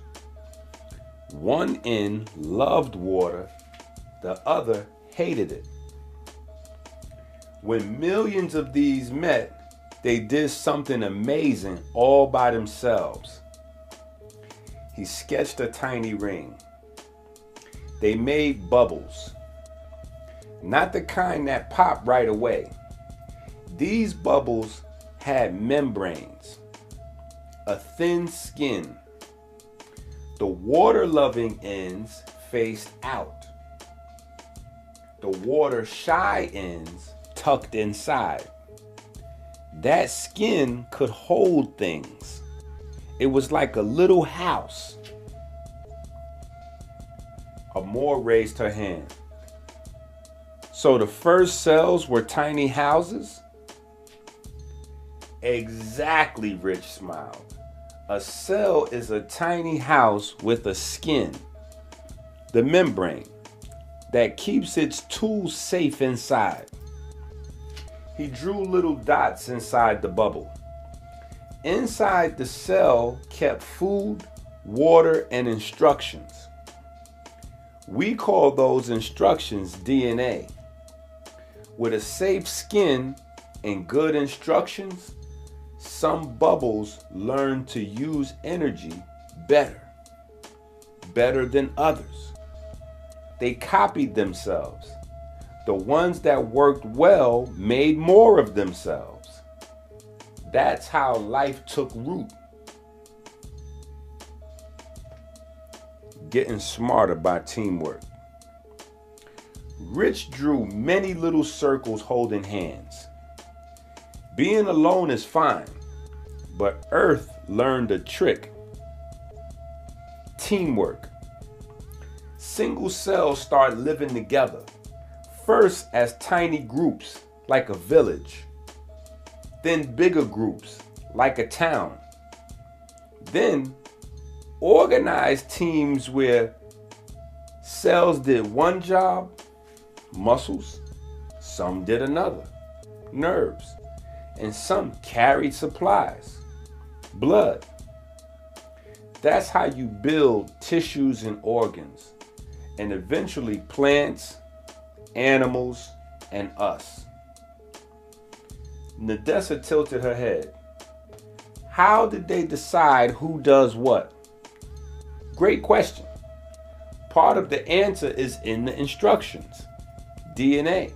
One end loved water, the other hated it. When millions of these met, they did something amazing all by themselves. He sketched a tiny ring. They made bubbles. Not the kind that pop right away. These bubbles had membranes, a thin skin. The water-loving ends faced out. The water-shy ends tucked inside. That skin could hold things. It was like a little house. Amor raised her hand. "So the first cells were tiny houses?" "Exactly," Rich smiled. "A cell is a tiny house with a skin, the membrane, that keeps its tools safe inside." He drew little dots inside the bubble. Inside the cell kept food, water, and instructions. We call those instructions DNA. With a safe skin and good instructions, some bubbles learn to use energy better than others. They copied themselves. The ones that worked well made more of themselves. That's how life took root. Getting smarter by teamwork. Rich drew many little circles holding hands. Being alone is fine, but Earth learned a trick. Teamwork. Single cells start living together, first as tiny groups, like a village, then bigger groups, like a town, then organized teams where cells did one job, muscles, some did another, nerves, and some carried supplies, blood. That's how you build tissues and organs, and eventually plants, animals, and us. Nadessa tilted her head. How did they decide who does what? Great question. Part of the answer is in the instructions, DNA,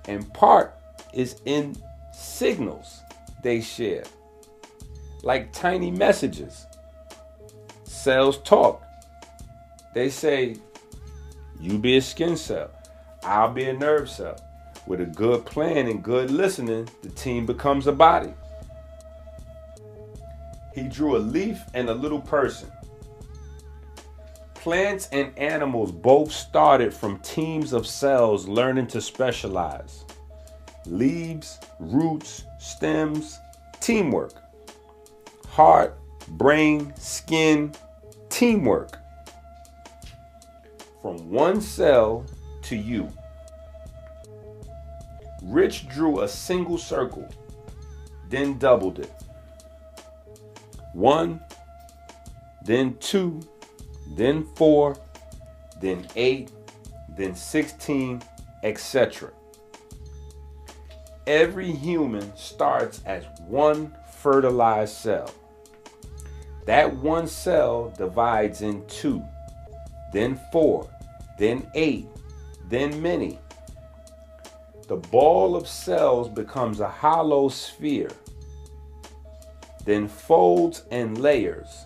and part is in signals they share, like tiny messages. Cells talk. They say, you be a skin cell, I'll be a nerve cell. With a good plan and good listening, the team becomes a body. He drew a leaf and a little person. Plants and animals both started from teams of cells learning to specialize. Leaves, roots, stems, teamwork. Heart, brain, skin, Teamwork. From one cell to you. Rich drew a single circle, then doubled it. 1, then 2, then 4, then 8, then 16, etc. Every human starts as one fertilized cell. That one cell divides in 2, then 4, then 8, then many. The ball of cells becomes a hollow sphere, then folds and layers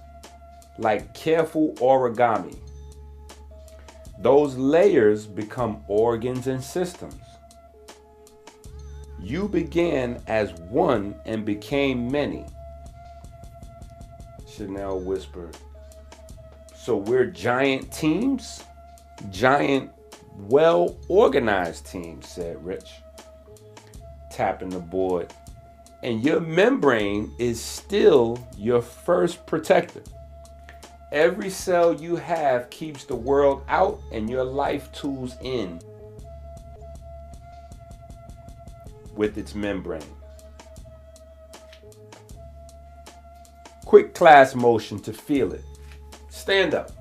like careful origami. Those layers become organs and systems. You began as one and became many. Chanel whispered. So we're giant teams? Giant, well-organized teams, said Rich, tapping the board. And your membrane is still your first protector. Every cell you have keeps the world out and your life tools in with its membrane. Quick class motion to feel it. Stand up.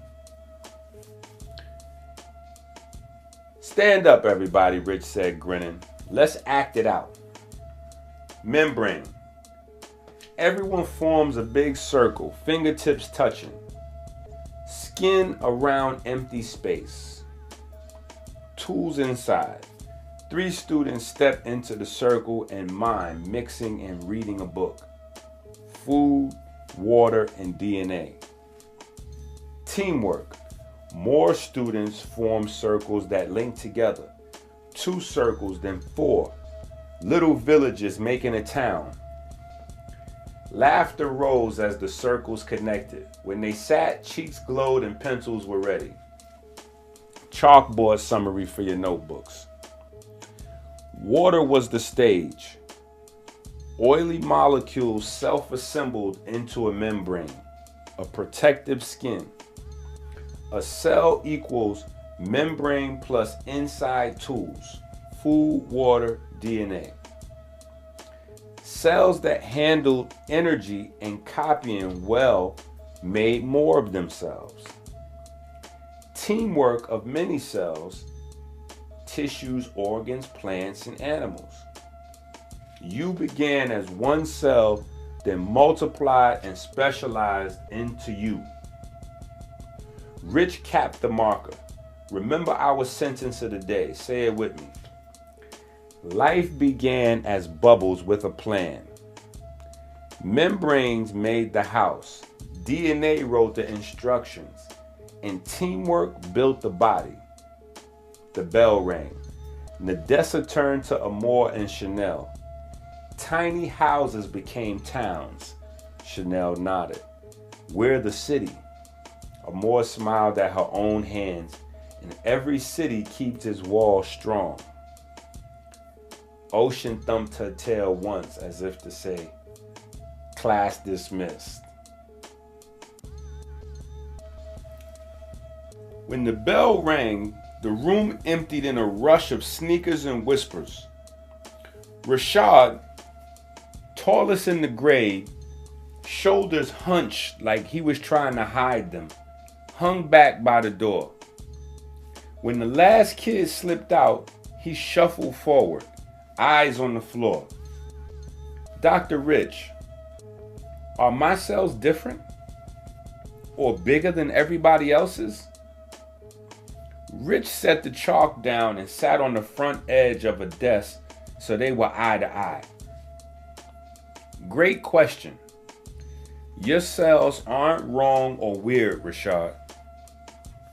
Stand up, everybody, Rich said, grinning. Let's act it out. Membrane. Everyone forms a big circle, fingertips touching. Skin around empty space. Tools inside. 3 students step into the circle and mime, mixing and reading a book. Food, water, and DNA. Teamwork. More students form circles that link together. 2 circles, then 4. Little villages making a town. Laughter rose as the circles connected. When they sat, cheeks glowed and pencils were ready. Chalkboard summary for your notebooks. Water was the stage. Oily molecules self-assembled into a membrane, a protective skin. A cell equals membrane plus inside tools, food, water, DNA. Cells that handled energy and copying well made more of themselves. Teamwork of many cells, tissues, organs, plants, and animals. You began as one cell, then multiplied and specialized into you. Rich capped the marker. Remember our sentence of the day. Say it with me. Life began as bubbles with a plan. Membranes made the house. DNA wrote the instructions. And teamwork built the body. The bell rang. Nadessa turned to Amor and Chanel. Tiny houses became towns. Chanel nodded. We're the city. Amor smiled at her own hands. And every city keeps its walls strong. Ocean thumped her tail once as if to say, class dismissed. When the bell rang, the room emptied in a rush of sneakers and whispers. Rashad, tallest in the grade, shoulders hunched like he was trying to hide them, hung back by the door. When the last kid slipped out, he shuffled forward, eyes on the floor. Dr. Rich, are my cells different? Or bigger than everybody else's? Rich set the chalk down and sat on the front edge of a desk so they were eye to eye. Great question. Your cells aren't wrong or weird, Rashad.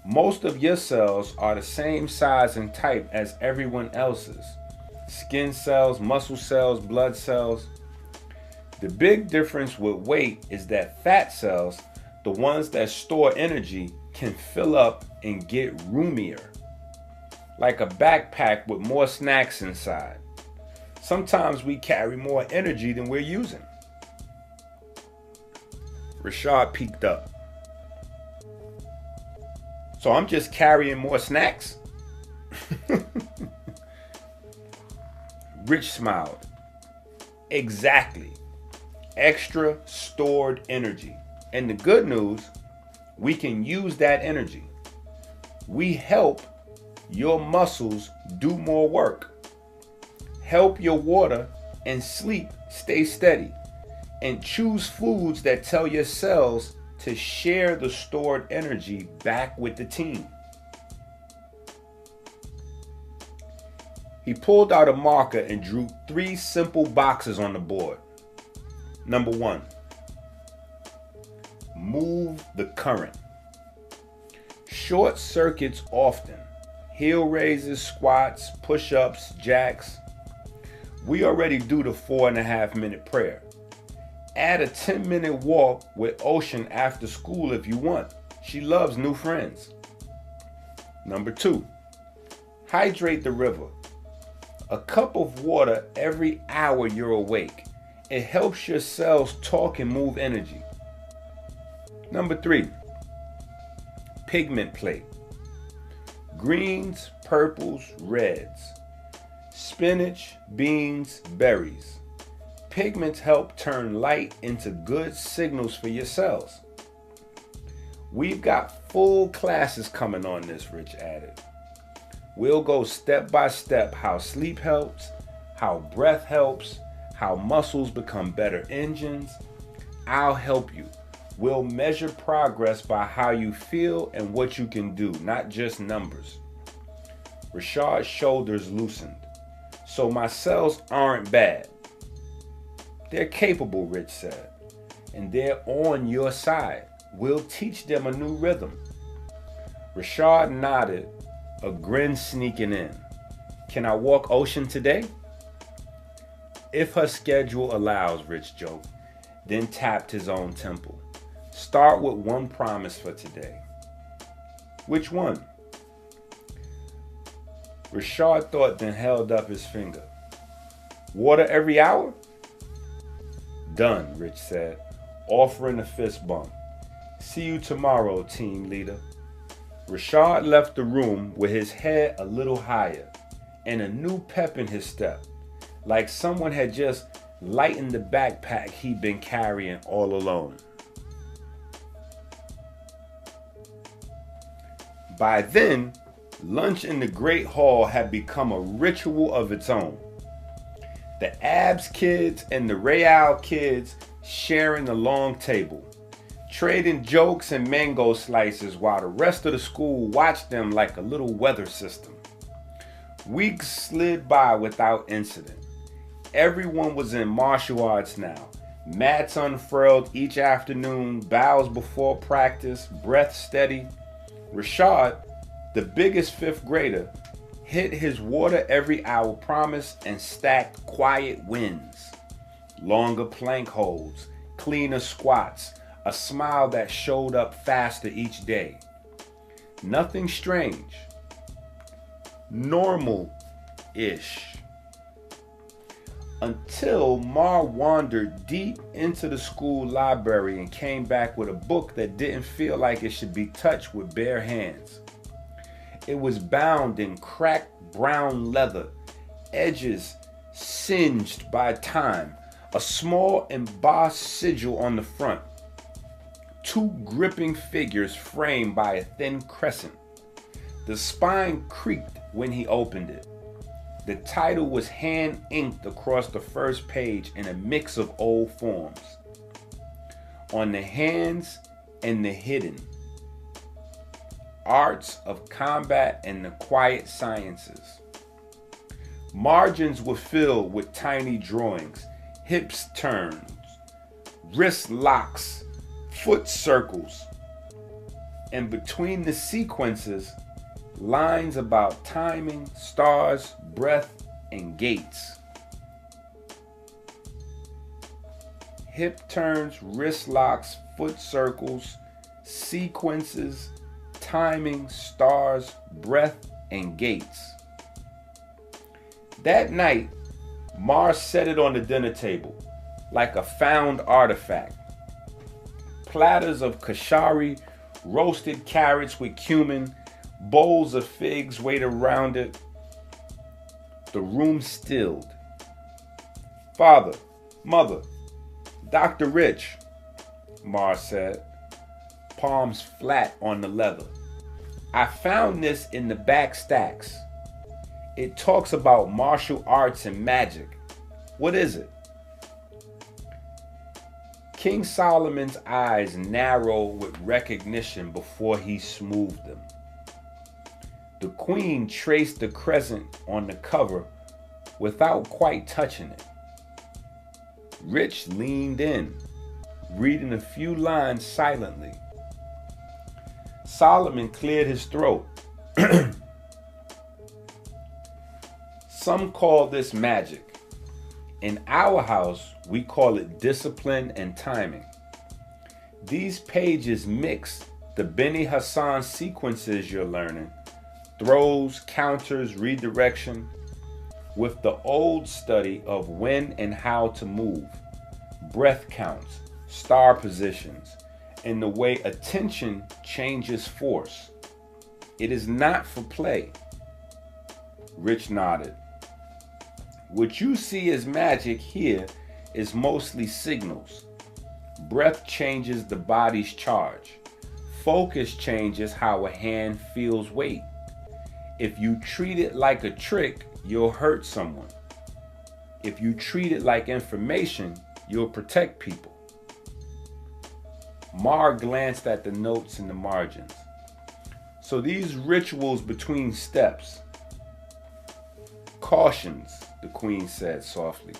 Most of your cells are the same size and type as everyone else's. Skin cells, muscle cells, blood cells. The big difference with weight is that fat cells, the ones that store energy, can fill up and get roomier. Like a backpack with more snacks inside. Sometimes we carry more energy than we're using. Rashad peeked up. So I'm just carrying more snacks? Rich smiled. Exactly. Extra stored energy. And the good news, we can use that energy. We help your muscles do more work. Help your water and sleep stay steady. And choose foods that tell your cells to share the stored energy back with the team. He pulled out a marker and drew 3 simple boxes on the board. Number 1, move the current. Short circuits often. Heel raises, squats, push-ups, jacks. We already do the 4.5-minute prayer. Add a 10-minute walk with Ocean after school if you want. She loves new friends. Number 2, hydrate the river. A cup of water every hour you're awake. It helps your cells talk and move energy. Number 3, pigment plate. Greens, purples, reds. Spinach, beans, berries. Pigments help turn light into good signals for your cells. We've got full classes coming on this, Rich added. We'll go step by step how sleep helps, how breath helps, how muscles become better engines. I'll help you. We'll measure progress by how you feel and what you can do, not just numbers. Rashad's shoulders loosened. So my cells aren't bad. They're capable, Rich said, and they're on your side. We'll teach them a new rhythm. Rashad nodded, a grin sneaking in. Can I walk Ocean today? If her schedule allows, Rich joked, then tapped his own temple. Start with one promise for today. Which one? Rashad thought, then held up his finger. Water every hour? Done, Rich said, offering a fist bump. See you tomorrow, team leader. Rashad left the room with his head a little higher and a new pep in his step, like someone had just lightened the backpack he'd been carrying all alone. By then, lunch in the Great Hall had become a ritual of its own. The Abs kids and the Real kids sharing the long table, trading jokes and mango slices while the rest of the school watched them like a little weather system. Weeks slid by without incident. Everyone was in martial arts now. Mats unfurled each afternoon, bows before practice, breath steady. Rashad, the biggest 5th grader, hit his water every hour promise and stacked quiet wins. Longer plank holds, cleaner squats, a smile that showed up faster each day. Nothing strange. Normal-ish. Until Mar wandered deep into the school library and came back with a book that didn't feel like it should be touched with bare hands. It was bound in cracked brown leather, edges singed by time, a small embossed sigil on the front, 2 gripping figures framed by a thin crescent. The spine creaked when he opened it. The title was hand-inked across the first page in a mix of old forms. On the hands and the hidden. Arts of combat and the quiet sciences. Margins were filled with tiny drawings, hips turns, wrist locks, foot circles, and between the sequences, lines about timing, stars, breath, and gates. Hip turns, wrist locks, foot circles, sequences, timing, stars, breath, and gates. That night, Mars set it on the dinner table like a found artifact. Platters of kashari, roasted carrots with cumin, bowls of figs weighed around it. The room stilled. Father, Mother, Dr. Rich, Mar said, palms flat on the leather. I found this in the back stacks. It talks about martial arts and magic. What is it? King Solomon's eyes narrowed with recognition before he smoothed them. The queen traced the crescent on the cover without quite touching it. Rich leaned in, reading a few lines silently. Solomon cleared his throat. Some call this magic. In our house, we call it discipline and timing. These pages mix the Beni Hassan sequences you're learning, throws, counters, redirection, with the old study of when and how to move, breath counts, star positions, and the way attention changes force. It is not for play. Rich nodded. What you see as magic here is mostly signals. Breath changes the body's charge. Focus changes how a hand feels weight. If you treat it like a trick, you'll hurt someone. If you treat it like information, you'll protect people. Mar glanced at the notes in the margins. So these rituals between steps. Cautions, the queen said softly.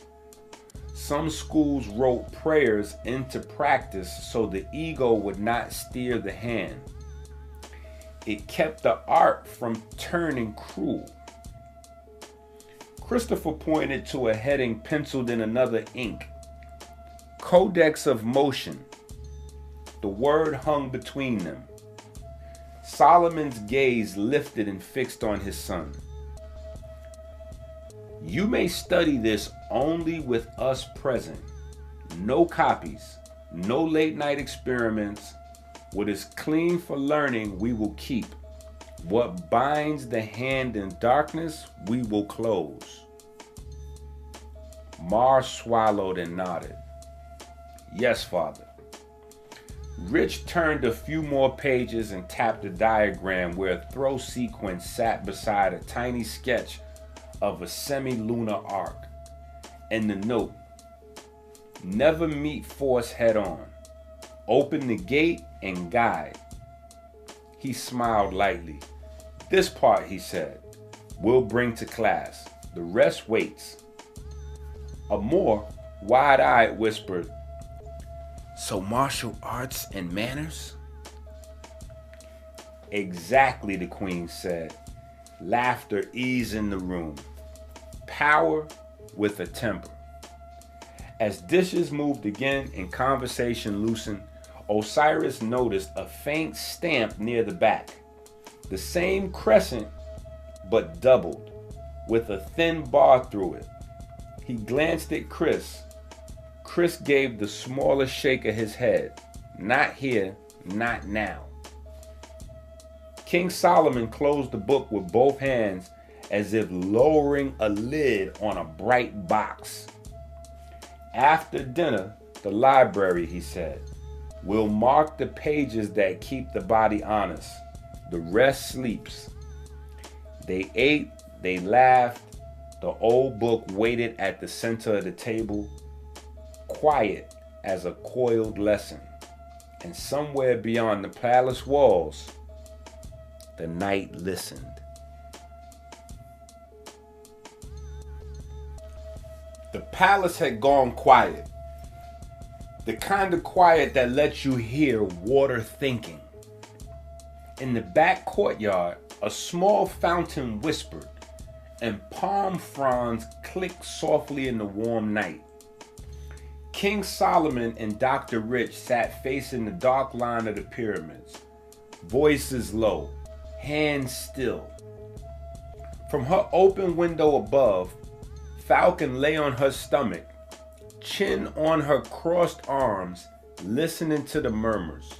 Some schools wrote prayers into practice so the ego would not steer the hand. It kept the art from turning cruel. Christopher pointed to a heading penciled in another ink. Codex of Motion. The word hung between them. Solomon's gaze lifted and fixed on his son. You may study this only with us present. No copies, no late night experiments. What is clean for learning, we will keep. What binds the hand in darkness, we will close. Mar swallowed and nodded. Yes, Father. Rich turned a few more pages and tapped a diagram where a throw sequence sat beside a tiny sketch of a semi-lunar arc. And the note, never meet force head on. Open the gate and guide. He smiled lightly. This part, he said, we'll bring to class. The rest waits. A more wide-eyed whispered, so martial arts and manners? Exactly, the queen said. Laughter eased in the room. Power with a temper. As dishes moved again and conversation loosened, Osiris noticed a faint stamp near the back. The same crescent, but doubled, with a thin bar through it. He glanced at Chris. Chris gave the smallest shake of his head. Not here, not now. King Solomon closed the book with both hands as if lowering a lid on a bright box. After dinner, the library, he said, will mark the pages that keep the body honest. The rest sleeps. They ate, they laughed. The old book waited at the center of the table, quiet as a coiled lesson. And somewhere beyond the palace walls, the night listened. The palace had gone quiet. The kind of quiet that lets you hear water thinking. In the back courtyard, a small fountain whispered, and palm fronds clicked softly in the warm night. King Solomon and Dr. Rich sat facing the dark line of the pyramids, voices low, hands still. From her open window above, Falcon lay on her stomach, chin on her crossed arms, listening to the murmurs.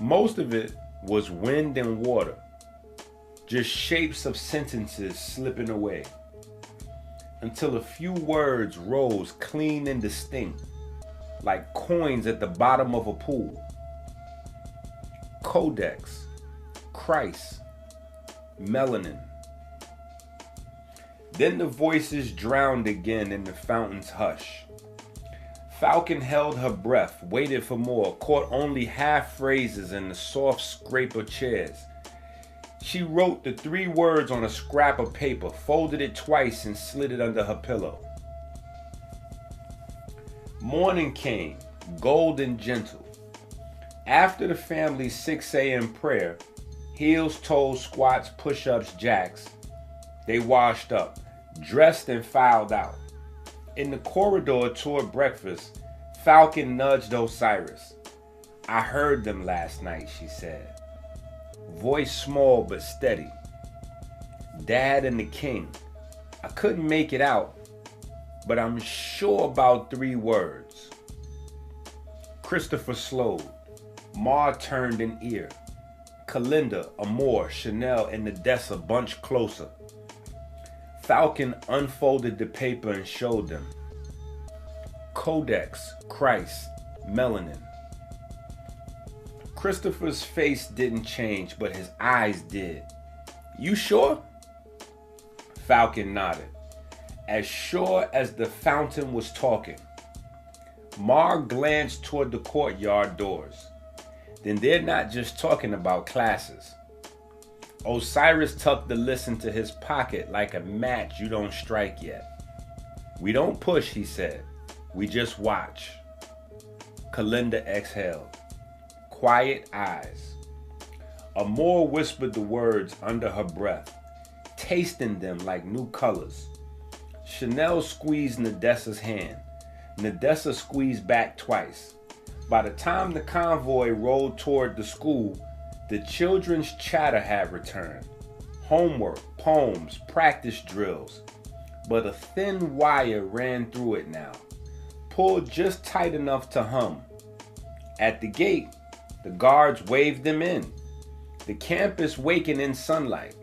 Most of it was wind and water, just shapes of sentences slipping away, until a few words rose clean and distinct, like coins at the bottom of a pool. Codex, Christ, Melanin. Then the voices drowned again in the fountain's hush. Falcon held her breath, waited for more, caught only half phrases in the soft scrape of chairs. She wrote the 3 words on a scrap of paper, folded it twice, and slid it under her pillow. Morning came, gold and gentle. After the family's 6 a.m. prayer, heels, toes, squats, push-ups, jacks, they washed up, dressed and filed out. In the corridor toward breakfast, Falcon nudged Osiris. "I heard them last night," she said. Voice small but steady. "Dad and the king. I couldn't make it out, but I'm sure about 3 words." Christopher slowed. Ma turned an ear. Kalinda, Amor, Chanel, and Nadessa bunched closer. Falcon unfolded the paper and showed them. Codex, Christ, Melanin. Christopher's face didn't change, but his eyes did. "You sure?" Falcon nodded, as sure as the fountain was talking. Mar glanced toward the courtyard doors. Then they're not just talking about classes. Osiris tucked the list into his pocket like a match you don't strike yet. "We don't push," he said. "We just watch." Kalinda exhaled. Quiet eyes. Amor whispered the words under her breath, tasting them like new colors. Chanel squeezed Nadessa's hand. Nadessa squeezed back twice. By the time the convoy rolled toward the school, the children's chatter had returned. Homework, poems, practice drills. But a thin wire ran through it now, pulled just tight enough to hum. At the gate, the guards waved them in. The campus wakened in sunlight.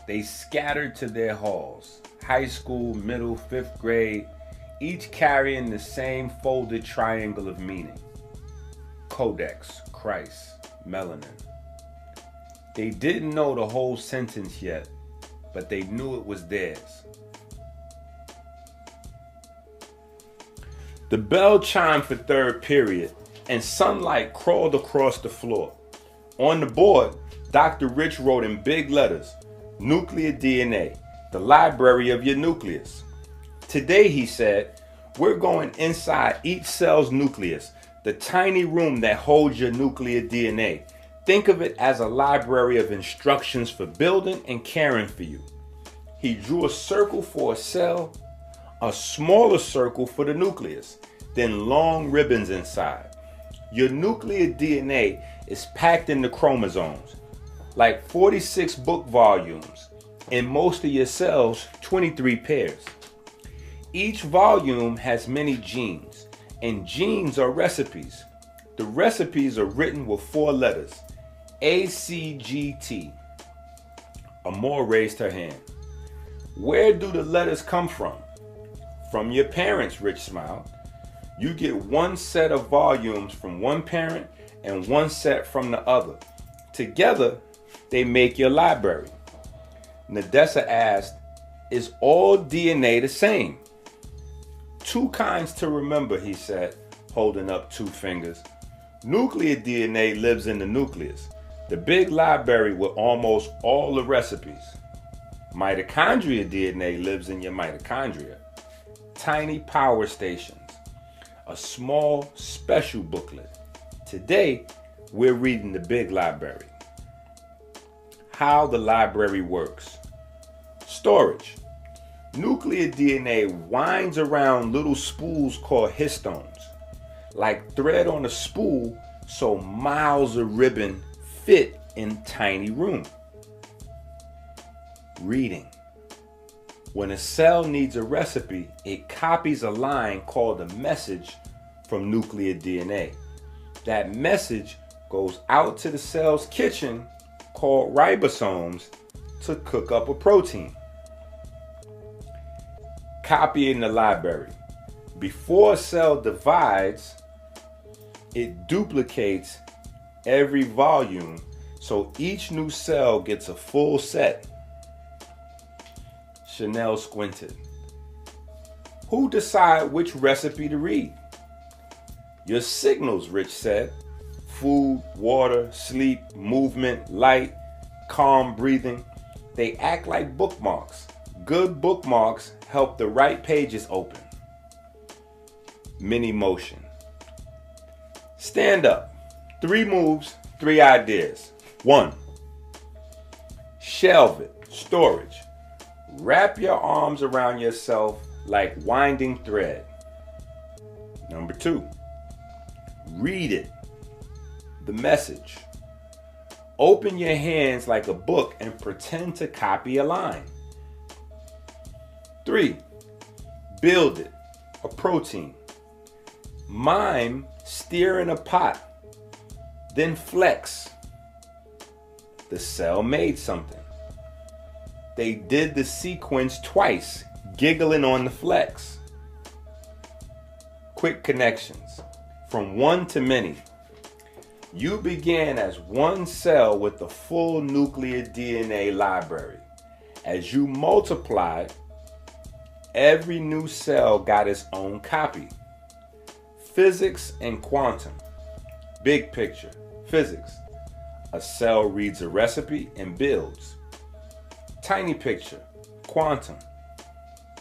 They scattered to their halls, high school, middle, 5th grade, each carrying the same folded triangle of meaning. Codex, Christ, Melanin. They didn't know the whole sentence yet, but they knew it was theirs. The bell chimed for 3rd period, and sunlight crawled across the floor. On the board, Dr. Rich wrote in big letters, "Nuclear DNA, the library of your nucleus." "Today," he said, "we're going inside each cell's nucleus, the tiny room that holds your nuclear DNA. Think of it as a library of instructions for building and caring for you." He drew a circle for a cell, a smaller circle for the nucleus, then long ribbons inside. Your nuclear DNA is packed in the chromosomes, like 46 book volumes. In most of your cells, 23 pairs. Each volume has many genes, and genes are recipes. The recipes are written with 4 letters, ACGT. Amor raised her hand. "Where do the letters come from?" "From your parents," Rich smiled. "You get 1 set of volumes from one parent and 1 set from the other. Together, they make your library." Nadessa asked, "Is all DNA the same?" "2 kinds to remember," he said, holding up 2 fingers. "Nuclear DNA lives in the nucleus, the big library with almost all the recipes. Mitochondria DNA lives in your mitochondria, tiny power stations, a small special booklet. Today, we're reading the big library." How the library works. Storage. Nuclear DNA winds around little spools called histones, like thread on a spool, so miles of ribbon fit in tiny room. Reading. When a cell needs a recipe, it copies a line called a message from nuclear DNA. That message goes out to the cell's kitchen called ribosomes to cook up a protein. Copy in the library. Before a cell divides, it duplicates every volume, so each new cell gets a full set. Chanel squinted. Who decide which recipe to read? Your signals, Rich said. Food, water, sleep, movement, light, calm breathing. They act like bookmarks. Good bookmarks help the right pages open. Mini motion. Stand up. 3 moves, 3 ideas. 1. Shelve it. Storage. Wrap your arms around yourself like winding thread. Number 2. Read it. The message. Open your hands like a book and pretend to copy a line. 3. Build it. A protein. Mime stir in a pot. Then flex. The cell made something. They did the sequence twice, giggling on the flex. Quick connections. From one to many. You began as one cell with a full nuclear DNA library. As you multiplied, every new cell got its own copy. Physics and quantum. Big picture. Physics. A cell reads a recipe and builds. Tiny picture. Quantum.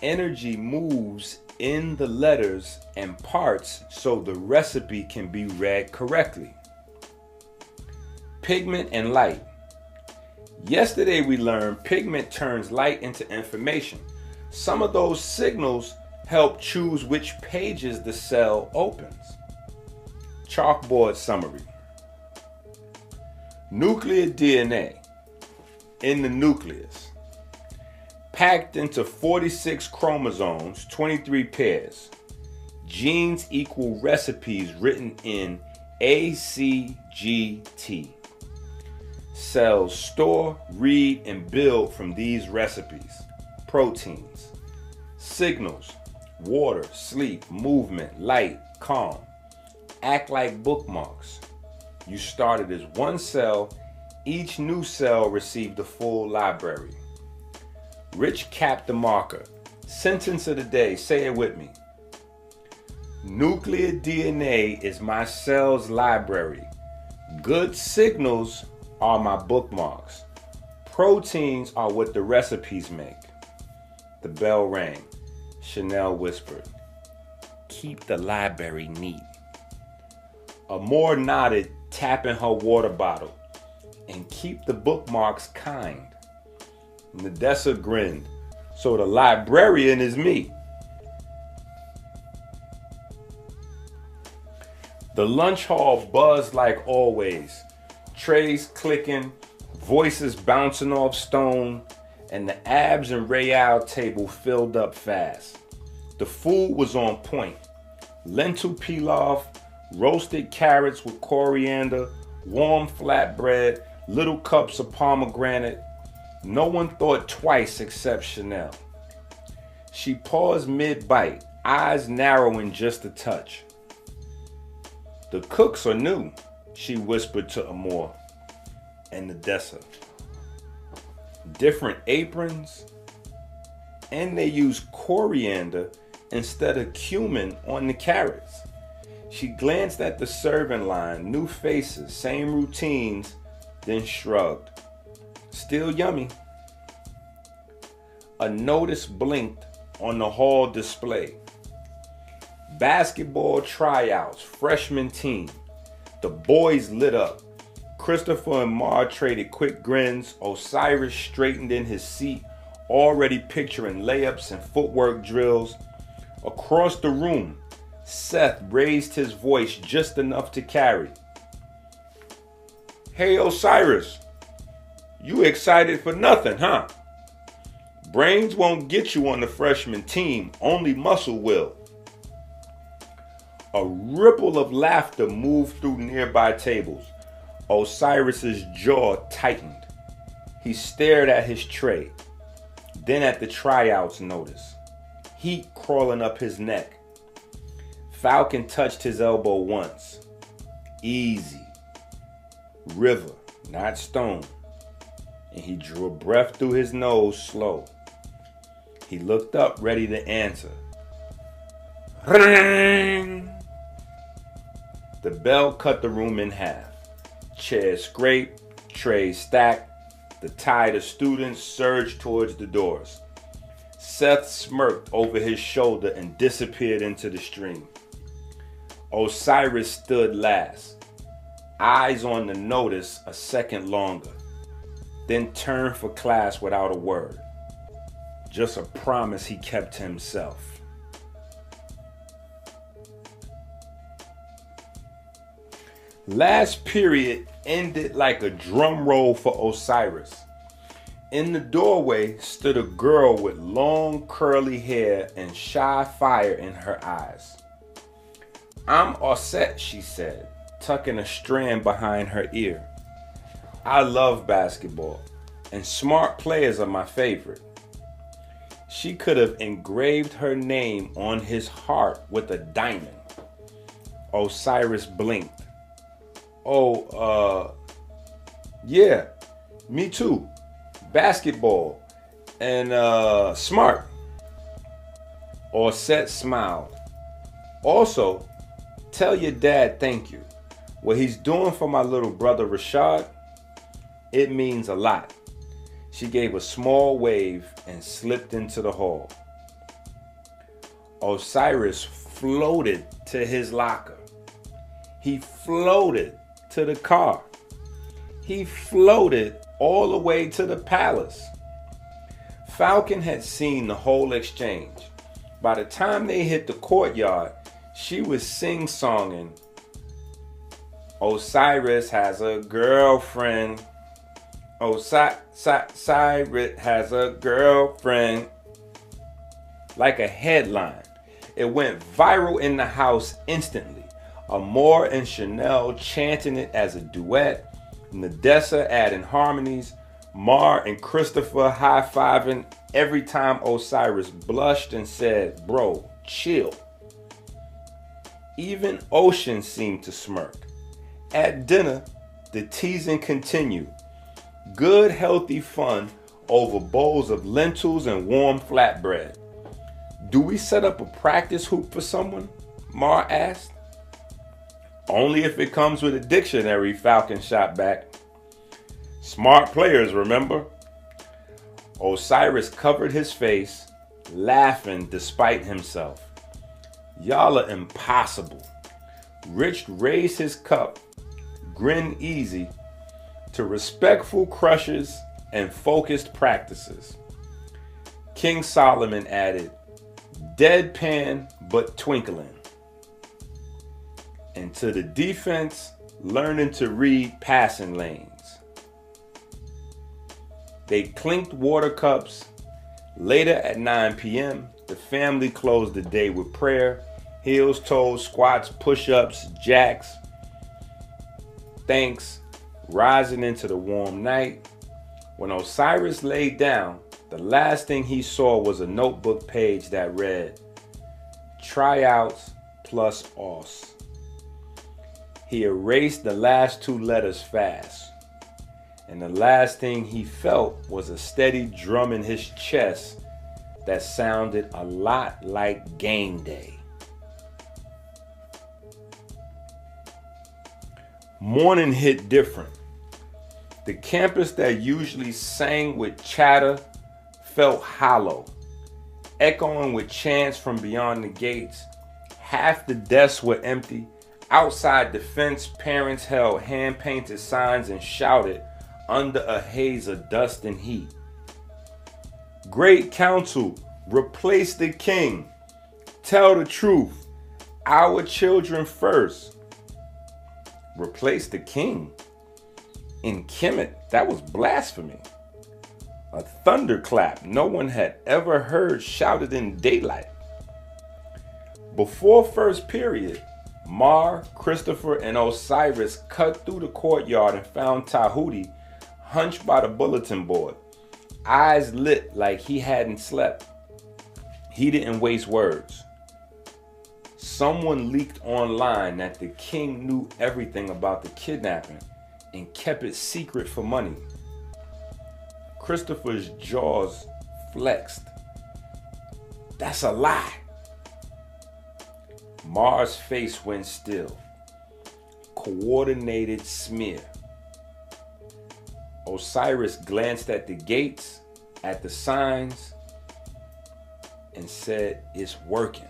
Energy moves in the letters and parts so the recipe can be read correctly. Pigment and light. Yesterday we learned pigment turns light into information. Some of those signals help choose which pages the cell opens. Chalkboard summary. Nuclear DNA in the nucleus. Packed into 46 chromosomes, 23 pairs. Genes equal recipes written in ACGT. Cells store, read, and build from these recipes. Proteins. Signals. Water, sleep, movement, light, calm. Act like bookmarks. You started as one cell. Each new cell received a full library. Rich capped the marker. Sentence of the day. Say it with me. Nuclear DNA is my cell's library. Good signals are my bookmarks. Proteins are what the recipes make. The bell rang. Chanel whispered, "Keep the library neat." Amore nodded, tapping her water bottle. "And keep the bookmarks kind." Nadessa grinned. "So the librarian is me." The lunch hall buzzed like always. Trays clicking, voices bouncing off stone, and the Abs and Rayal table filled up fast. The food was on point. Lentil pilaf, roasted carrots with coriander, warm flatbread, little cups of pomegranate. No one thought twice except Chanel. She paused mid-bite, eyes narrowing just a touch. "The cooks are new," she whispered to Amore and Nadessa. "Different aprons, and they use coriander instead of cumin on the carrots." She glanced at the serving line, new faces, same routines, then shrugged. "Still yummy." A notice blinked on the hall display. Basketball tryouts, freshman team. The boys lit up. Christopher and Mar traded quick grins. Osiris straightened in his seat, already picturing layups and footwork drills. Across the room, Seth raised his voice just enough to carry. "Hey Osiris, you excited for nothing, huh? Brains won't get you on the freshman team, only muscle will." A ripple of laughter moved through nearby tables. Osiris's jaw tightened. He stared at his tray, then at the tryouts notice. Heat crawling up his neck. Falcon touched his elbow once. Easy. River, not stone. And he drew a breath through his nose slow. He looked up, ready to answer. Ring! The bell cut the room in half. Chairs scraped, trays stacked. The tide of students surged towards the doors. Seth smirked over his shoulder and disappeared into the stream. Osiris stood last, eyes on the notice a second longer, then turned for class without a word. Just a promise he kept to himself. Last period ended like a drum roll for Osiris. In the doorway stood a girl with long curly hair and shy fire in her eyes. "I'm all set," she said, tucking a strand behind her ear. "I love basketball, and smart players are my favorite." She could have engraved her name on his heart with a diamond. Osiris blinked. "Oh, yeah, me too. Basketball and smart." Orset smiled. "Also, tell your dad thank you. What he's doing for my little brother Rashad, it means a lot." She gave a small wave and slipped into the hall. Osiris floated to his locker. He floated to the car. He floated all the way to the palace. Falcon had seen the whole exchange. By the time they hit the courtyard, she was sing-songing, "Osiris has a girlfriend. Osiris has a girlfriend." Like a headline. It went viral in the house instantly. Amor and Chanel chanting it as a duet. Nadessa adding harmonies. Mar and Christopher high-fiving every time Osiris blushed and said, "Bro, chill." Even Ocean seemed to smirk. At dinner, the teasing continued. Good, healthy fun over bowls of lentils and warm flatbread. "Do we set up a practice hoop for someone?" Mar asked. "Only if it comes with a dictionary," Falcon shot back. "Smart players, remember?" Osiris covered his face, laughing despite himself. "Y'all are impossible." Rich raised his cup, grinned easy, to respectful crushes and focused practices. King Solomon added, "Deadpan but twinkling." And to the defense, learning to read passing lanes. They clinked water cups. Later at 9 p.m., the family closed the day with prayer, heels, toes, squats, push-ups, jacks. Thanks, rising into the warm night. When Osiris laid down, the last thing he saw was a notebook page that read, "Tryouts plus OS." He erased the last two letters fast, and the last thing he felt was a steady drum in his chest that sounded a lot like game day. Morning hit different. The campus that usually sang with chatter felt hollow, echoing with chants from beyond the gates. Half the desks were empty. Outside the fence, parents held hand-painted signs and shouted under a haze of dust and heat. "Great Council, replace the king. Tell the truth. Our children first." Replace the king? In Kemet, that was blasphemy. A thunderclap no one had ever heard shouted in daylight. Before first period, Mar, Christopher, and Osiris cut through the courtyard and found Tahuti hunched by the bulletin board, eyes lit like he hadn't slept. He didn't waste words. Someone leaked online that the king knew everything about the kidnapping and kept it secret for money. Christopher's jaws flexed. That's a lie. Mar's face went still. Coordinated smear. Osiris glanced at the gates, at the signs, and said, "It's working."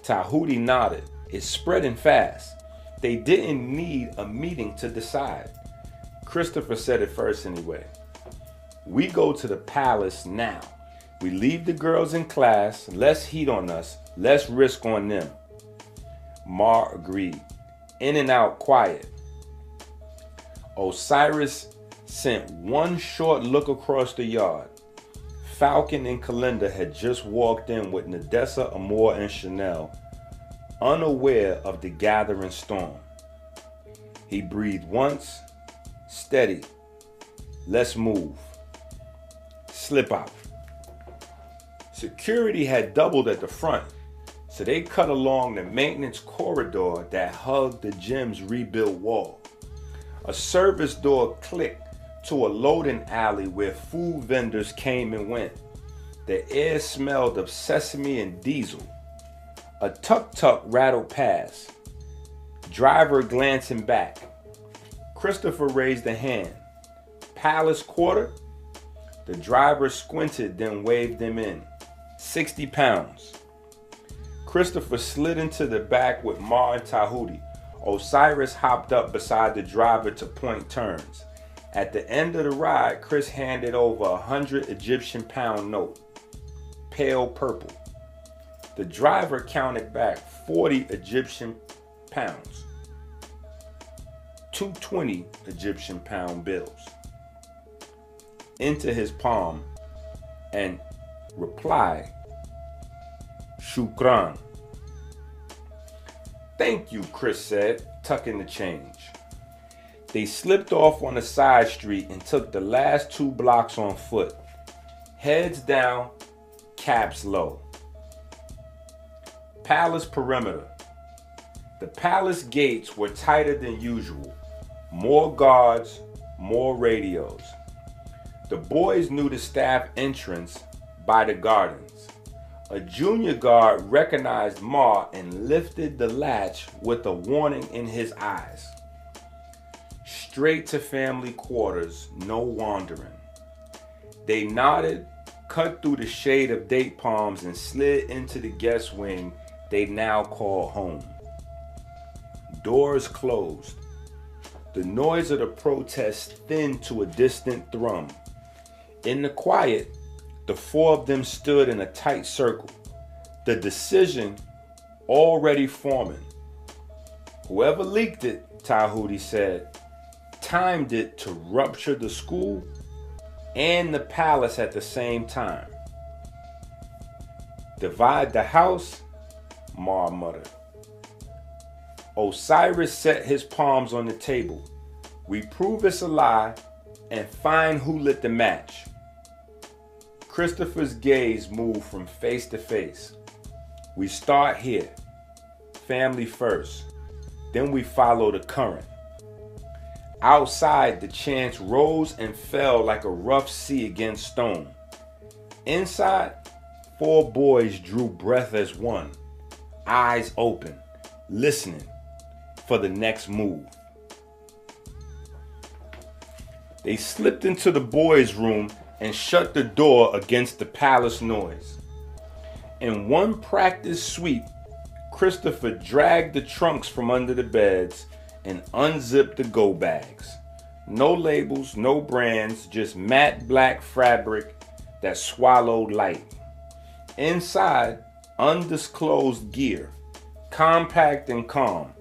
Tahuti nodded. It's spreading fast. They didn't need a meeting to decide. Christopher said it first anyway. "We go to the palace now. We leave the girls in class, less heat on us, less risk on them." Mar agreed. In and out quiet. Osiris sent one short look across the yard. Falcon and Kalinda had just walked in with Nadessa, Amor, and Chanel, unaware of the gathering storm. He breathed once. Steady. Let's move. Slip out. Security had doubled at the front, so they cut along the maintenance corridor that hugged the gym's rebuilt wall. A service door clicked to a loading alley where food vendors came and went. The air smelled of sesame and diesel. A tuk-tuk rattled past. Driver glancing back. Christopher raised a hand. "Palace Quarter?" The driver squinted, then waved them in. 60 pounds. Christopher slid into the back with Mar and Tahuti. Osiris hopped up beside the driver to point turns. At the end of the ride, Chris handed over a 100 Egyptian pound note. Pale purple. The driver counted back 40 Egyptian pounds. 220 Egyptian pound bills into his palm and replied, "Shukran." "Thank you," Chris said, tucking the change. They slipped off on a side street and took the last 2 blocks on foot. Heads down, caps low. Palace perimeter. The palace gates were tighter than usual. More guards, more radios. The boys knew the staff entrance by the gardens. A junior guard recognized Mar and lifted the latch with a warning in his eyes. Straight to family quarters, no wandering. They nodded, cut through the shade of date palms, and slid into the guest wing they now call home. Doors closed. The noise of the protest thinned to a distant thrum. In the quiet, the 4 of them stood in a tight circle, the decision already forming. Whoever leaked it, Tahuti said, timed it to rupture the school and the palace at the same time. "Divide the house," Mar muttered. Osiris set his palms on the table. "We prove it's a lie and find who lit the match." Christopher's gaze moved from face to face. "We start here. Family first. Then we follow the current." Outside, the chants rose and fell like a rough sea against stone. Inside, 4 boys drew breath as one, eyes open, listening for the next move. They slipped into the boys' room and shut the door against the palace noise. In one practice sweep, Christopher dragged the trunks from under the beds and unzipped the go bags. No labels, no brands, just matte black fabric that swallowed light. Inside, undisclosed gear, compact and calm.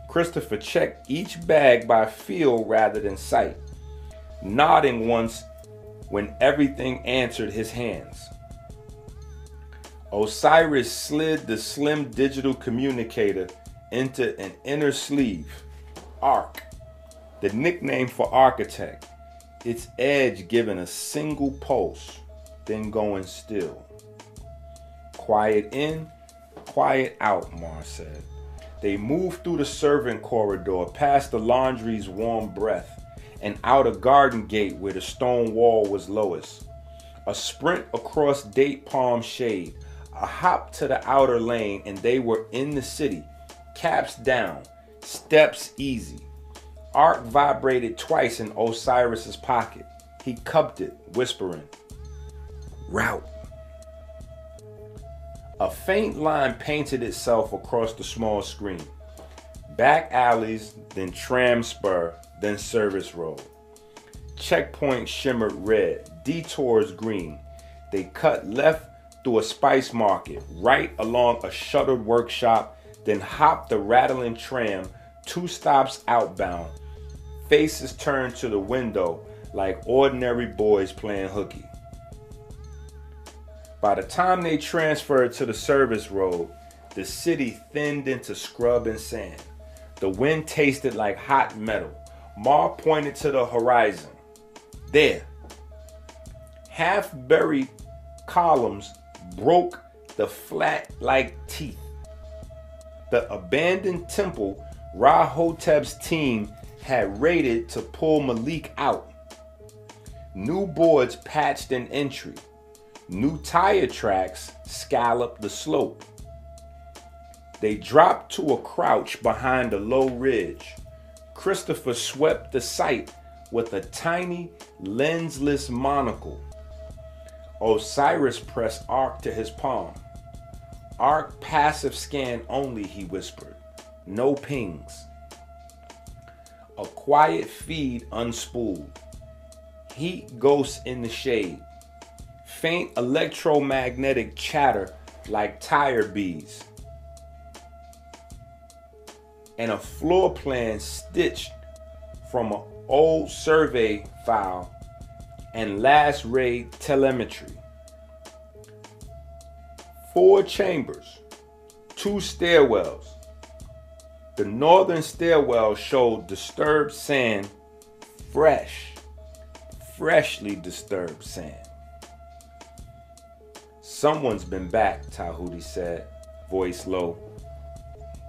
Christopher checked each bag by feel rather than sight, nodding once when everything answered his hands. Osiris slid the slim digital communicator entered an inner sleeve, arc, the nickname for architect, its edge giving a single pulse, then going still. Quiet in, quiet out, Mar said. They moved through the servant corridor, past the laundry's warm breath, and out a garden gate where the stone wall was lowest. A sprint across date palm shade, a hop to the outer lane, and they were in the city, caps down, steps easy. Arc vibrated twice in Osiris's pocket. He cupped it, whispering, "Route." A faint line painted itself across the small screen. Back alleys, then tram spur, then service road. Checkpoint shimmered red, detours green. They cut left through a spice market, right along a shuttered workshop, then hopped the rattling tram 2 stops outbound. Faces turned to the window like ordinary boys playing hooky. By the time they transferred to the service road, the city thinned into scrub and sand. The wind tasted like hot metal. Mar pointed to the horizon. There. Half-buried columns broke the flat like teeth. The abandoned temple Rahotep's team had raided to pull Malik out. New boards patched an entry. New tire tracks scalloped the slope. They dropped to a crouch behind a low ridge. Christopher swept the sight with a tiny, lensless monocle. Osiris pressed Arc to his palm. Arc passive scan only, he whispered. No pings. A quiet feed unspooled. Heat ghosts in the shade. Faint electromagnetic chatter like tire bees. And a floor plan stitched from an old survey file and last raid telemetry. 4 chambers, 2 stairwells. The northern stairwell showed disturbed sand, freshly disturbed sand. Someone's been back, Tahuti said, voice low.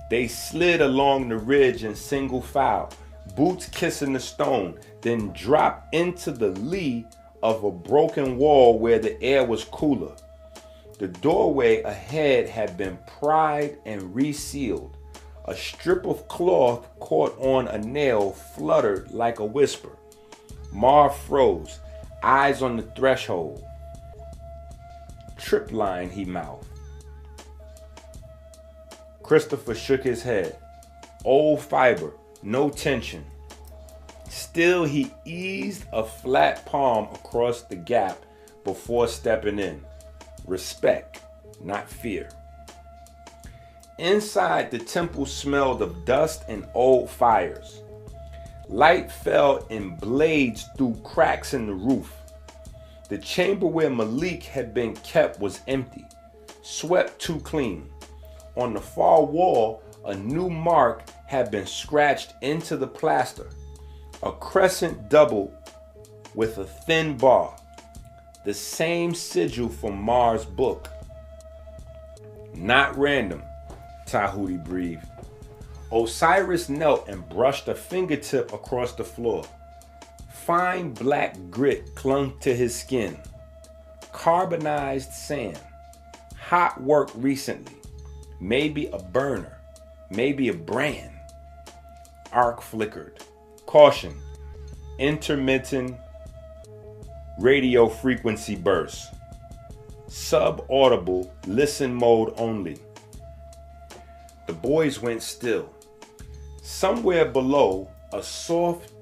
They slid along the ridge in single file, boots kissing the stone, then dropped into the lee of a broken wall where the air was cooler. The doorway ahead had been pried and resealed. A strip of cloth caught on a nail fluttered like a whisper. Mar froze, eyes on the threshold. Trip line, he mouthed. Christopher shook his head. Old fiber, no tension. Still, he eased a flat palm across the gap before stepping in. Respect, not fear. Inside, the temple smelled of dust and old fires. Light fell in blades through cracks in the roof. The chamber where Malik had been kept was empty, swept too clean. On the far wall, a new mark had been scratched into the plaster. A crescent double with a thin bar. The same sigil from Mar's book. Not random, Tahuti breathed. Osiris knelt and brushed a fingertip across the floor. Fine black grit clung to his skin. Carbonized sand. Hot work recently. Maybe a burner. Maybe a brand. Arc flickered. Caution. Intermittent radio frequency bursts. Subaudible listen mode only. The boys went still. Somewhere below, a soft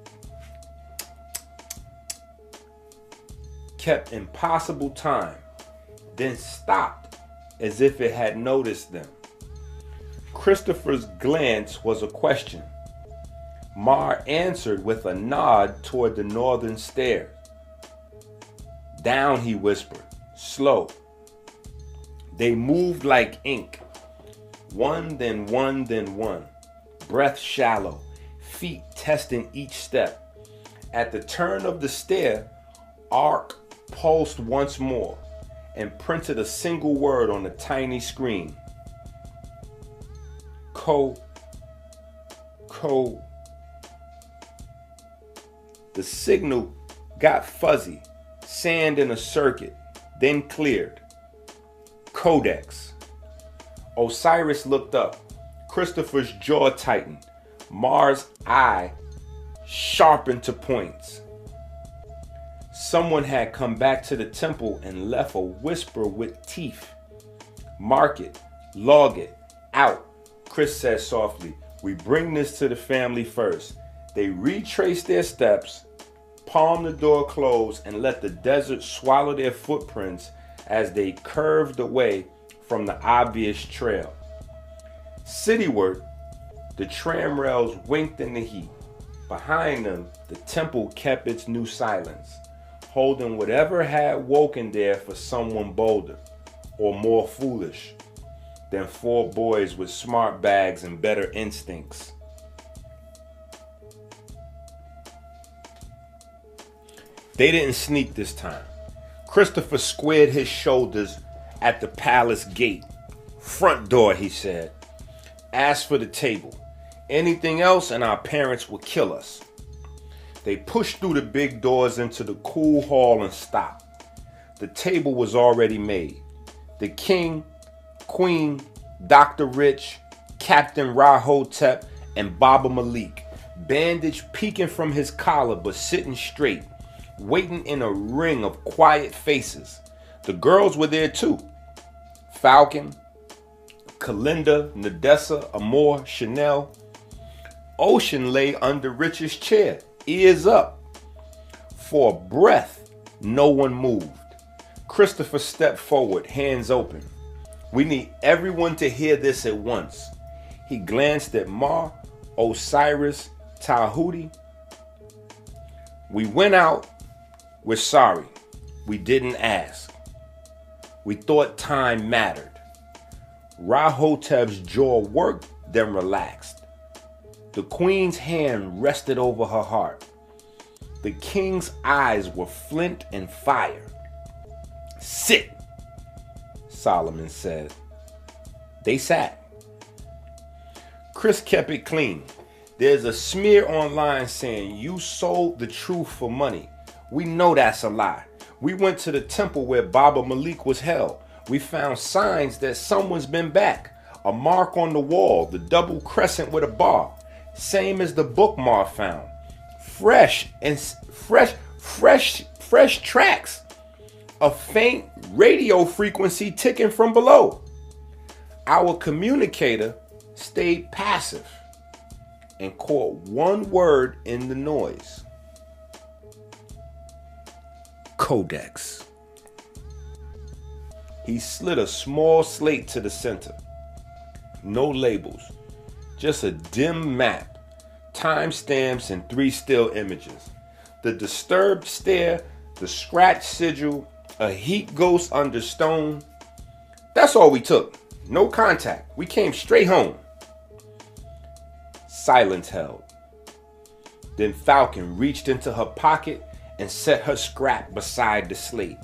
kept impossible time, then stopped as if it had noticed them. Christopher's glance was a question. Mar answered with a nod toward the northern stairs. Down, he whispered, slow. They moved like ink. One, then one, then one. Breath shallow, feet testing each step. At the turn of the stair, arc pulsed once more and printed a single word on the tiny screen. Co. The signal got fuzzy, sand in a circuit, then cleared. Codex. Osiris looked up. Christopher's jaw tightened. Mars' eye sharpened to points. Someone had come back to the temple and left a whisper with teeth. Mark it, log it, out, Chris said softly. We bring this to the family first. They retraced their steps, palmed the door closed, and let the desert swallow their footprints as they curved away from the obvious trail. Cityward, the tram rails winked in the heat. Behind them, the temple kept its new silence, holding whatever had woken there for someone bolder or more foolish than four boys with smart bags and better instincts. They didn't sneak this time. Christopher squared his shoulders at the palace gate. Front door, he said. Ask for the table. Anything else and our parents will kill us. They pushed through the big doors into the cool hall and stopped. The table was already made. The king, queen, Dr. Rich, Captain Rahotep, and Baba Malik, bandage peeking from his collar but sitting straight, waiting in a ring of quiet faces. The girls were there too. Falcon, Kalinda, Nadessa, Amor, Chanel. Ocean lay under Rich's chair, ears up. For a breath, no one moved. Christopher stepped forward, hands open. We need everyone to hear this at once. He glanced at Ma, Osiris, Tahuti. We went out. We're sorry. We didn't ask. We thought time mattered. Rahotep's jaw worked, then relaxed. The queen's hand rested over her heart. The king's eyes were flint and fire. Sit, Solomon said. They sat. Chris kept it clean. There's a smear online saying you sold the truth for money. We know that's a lie. We went to the temple where Baba Malik was held. We found signs that someone's been back. A mark on the wall, the double crescent with a bar. Same as the bookmark found. Fresh tracks. A faint radio frequency ticking from below. Our communicator stayed passive and caught one word in the noise. Codex. He slid a small slate to the center. No labels, just a dim map, timestamps, and 3 still images. The disturbed stare, the scratched sigil, a heat ghost under stone. That's all we took. No contact. We came straight home. Silence held. Then Falcon reached into her pocket and set her scrap beside the slate.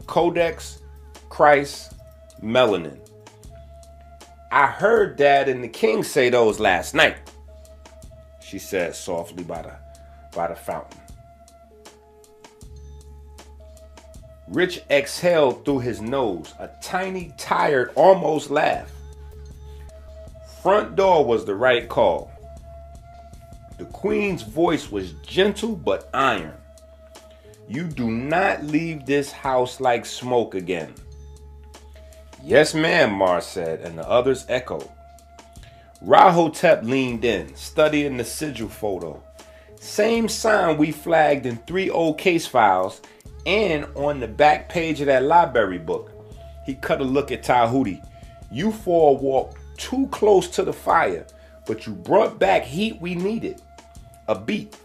Codex, Christ, Melanin. I heard Dad and the King say those last night, she said softly by the fountain. Rich exhaled through his nose, a tiny, tired, almost laugh. Front door was the right call. The Queen's voice was gentle but iron. You do not leave this house like smoke again. Yes, ma'am, Mars said, and the others echoed. Rahotep leaned in, studying the sigil photo. Same sign we flagged in 3 old case files and on the back page of that library book. He cut a look at Tahuti. You four walked too close to the fire, but you brought back heat we needed. A beat.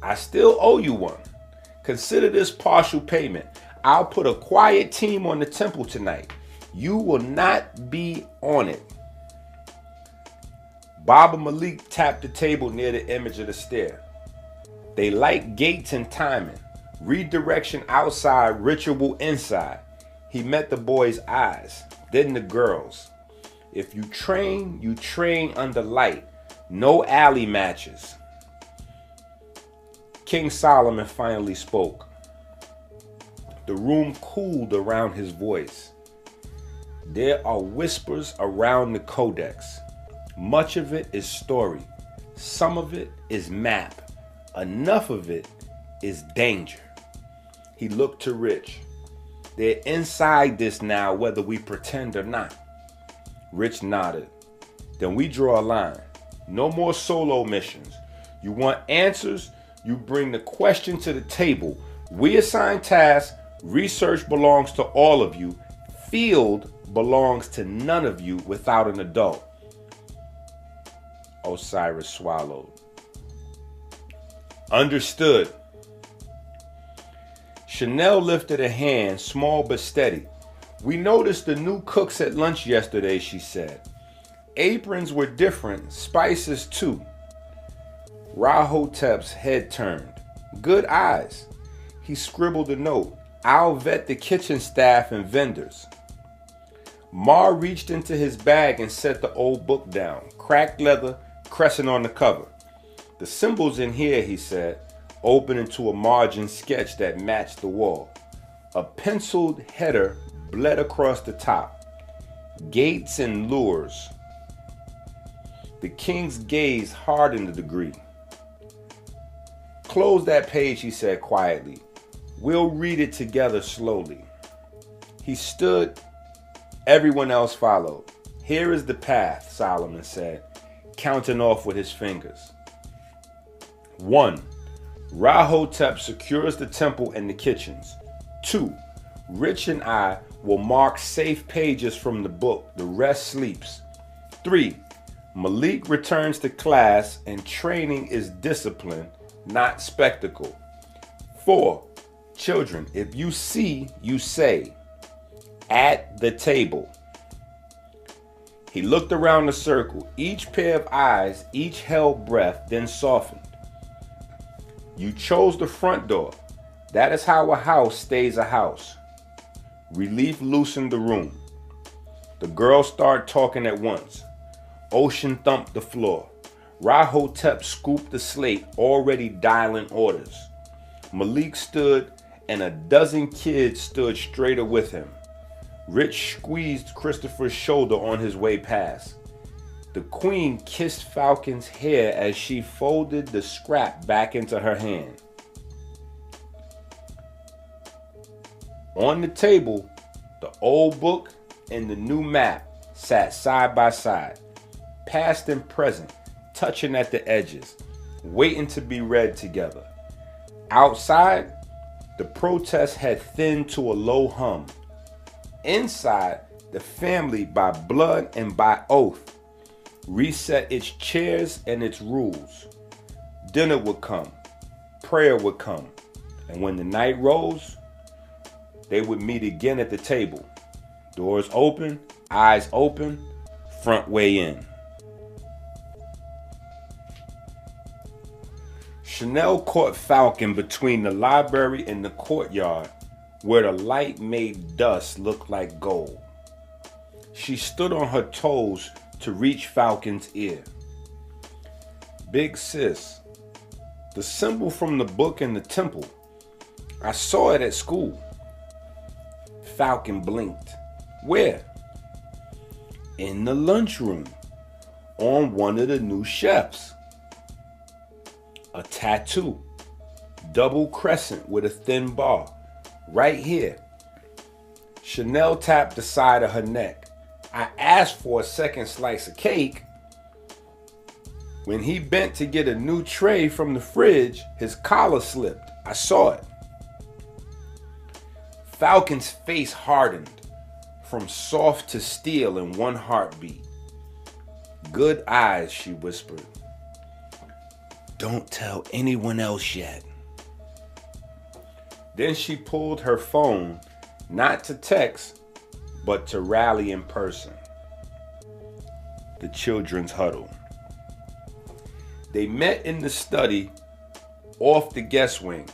I still owe you one. Consider this partial payment. I'll put a quiet team on the temple tonight. You will not be on it. Baba Malik tapped the table near the image of the stair. They like gates and timing. Redirection outside, ritual inside. He met the boy's eyes, then the girl's. If you train under light. No alley matches. King Solomon finally spoke. The room cooled around his voice. There are whispers around the codex. Much of it is story. Some of it is map. Enough of it is danger. He looked to Rich. They're inside this now, whether we pretend or not. Rich nodded. Then we draw a line. No more solo missions. You want answers? You bring the question to the table. We assign tasks. Research belongs to all of you. Field belongs to none of you without an adult. Osiris swallowed. Understood. Chanel lifted a hand, small but steady. We noticed the new cooks at lunch yesterday, she said. Aprons were different, spices too. Rahotep's head turned. Good eyes. He scribbled a note. I'll vet the kitchen staff and vendors. Mar reached into his bag and set the old book down. Cracked leather, crescent on the cover. The symbols in here, he said, opened into a margin sketch that matched the wall. A penciled header bled across the top. Gates and lures. The king's gaze hardened a degree. Close that page, he said quietly. We'll read it together slowly. He stood. Everyone else followed. Here is the path, Solomon said, counting off with his fingers. 1. Rahotep secures the temple and the kitchens. 2. Rich and I will mark safe pages from the book. The rest sleeps. 3. Malik returns to class and training is discipline, not spectacle. 4. Children, if you see, you say. At the table. He looked around the circle. Each pair of eyes, each held breath, then softened. You chose the front door. That is how a house stays a house. Relief loosened the room. The girls started talking at once. Ocean thumped the floor. Rahotep scooped the slate, already dialing orders. Malik stood, and a dozen kids stood straighter with him. Rich squeezed Christopher's shoulder on his way past. The queen kissed Falcon's hair as she folded the scrap back into her hand. On the table, the old book and the new map sat side by side, past and present, touching at the edges, waiting to be read together. Outside, the protest had thinned to a low hum. Inside, the family, by blood and by oath, reset its chairs and its rules. Dinner would come, prayer would come, and when the night rose, they would meet again at the table. Doors open, eyes open, front way in. Chanel caught Falcon between the library and the courtyard, where the light made dust look like gold. She stood on her toes to reach Falcon's ear. Big sis, the symbol from the book in the temple, I saw it at school. Falcon blinked. Where? In the lunchroom, on one of the new chefs. A tattoo, double crescent with a thin bar. Right here. Chanel tapped the side of her neck. I asked for a second slice of cake. When he bent to get a new tray from the fridge, his collar slipped. I saw it. Falcon's face hardened, from soft to steel in one heartbeat. Good eyes, she whispered. Don't tell anyone else yet. Then she pulled her phone, not to text, but to rally in person. The children's huddle. They met in the study off the guest wing.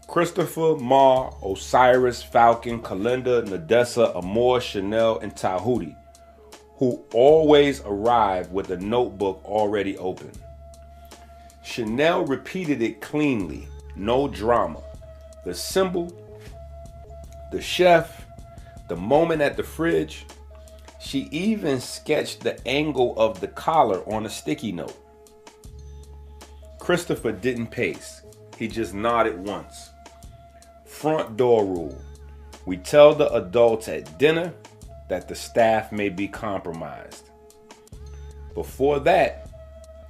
Christopher, Mar, Osiris, Falcon, Kalinda, Nadessa, Amor, Chanel, and Tahuti, who always arrived with a notebook already open. Chanel repeated it cleanly, no drama. The symbol, the chef, the moment at the fridge. She even sketched the angle of the collar on a sticky note. Christopher didn't pace. He just nodded once. Front door rule. We tell the adults at dinner that the staff may be compromised. Before that,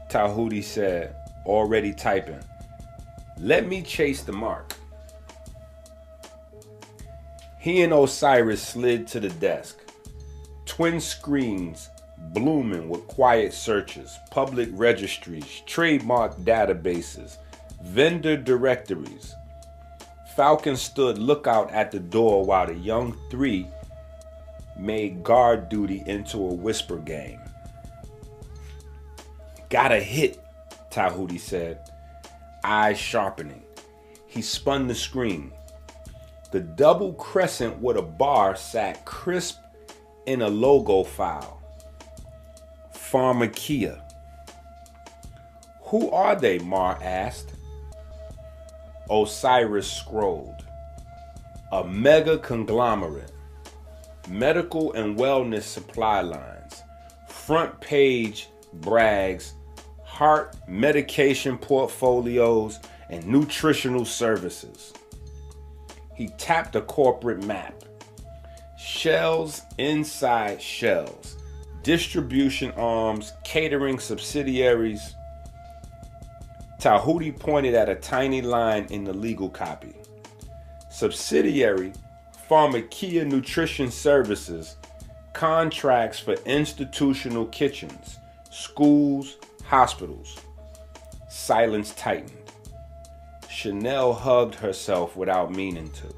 Tahuti said, already typing, let me chase the mark. He and Osiris slid to the desk. Twin screens blooming with quiet searches, public registries, trademark databases, vendor directories. Falcon stood lookout at the door while the young three made guard duty into a whisper game. Got a hit, Tahuti said, eyes sharpening. He spun the screen. The double crescent with a bar sat crisp in a logo file. Pharmacia. Who are they? Mar asked. Osiris scrolled. A mega conglomerate. Medical and wellness supply lines. Front page brags. Heart medication portfolios and nutritional services. He tapped a corporate map. Shells inside shells. Distribution arms, catering subsidiaries. Tahuti pointed at a tiny line in the legal copy. Subsidiary, Pharmacia Nutrition Services, contracts for institutional kitchens, schools, hospitals. Silence tightened. Chanel hugged herself without meaning to.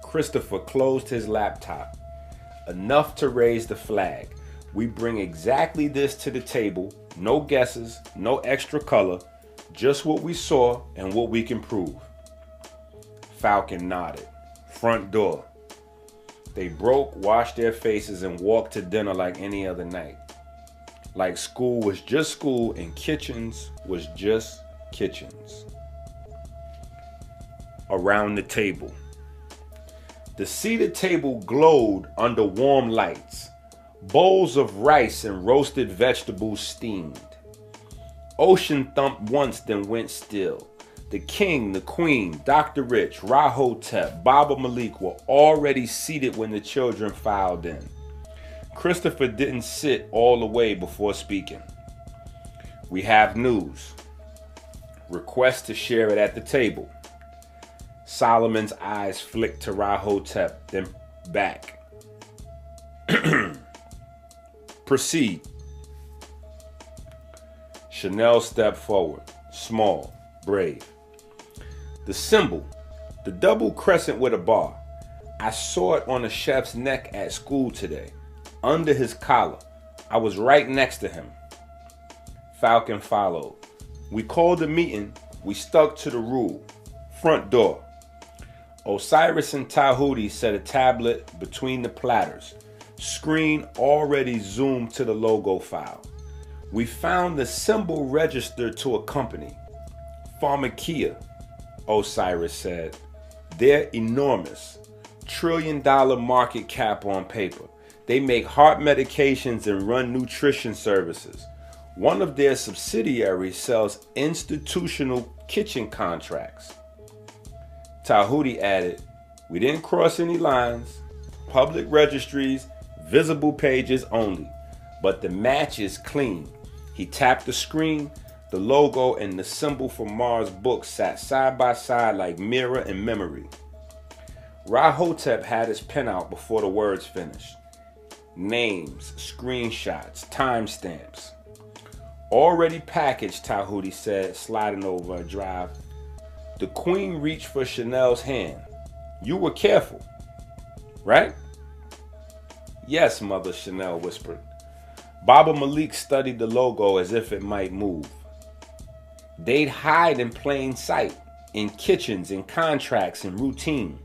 Christopher closed his laptop. Enough to raise the flag. We bring exactly this to the table. No guesses, no extra color. Just what we saw and what we can prove. Falcon nodded. Front door. They broke, washed their faces, and walked to dinner like any other night. Like school was just school and kitchens was just kitchens. Around the table. The seated table glowed under warm lights. Bowls of rice and roasted vegetables steamed. Ocean thumped once, then went still. The king, the queen, Dr. Rich, Rahotep, Baba Malik were already seated when the children filed in. Christopher didn't sit all the way before speaking. We have news. Request to share it at the table. Solomon's eyes flicked to Rahotep, then back. Proceed. Chanel stepped forward, small, brave. The symbol, the double crescent with a bar. I saw it on a chef's neck at school today, under his collar. I was right next to him. Falcon followed. We called a meeting. We stuck to the rule. Front door. Osiris and Tahuti set a tablet between the platters. Screen already zoomed to the logo file. We found the symbol registered to a company. Pharmacia, Osiris said. They're enormous. $1 trillion market cap on paper. They make heart medications and run nutrition services. One of their subsidiaries sells institutional kitchen contracts. Tahuti added, we didn't cross any lines. Public registries, visible pages only. But the match is clean. He tapped the screen. The logo and the symbol for Mars book sat side by side like mirror and memory. Rahotep had his pen out before the words finished. Names, screenshots, timestamps. Already packaged, Tahuti said, sliding over a drive. The queen reached for Chanel's hand. You were careful, right? Yes, Mother, Chanel whispered. Baba Malik studied the logo as if it might move. They'd hide in plain sight, in kitchens, in contracts, in routine.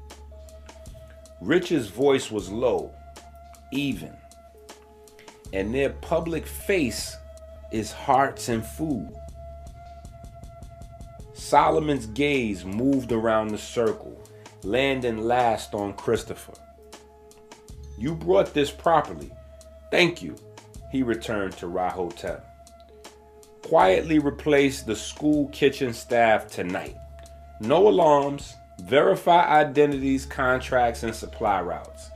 Rich's voice was low, even. And their public face is hearts and food. Solomon's gaze moved around the circle, landing last on Christopher. You brought this properly. Thank you, he returned to Rahotep. Quietly replace the school kitchen staff tonight. No alarms, verify identities, contracts, and supply routes.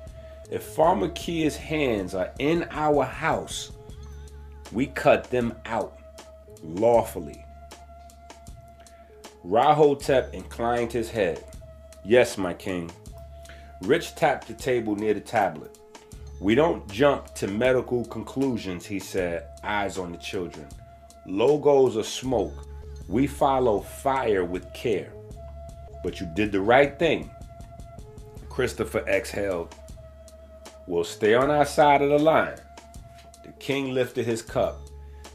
If Farmer Kia's hands are in our house, we cut them out lawfully. Rahotep inclined his head. Yes, my king. Rich tapped the table near the tablet. We don't jump to medical conclusions, he said, eyes on the children. Logos are smoke. We follow fire with care. But you did the right thing. Christopher exhaled. We'll stay on our side of the line. The king lifted his cup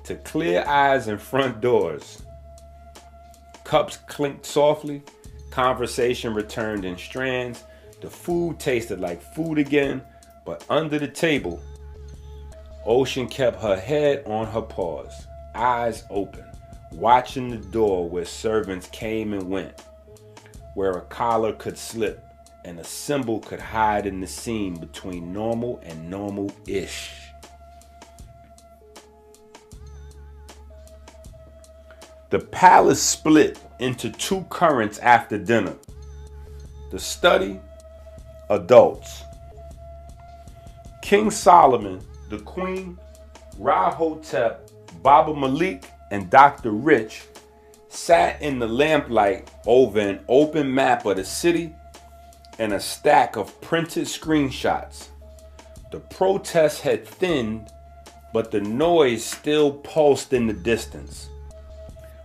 to clear eyes and front doors. Cups clinked softly. Conversation returned in strands. The food tasted like food again, but under the table, Ocean kept her head on her paws, eyes open, watching the door where servants came and went, where a collar could slip and a symbol could hide in the seam between normal and normal-ish. The palace split into two currents after dinner. The study, adults. King Solomon, the Queen, Rahotep, Baba Malik, and Dr. Rich sat in the lamplight over an open map of the city and a stack of printed screenshots. The protests had thinned, but the noise still pulsed in the distance.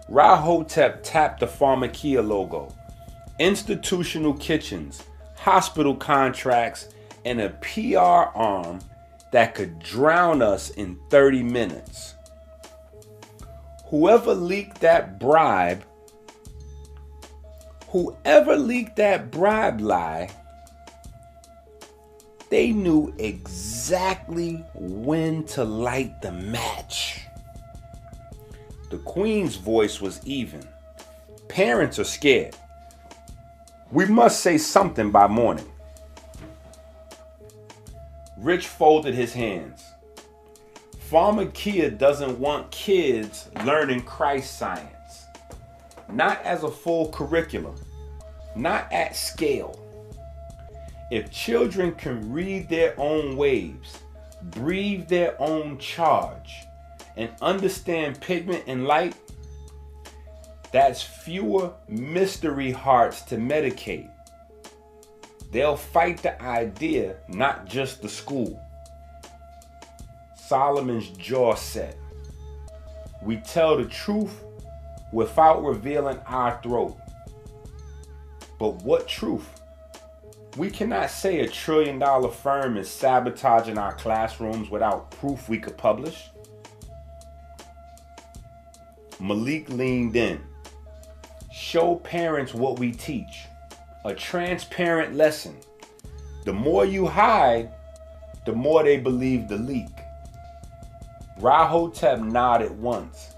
Rahotep tapped the Pharmacia logo, institutional kitchens, hospital contracts, and a PR arm that could drown us in 30 minutes. Whoever leaked that bribe lie, they knew exactly when to light the match. The Queen's voice was even. Parents are scared. We must say something by morning. Rich folded his hands. Pharmacia doesn't want kids learning Christ science. Not as a full curriculum. Not at scale. If children can read their own waves, breathe their own charge, and understand pigment and light, that's fewer mystery hearts to medicate. They'll fight the idea, not just the school. Solomon's jaw set. We tell the truth without revealing our throat. But what truth? We cannot say $1 trillion firm is sabotaging our classrooms without proof we could publish. Malik leaned in. Show parents what we teach. A transparent lesson. The more you hide, the more they believe the leak. Rahotep nodded once.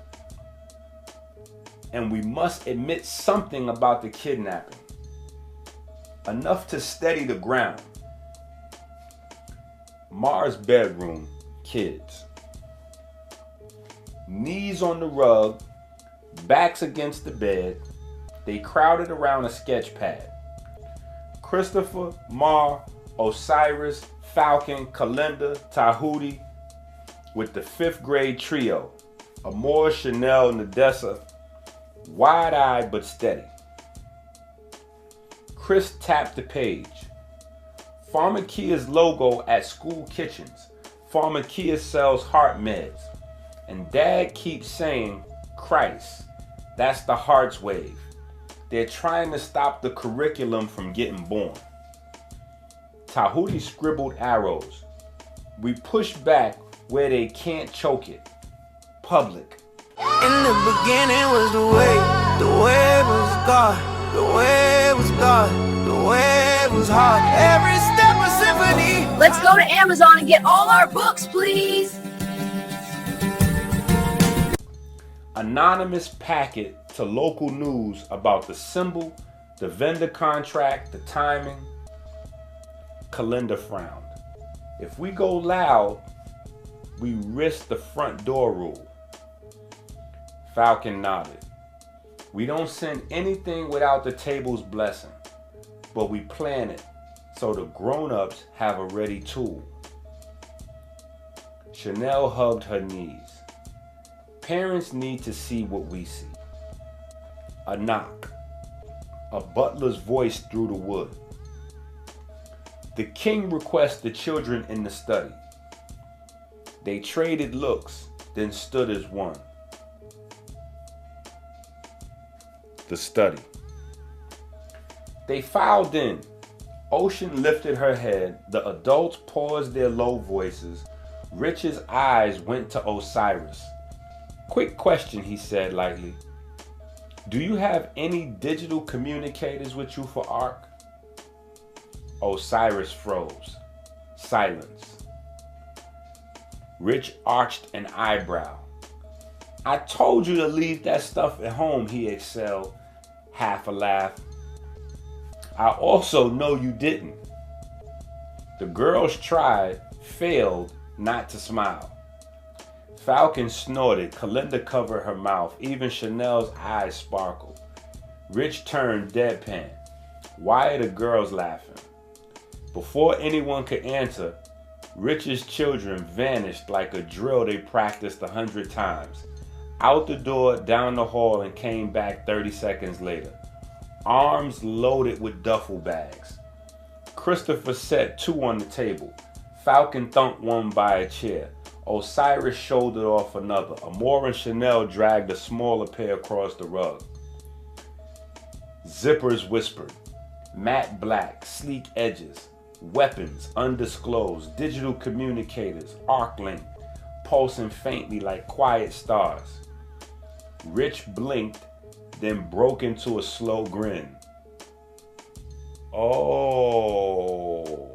And we must admit something about the kidnapping. Enough to steady the ground. Mars' bedroom, kids. Knees on the rug, backs against the bed, they crowded around a sketch pad. Christopher, Mar, Osiris, Falcon, Kalinda, Tahuti, with the 5th grade trio, Amor, Chanel, Nadessa, wide-eyed but steady. Chris tapped the page. Pharmacia's logo at school kitchens. Pharmacia sells heart meds. And Dad keeps saying, Christ, that's the heart's wave. They're trying to stop the curriculum from getting born. Tahuti scribbled arrows. We push back where they can't choke it. Public. In the beginning was the way was God, the way was God, the way was hard. Every step a symphony. Let's go to Amazon and get all our books, please. Anonymous packet to local news about the symbol, the vendor contract, the timing. Calendar frowned. If we go loud, we risk the front door rule. Falcon nodded. We don't send anything without the table's blessing, but we plan it so the grown-ups have a ready tool. Chanel hugged her knees. Parents need to see what we see. A knock. A butler's voice through the wood. The king requests the children in the study. They traded looks, then stood as one. The study. They filed in. Ocean lifted her head. The adults paused their low voices. Rich's eyes went to Osiris. Quick question, he said lightly. Do you have any digital communicators with you for ARC? Osiris froze. Silence. Rich arched an eyebrow. I told you to leave that stuff at home, he exhaled, half a laugh. I also know you didn't. The girls tried, failed not to smile. Falcon snorted, Calendar covered her mouth, even Chanel's eyes sparkled. Rich turned deadpan. Why are the girls laughing? Before anyone could answer, Rich's children vanished like a drill they practiced 100 times. Out the door, down the hall, and came back 30 seconds later. Arms loaded with duffel bags. Christopher set 2 on the table. Falcon thumped one by a chair. Osiris shouldered off another. Amore and Chanel dragged a smaller pair across the rug. Zippers whispered. Matte black, sleek edges. Weapons undisclosed. Digital communicators. Arc link. Pulsing faintly like quiet stars. Rich blinked, then broke into a slow grin. Oh.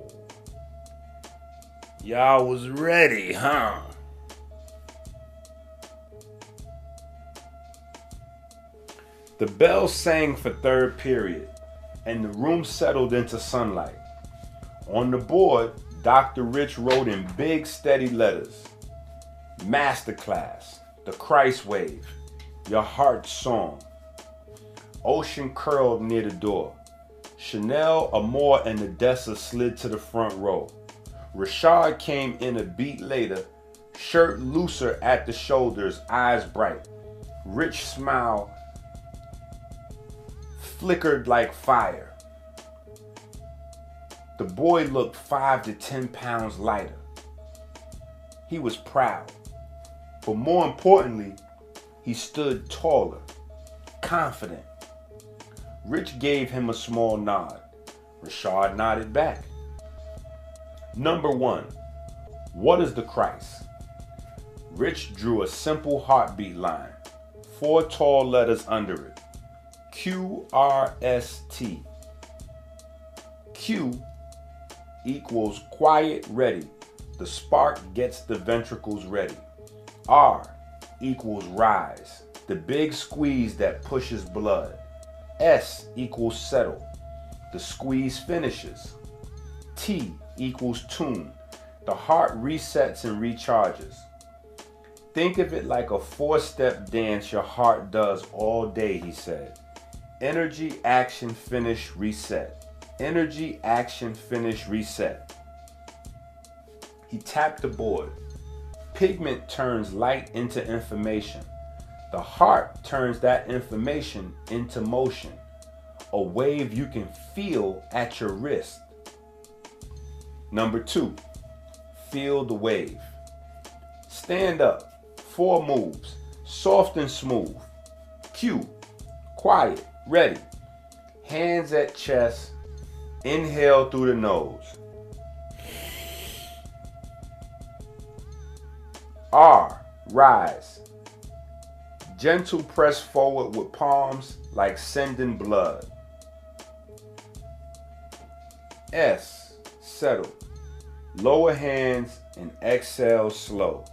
Y'all was ready, huh? The bell sang for third period, and the room settled into sunlight. On the board, Dr. Rich wrote in big, steady letters, Masterclass, the Christ Wave, your heart's song. Ocean curled near the door. Chanel, Amore, and Nadessa slid to the front row. Rashad came in a beat later, shirt looser at the shoulders, eyes bright. Rich smile flickered like fire. The boy looked 5 to 10 pounds lighter. He was proud, but more importantly, he stood taller, confident. Rich gave him a small nod. Rashad nodded back. Number 1, what is the Christ? Rich drew a simple heartbeat line, 4 tall letters under it. QRST. Q equals quiet, ready. The spark gets the ventricles ready. R equals rise, the big squeeze that pushes blood. S equals settle, the squeeze finishes. T equals tune, the heart resets and recharges. Think of it like a 4-step dance your heart does all day, he said. Energy, action, finish, reset. Energy, action, finish, reset. He tapped the board. Pigment turns light into information. The heart turns that information into motion. A wave you can feel at your wrist. Number 2, feel the wave. Stand up, 4 moves, soft and smooth. Q, quiet, ready. Hands at chest, inhale through the nose. R, rise. Gentle press forward with palms like sending blood. S, settle. Lower hands and exhale slow.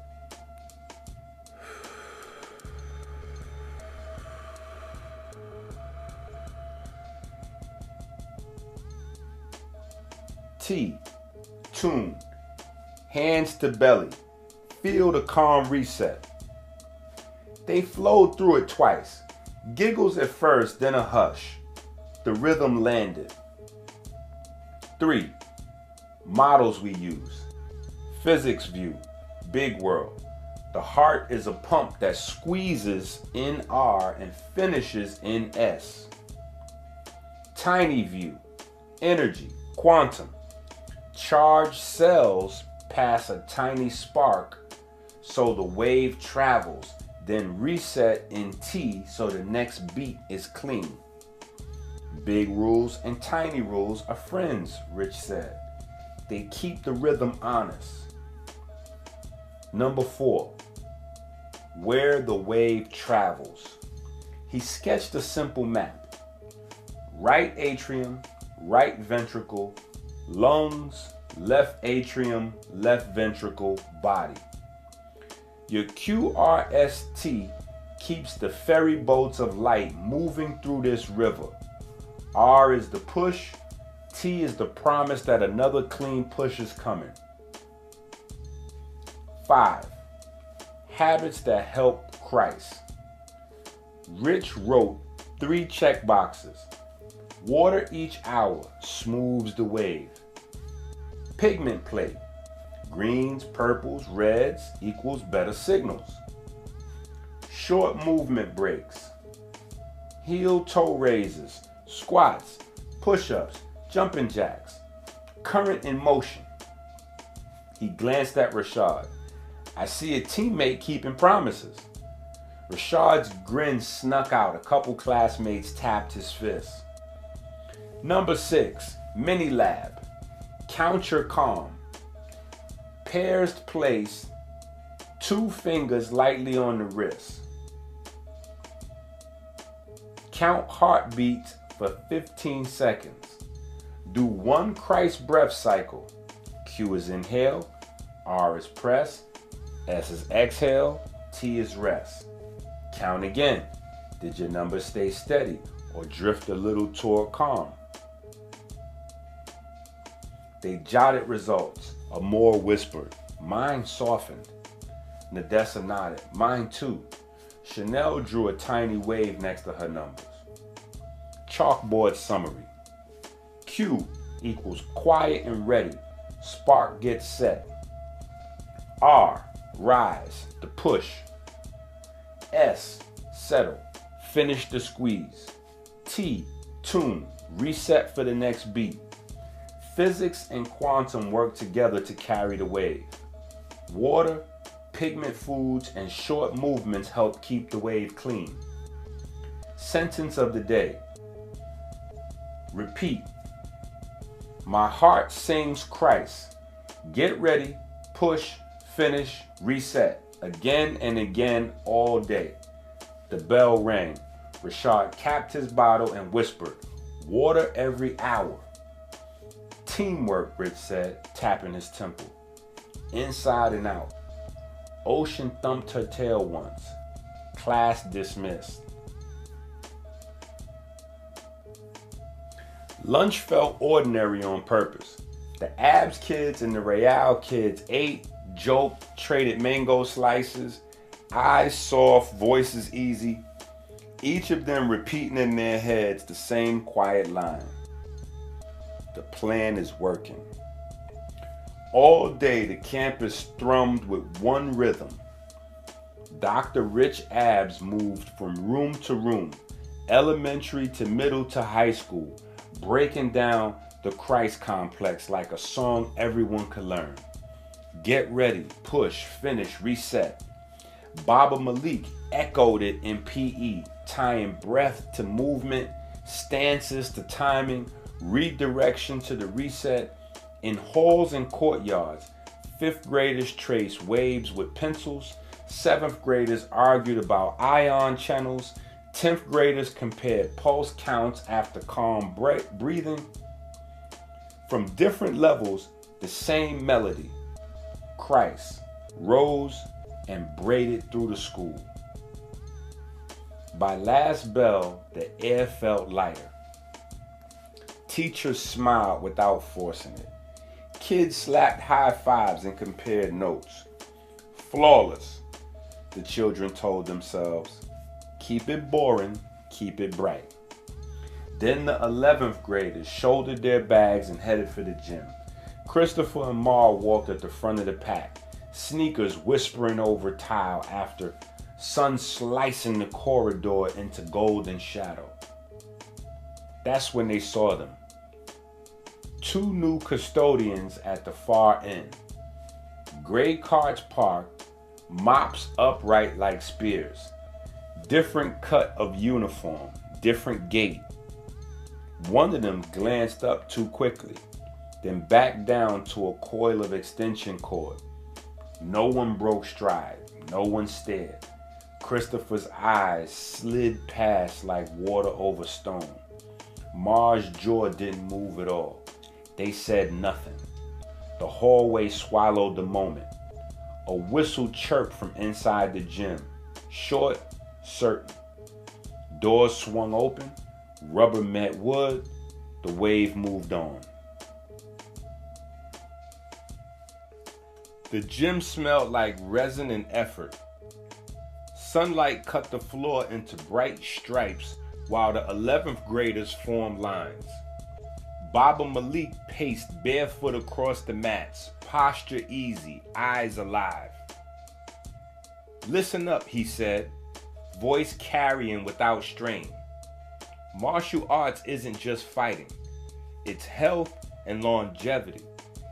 T, tune. Hands to belly. Feel the calm reset. They flowed through it twice. Giggles at first, then a hush. The rhythm landed. 3. Models we use. Physics view. Big world. The heart is a pump that squeezes in R and finishes in S. Tiny view. Energy. Quantum. Charged cells pass a tiny spark so the wave travels, then reset in T so the next beat is clean. Big rules and tiny rules are friends, Rich said. They keep the rhythm honest. Number 4, where the wave travels. He sketched a simple map. Right atrium, right ventricle, lungs, left atrium, left ventricle, body. Your QRST keeps the ferry boats of light moving through this river. R is the push, T is the promise that another clean push is coming. 5. Habits that help Christ. Rich wrote 3 check boxes. Water each hour smooths the wave. Pigment plate. Greens, purples, reds equals better signals. Short movement breaks. Heel toe raises, squats, push-ups, jumping jacks. Current in motion. He glanced at Rashad. I see a teammate keeping promises. Rashad's grin snuck out. A couple classmates tapped his fist. Number 6, mini lab. Count your calm. Pairs placed, 2 fingers lightly on the wrist. Count heartbeats for 15 seconds. Do 1 Christ breath cycle. Q is inhale, R is press, S is exhale, T is rest. Count again. Did your number stay steady or drift a little toward calm? They jotted results. Amor whispered. Mine softened. Nadessa nodded. Mine too. Chanel drew a tiny wave next to her numbers. Chalkboard summary. Q equals quiet and ready. Spark gets set. R, rise, the push. S, settle, finish the squeeze. T, tune, reset for the next beat. Physics and quantum work together to carry the wave. Water, pigment foods, and short movements help keep the wave clean. Sentence of the day. Repeat. My heart sings Christ. Get ready, push, finish, reset. Again and again all day. The bell rang. Rashad capped his bottle and whispered, water every hour. Teamwork, Rich said, tapping his temple. Inside and out. Ocean thumped her tail once. Class dismissed. Lunch felt ordinary on purpose. The Abs kids and the Real kids ate, joked, traded mango slices, eyes soft, voices easy, each of them repeating in their heads the same quiet line. The plan is working. All day the campus thrummed with one rhythm. Dr. Rich Abs moved from room to room, elementary to middle to high school, breaking down the Christ complex like a song everyone could learn. Get ready, push, finish, reset. Baba Malik echoed it in PE, tying breath to movement, stances to timing, redirection to the reset. In halls and courtyards, 5th graders traced waves with pencils. 7th graders argued about ion channels. 10th graders compared pulse counts after calm breathing. From different levels, the same melody, Christ, rose and braided through the school. By last bell, the air felt lighter. Teachers smiled without forcing it. Kids slapped high fives and compared notes. Flawless, the children told themselves. Keep it boring, keep it bright. Then the 11th graders shouldered their bags and headed for the gym. Christopher and Ma walked at the front of the pack, sneakers whispering over tile after sun slicing the corridor into golden shadow. That's when they saw them. 2 new custodians at the far end. Gray carts parked, mops upright like spears. Different cut of uniform, different gait. One of them glanced up too quickly, then backed down to a coil of extension cord. No one broke stride, no one stared. Christopher's eyes slid past like water over stone. Ma's jaw didn't move at all. They said nothing. The hallway swallowed the moment. A whistle chirped from inside the gym. Short, certain. Doors swung open. Rubber met wood. The wave moved on. The gym smelled like resin and effort. Sunlight cut the floor into bright stripes while the 11th graders formed lines. Baba Malik paced barefoot across the mats, posture easy, eyes alive. Listen up, he said, voice carrying without strain. Martial arts isn't just fighting. It's health and longevity.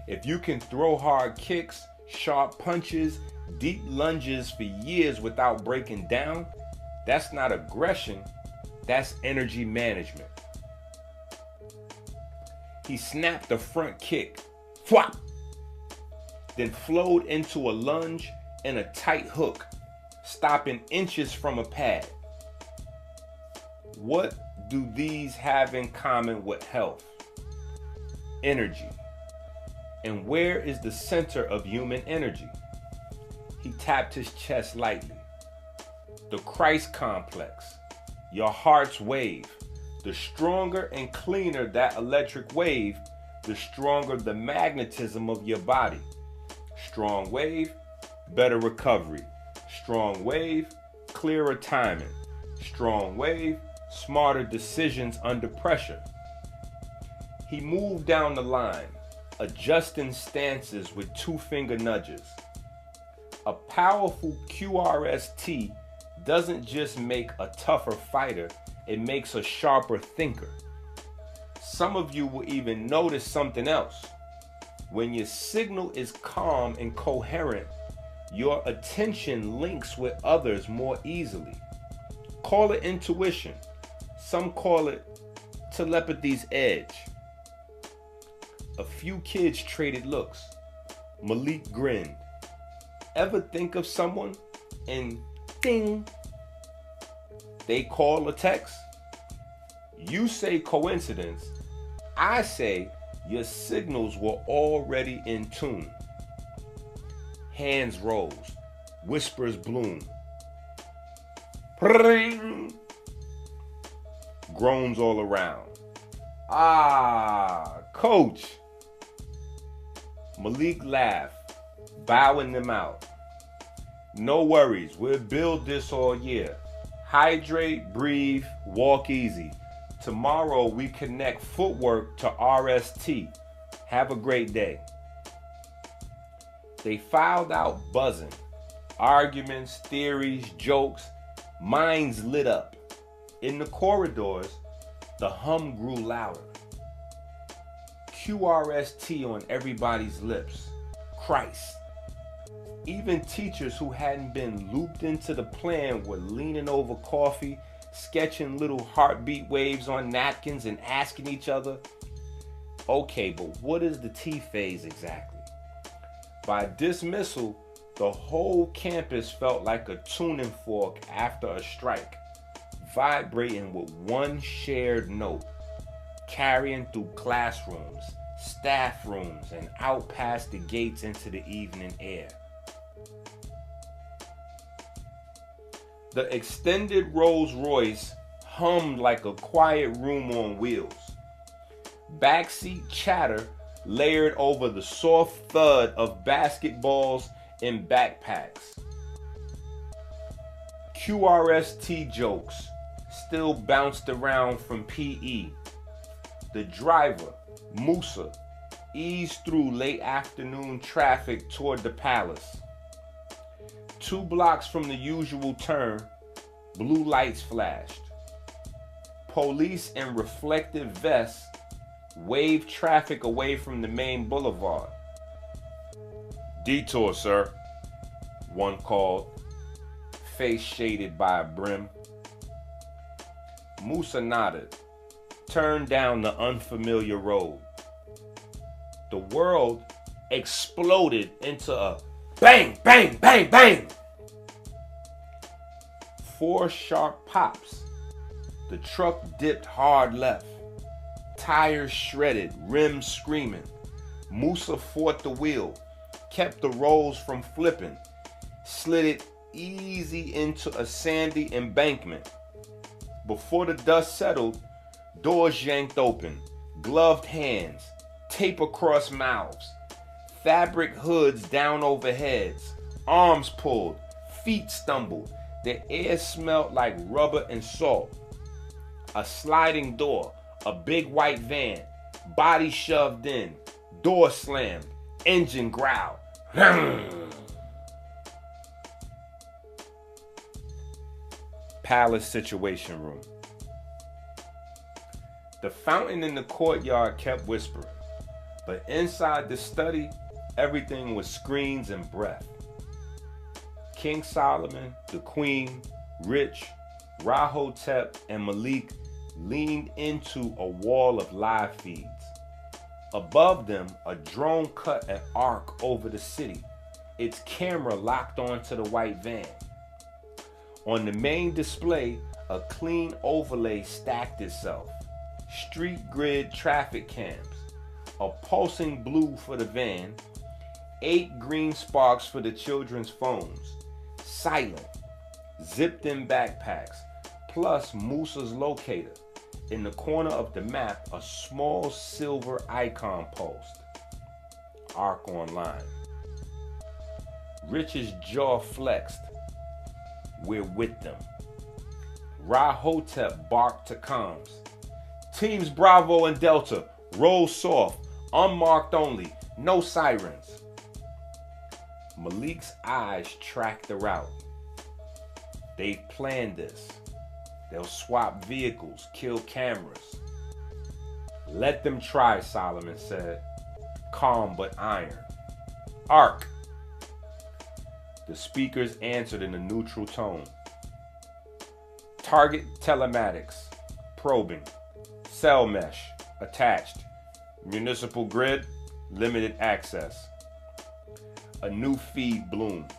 If you can throw hard kicks, sharp punches, deep lunges for years without breaking down, that's not aggression, that's energy management. He snapped a front kick, thwap, then flowed into a lunge and a tight hook, stopping inches from a pad. What do these have in common with health? Energy. And where is the center of human energy? He tapped his chest lightly. The Christ complex, your heart's wave. The stronger and cleaner that electric wave, the stronger the magnetism of your body. Strong wave, better recovery. Strong wave, clearer timing. Strong wave, smarter decisions under pressure. He moved down the line, adjusting stances with 2-finger nudges. A powerful QRST doesn't just make a tougher fighter, it makes a sharper thinker. Some of you will even notice something else. When your signal is calm and coherent, your attention links with others more easily. Call it intuition. Some call it telepathy's edge. A few kids traded looks. Malik grinned. Ever think of someone and ding, they call or text? You say coincidence. I say your signals were already in tune. Hands rose. Whispers bloomed. Pring. Groans all around. Ah, coach. Malik laughed, bowing them out. No worries, we'll build this all year. Hydrate, breathe, walk easy. Tomorrow we connect footwork to QRST. Have a great day. They filed out buzzing. Arguments, theories, jokes, minds lit up. In the corridors, the hum grew louder. QRST on everybody's lips. Christ. Even teachers who hadn't been looped into the plan were leaning over coffee, sketching little heartbeat waves on napkins and asking each other, okay, but what is the T phase exactly? By dismissal, the whole campus felt like a tuning fork after a strike, vibrating with one shared note, carrying through classrooms, staff rooms, and out past the gates into the evening air. The extended Rolls Royce hummed like a quiet room on wheels. Backseat chatter layered over the soft thud of basketballs and backpacks. QRST jokes still bounced around from PE. The driver, Musa, eased through late afternoon traffic toward the palace. 2 blocks from the usual turn, blue lights flashed. Police in reflective vests waved traffic away from the main boulevard. "Detour, sir," one called, face shaded by a brim. Musa nodded, turned down the unfamiliar road. The world exploded into a bang, bang, bang, bang. 4 sharp pops. The truck dipped hard left. Tires shredded, rims screaming. Musa fought the wheel, kept the rolls from flipping, slid it easy into a sandy embankment. Before the dust settled, doors yanked open, gloved hands, tape across mouths, fabric hoods down over heads, arms pulled, feet stumbled. The air smelled like rubber and salt. A sliding door, a big white van, body shoved in, door slammed, engine growled. Palace Situation Room. The fountain in the courtyard kept whispering, but inside the study, everything was screens and breath. King Solomon, the Queen, Rich, Rahotep, and Malik leaned into a wall of live feeds. Above them, a drone cut an arc over the city, its camera locked onto the white van. On the main display, a clean overlay stacked itself. Street grid traffic cams, a pulsing blue for the van, 8 green sparks for the children's phones, silent, zipped in backpacks, plus Musa's locator. In the corner of the map, a small silver icon post. Arc online. Rich's jaw flexed. We're with them. Rahotep barked to comms. Teams Bravo and Delta, roll soft, unmarked only, no sirens. Malik's eyes tracked the route. They've planned this. They'll swap vehicles, kill cameras. Let them try, Solomon said, calm but iron. Arc. The speakers answered in a neutral tone. Target telematics, probing, cell mesh, attached, municipal grid, limited access. A new feed bloomed.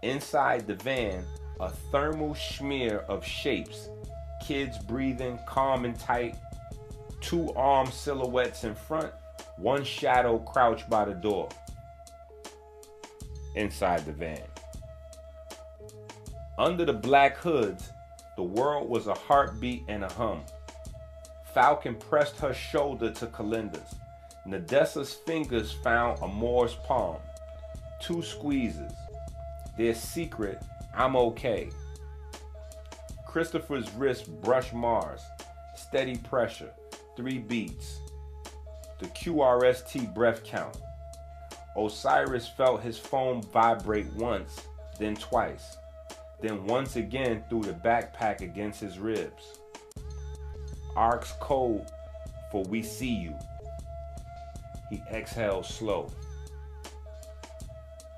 Inside the van, a thermal smear of shapes, kids breathing calm and tight, 2 armed silhouettes in front, 1 shadow crouched by the door. Inside the van. Under the black hoods, the world was a heartbeat and a hum. Falcon pressed her shoulder to Kalinda's. Nadessa's fingers found Amor's palm. 2 squeezes. Their secret, I'm okay. Christopher's wrist brushed Mars. Steady pressure. 3 beats. The QRST breath count. Osiris felt his phone vibrate once, then twice. Then once again through the backpack against his ribs. Arc's code for we see you. He exhaled slow.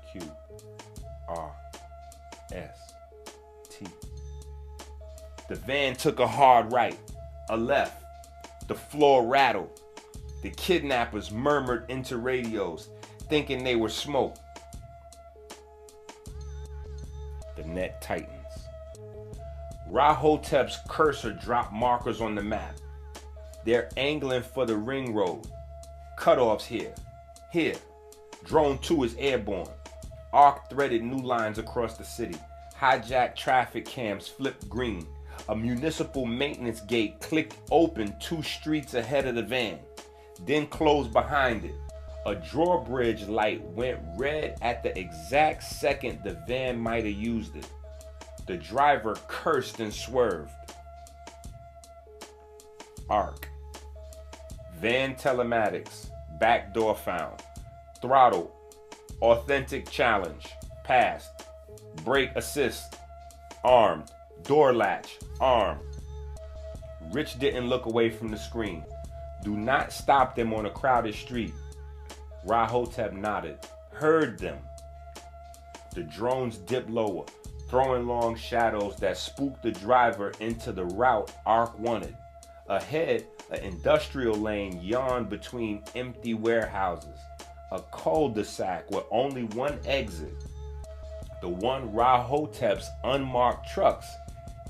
QRST. The van took a hard right, a left. The floor rattled. The kidnappers murmured into radios, thinking they were smoke. net tightens. Rahotep's cursor dropped markers on the map. They're angling for the ring road. Cutoffs here. Here. Drone 2 is airborne. Arc threaded new lines across the city. Hijacked traffic cams flipped green. A municipal maintenance gate clicked open 2 streets ahead of the van, then closed behind it. A drawbridge light went red at the exact second the van might have used it. The driver cursed and swerved. Arc. Van telematics. Back door found. Throttle. Authentic challenge. Passed. Brake assist. Armed. Door latch. Armed. Rich didn't look away from the screen. Do not stop them on a crowded street. Rahotep nodded. Heard them. The drones dipped lower, throwing long shadows that spooked the driver into the route Arc wanted. Ahead, an industrial lane yawned between empty warehouses. A cul-de-sac with only one exit. The one Rahotep's unmarked trucks,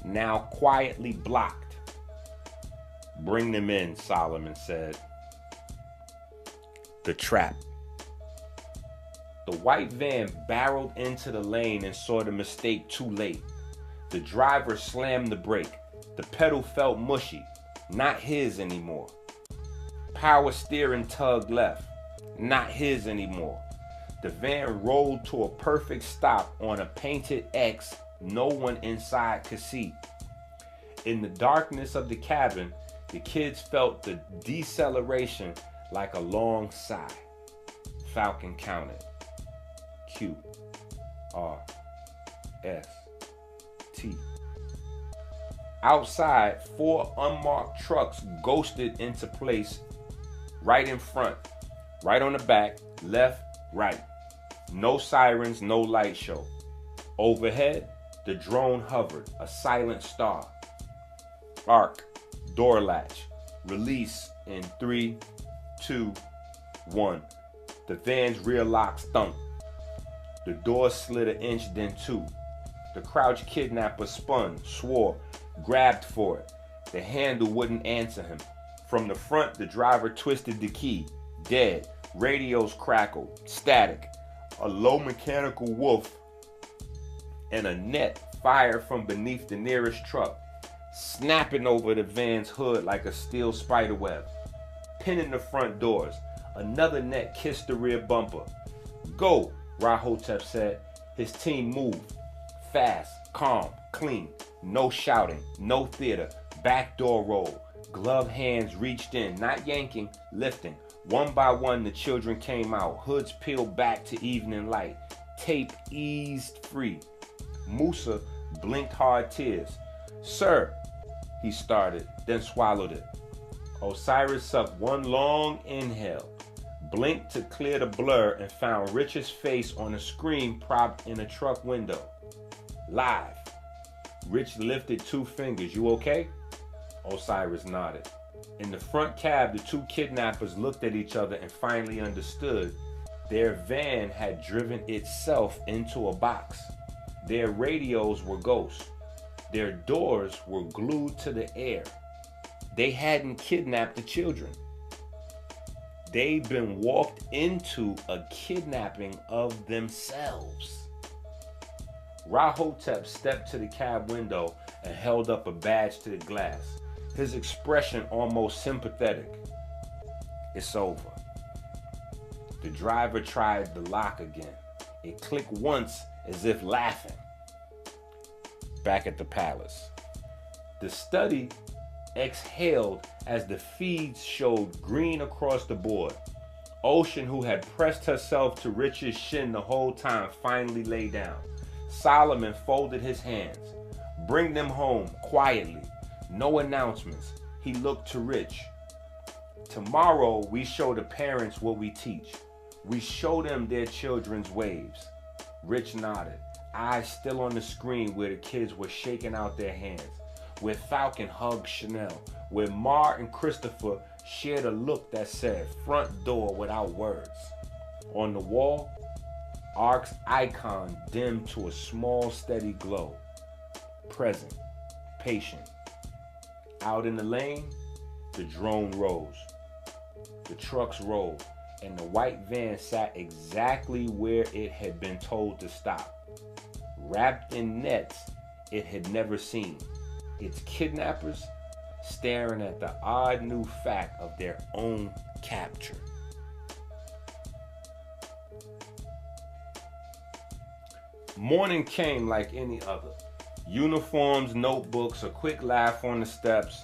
now quietly blocked. Bring them in, Solomon said. The trap. The white van barreled into the lane and saw the mistake too late. The driver slammed the brake. The pedal felt mushy, not his anymore. Power steering tugged left, not his anymore. The van rolled to a perfect stop on a painted X no one inside could see. In the darkness of the cabin, the kids felt the deceleration like a long sigh. Falcon counted. QRST. Outside, 4 unmarked trucks ghosted into place right in front, right on the back, left, right. No sirens, no light show. Overhead, the drone hovered, a silent star. Arc, door latch, release in 3, 2, 1. The van's rear locks thumped. The door slid an inch, then 2. The crouched kidnapper spun, swore, grabbed for it. The handle wouldn't answer him. From the front, the driver twisted the key. Dead. Radios crackled. Static. A low mechanical woof and a net fired from beneath the nearest truck, snapping over the van's hood like a steel spiderweb, pinning the front doors. Another net kissed the rear bumper. Go, Rahotep said. His team moved. Fast, calm, clean. No shouting, no theater. Back door roll. Gloved hands reached in, not yanking, lifting. One by one, the children came out. Hoods peeled back to evening light. Tape eased free. Musa blinked hard tears. Sir, he started, then swallowed it. Osiris sucked one long inhale, blinked to clear the blur, and found Rich's face on a screen propped in a truck window. Live. Rich lifted 2 fingers. You okay? Osiris nodded. In the front cab, the 2 kidnappers looked at each other and finally understood. Their van had driven itself into a box. Their radios were ghosts. Their doors were glued to the air. They hadn't kidnapped the children. They'd been walked into a kidnapping of themselves. Rahotep stepped to the cab window and held up a badge to the glass, his expression almost sympathetic. It's over. The driver tried the lock again. It clicked once as if laughing. Back at the palace. The study exhaled as the feeds showed green across the board. Ocean, who had pressed herself to Rich's shin the whole time, finally lay down. Solomon folded his hands. Bring them home, quietly. No announcements. He looked to Rich. Tomorrow, we show the parents what we teach. We show them their children's waves. Rich nodded, eyes still on the screen where the kids were shaking out their hands, where Falcon hugged Chanel, where Mar and Christopher shared a look that said front door without words. On the wall, ARC's icon dimmed to a small, steady glow. Present, patient. Out in the lane, the drone rose. The trucks rolled, and the white van sat exactly where it had been told to stop. Wrapped in nets it had never seen, its kidnappers staring at the odd new fact of their own capture. Morning came like any other. Uniforms, notebooks, a quick laugh on the steps,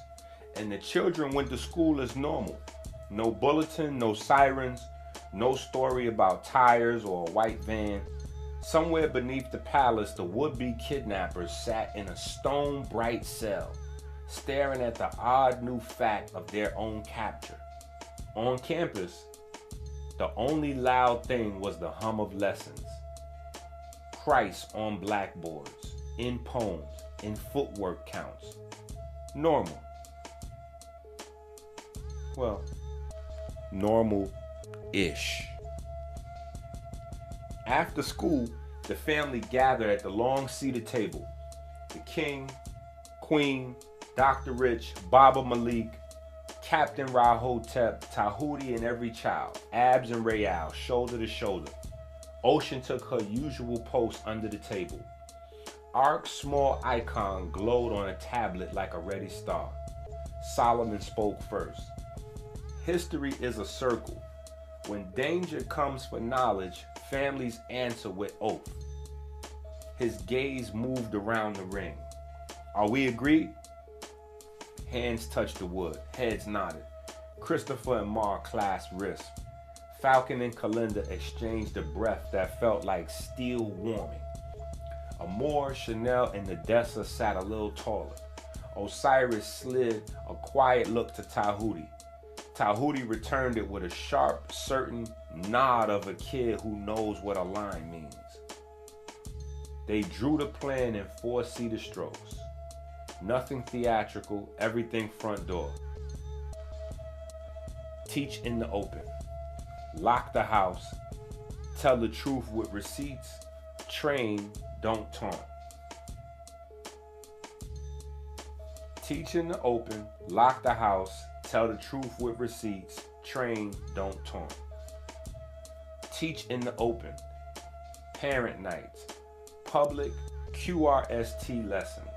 and the children went to school as normal. No bulletin, no sirens, no story about tires or a white van. Somewhere beneath the palace, the would-be kidnappers sat in a stone-bright cell, staring at the odd new fact of their own capture. On campus, the only loud thing was the hum of lessons. Christ on blackboards, in poems, in footwork counts. Normal. Well, normal-ish. After school, the family gathered at the long-seated table. The king, queen, Dr. Rich, Baba Malik, Captain Rahotep, Tahuti and every child, Abs and Rayal, shoulder to shoulder. Ocean took her usual post under the table. ARC's small icon glowed on a tablet like a ready star. Solomon spoke first. History is a circle. When danger comes for knowledge, families answer with oath. His gaze moved around the ring. Are we agreed? Hands touched the wood, heads nodded. Christopher and Mar clasped wrists. Falcon and Kalinda exchanged a breath that felt like steel warming. Amor, Chanel, and Nadessa sat a little taller. Osiris slid a quiet look to Tahuti. Tahuti returned it with a sharp, certain nod of a kid who knows what a line means. They drew the plan in 4-seater strokes. Nothing theatrical, everything front door. Teach in the open. Lock the house. Tell the truth with receipts. Train, don't taunt. Teach in the open. Lock the house. Tell the truth with receipts. Train, don't taunt. Teach in the open. Parent nights. Public QRST lessons.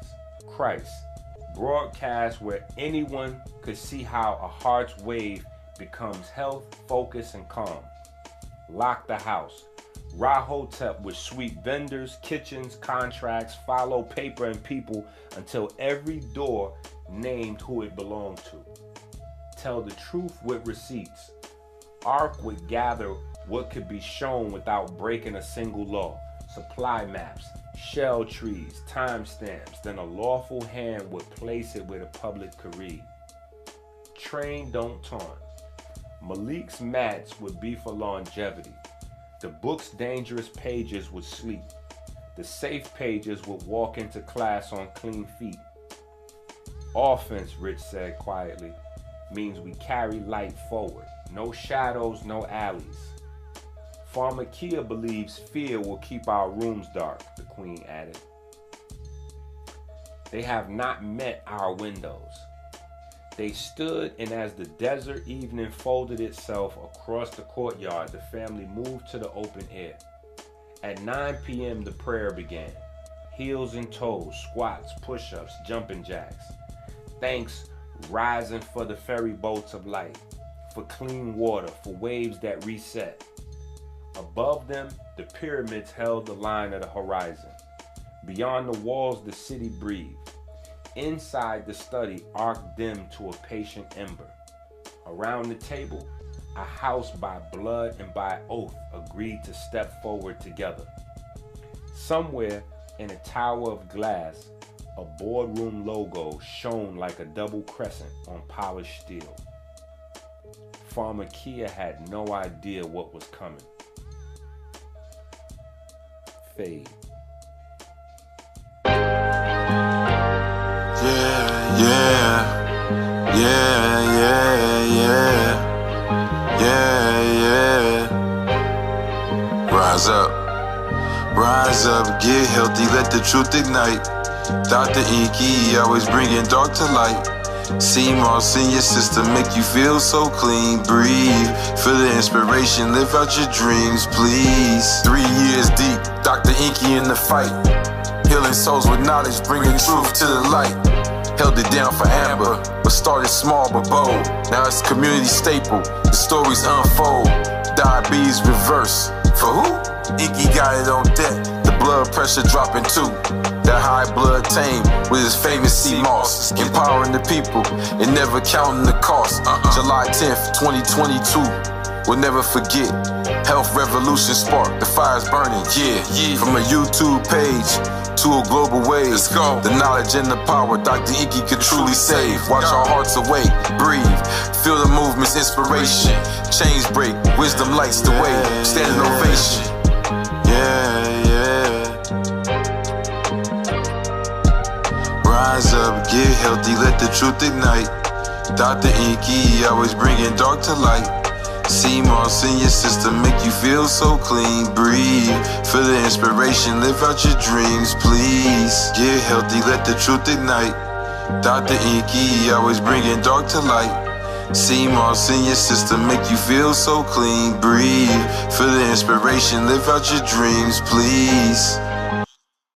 Christ. Broadcast where anyone could see how a heart's wave becomes health, focus, and calm. Lock the house. Rahotep would sweep vendors, kitchens, contracts, follow paper and people until every door named who it belonged to. Tell the truth with receipts. ARC would gather what could be shown without breaking a single law. Supply maps, shell trees, timestamps, then a lawful hand would place it where the public could read. Train, don't taunt. Malik's mats would be for longevity. The book's dangerous pages would sleep. The safe pages would walk into class on clean feet. Offense, Rich said quietly, means we carry light forward. No shadows, no alleys. Pharmakia believes fear will keep our rooms dark, the queen added. They have not met our windows. They stood, and as the desert evening folded itself across the courtyard, the family moved to the open air. At 9 p.m., the prayer began. Heels and toes, squats, push-ups, jumping jacks. Thanks rising for the ferry boats of light, for clean water, for waves that reset. Above them, the pyramids held the line of the horizon. Beyond the walls, the city breathed. Inside the study, ARC dimmed to a patient ember. Around the table, a house by blood and by oath agreed to step forward together. Somewhere in a tower of glass, a boardroom logo shone like a double crescent on polished steel. Pharmakia had no idea what was coming. Fade. Rise up. Rise up, get healthy, let the truth ignite. Dr. Inky, always bringing dark to light. CMOS in your system, make you feel so clean. Breathe, feel the inspiration, live out your dreams, please. 3 years deep, Dr. Inky in the fight. Healing souls with knowledge, bringing truth to the light. Held it down for Amber, but started small but bold. Now it's a community staple, the stories unfold. Diabetes reverse, for who? Inky got it on deck, the blood pressure dropping too. That high blood tame with his famous CMOS. Empowering the people and never counting the cost. July 10th, 2022, we'll never forget. Health revolution spark, the fire's burning, yeah. From a YouTube page to a global wave. Let's go. The knowledge and the power Dr. Inky could truly save. Watch our hearts awake, breathe, feel the movement's inspiration. Chains break, wisdom lights the way, standing ovation. Rise up, get healthy, let the truth ignite. Dr. Inky, always bringing dark to light. CMOS in your system, make you feel so clean. Breathe, feel the inspiration, live out your dreams, please. Get healthy, let the truth ignite. Dr. Inky, always bringing dark to light. CMOS in your system, make you feel so clean. Breathe, feel the inspiration, live out your dreams, please.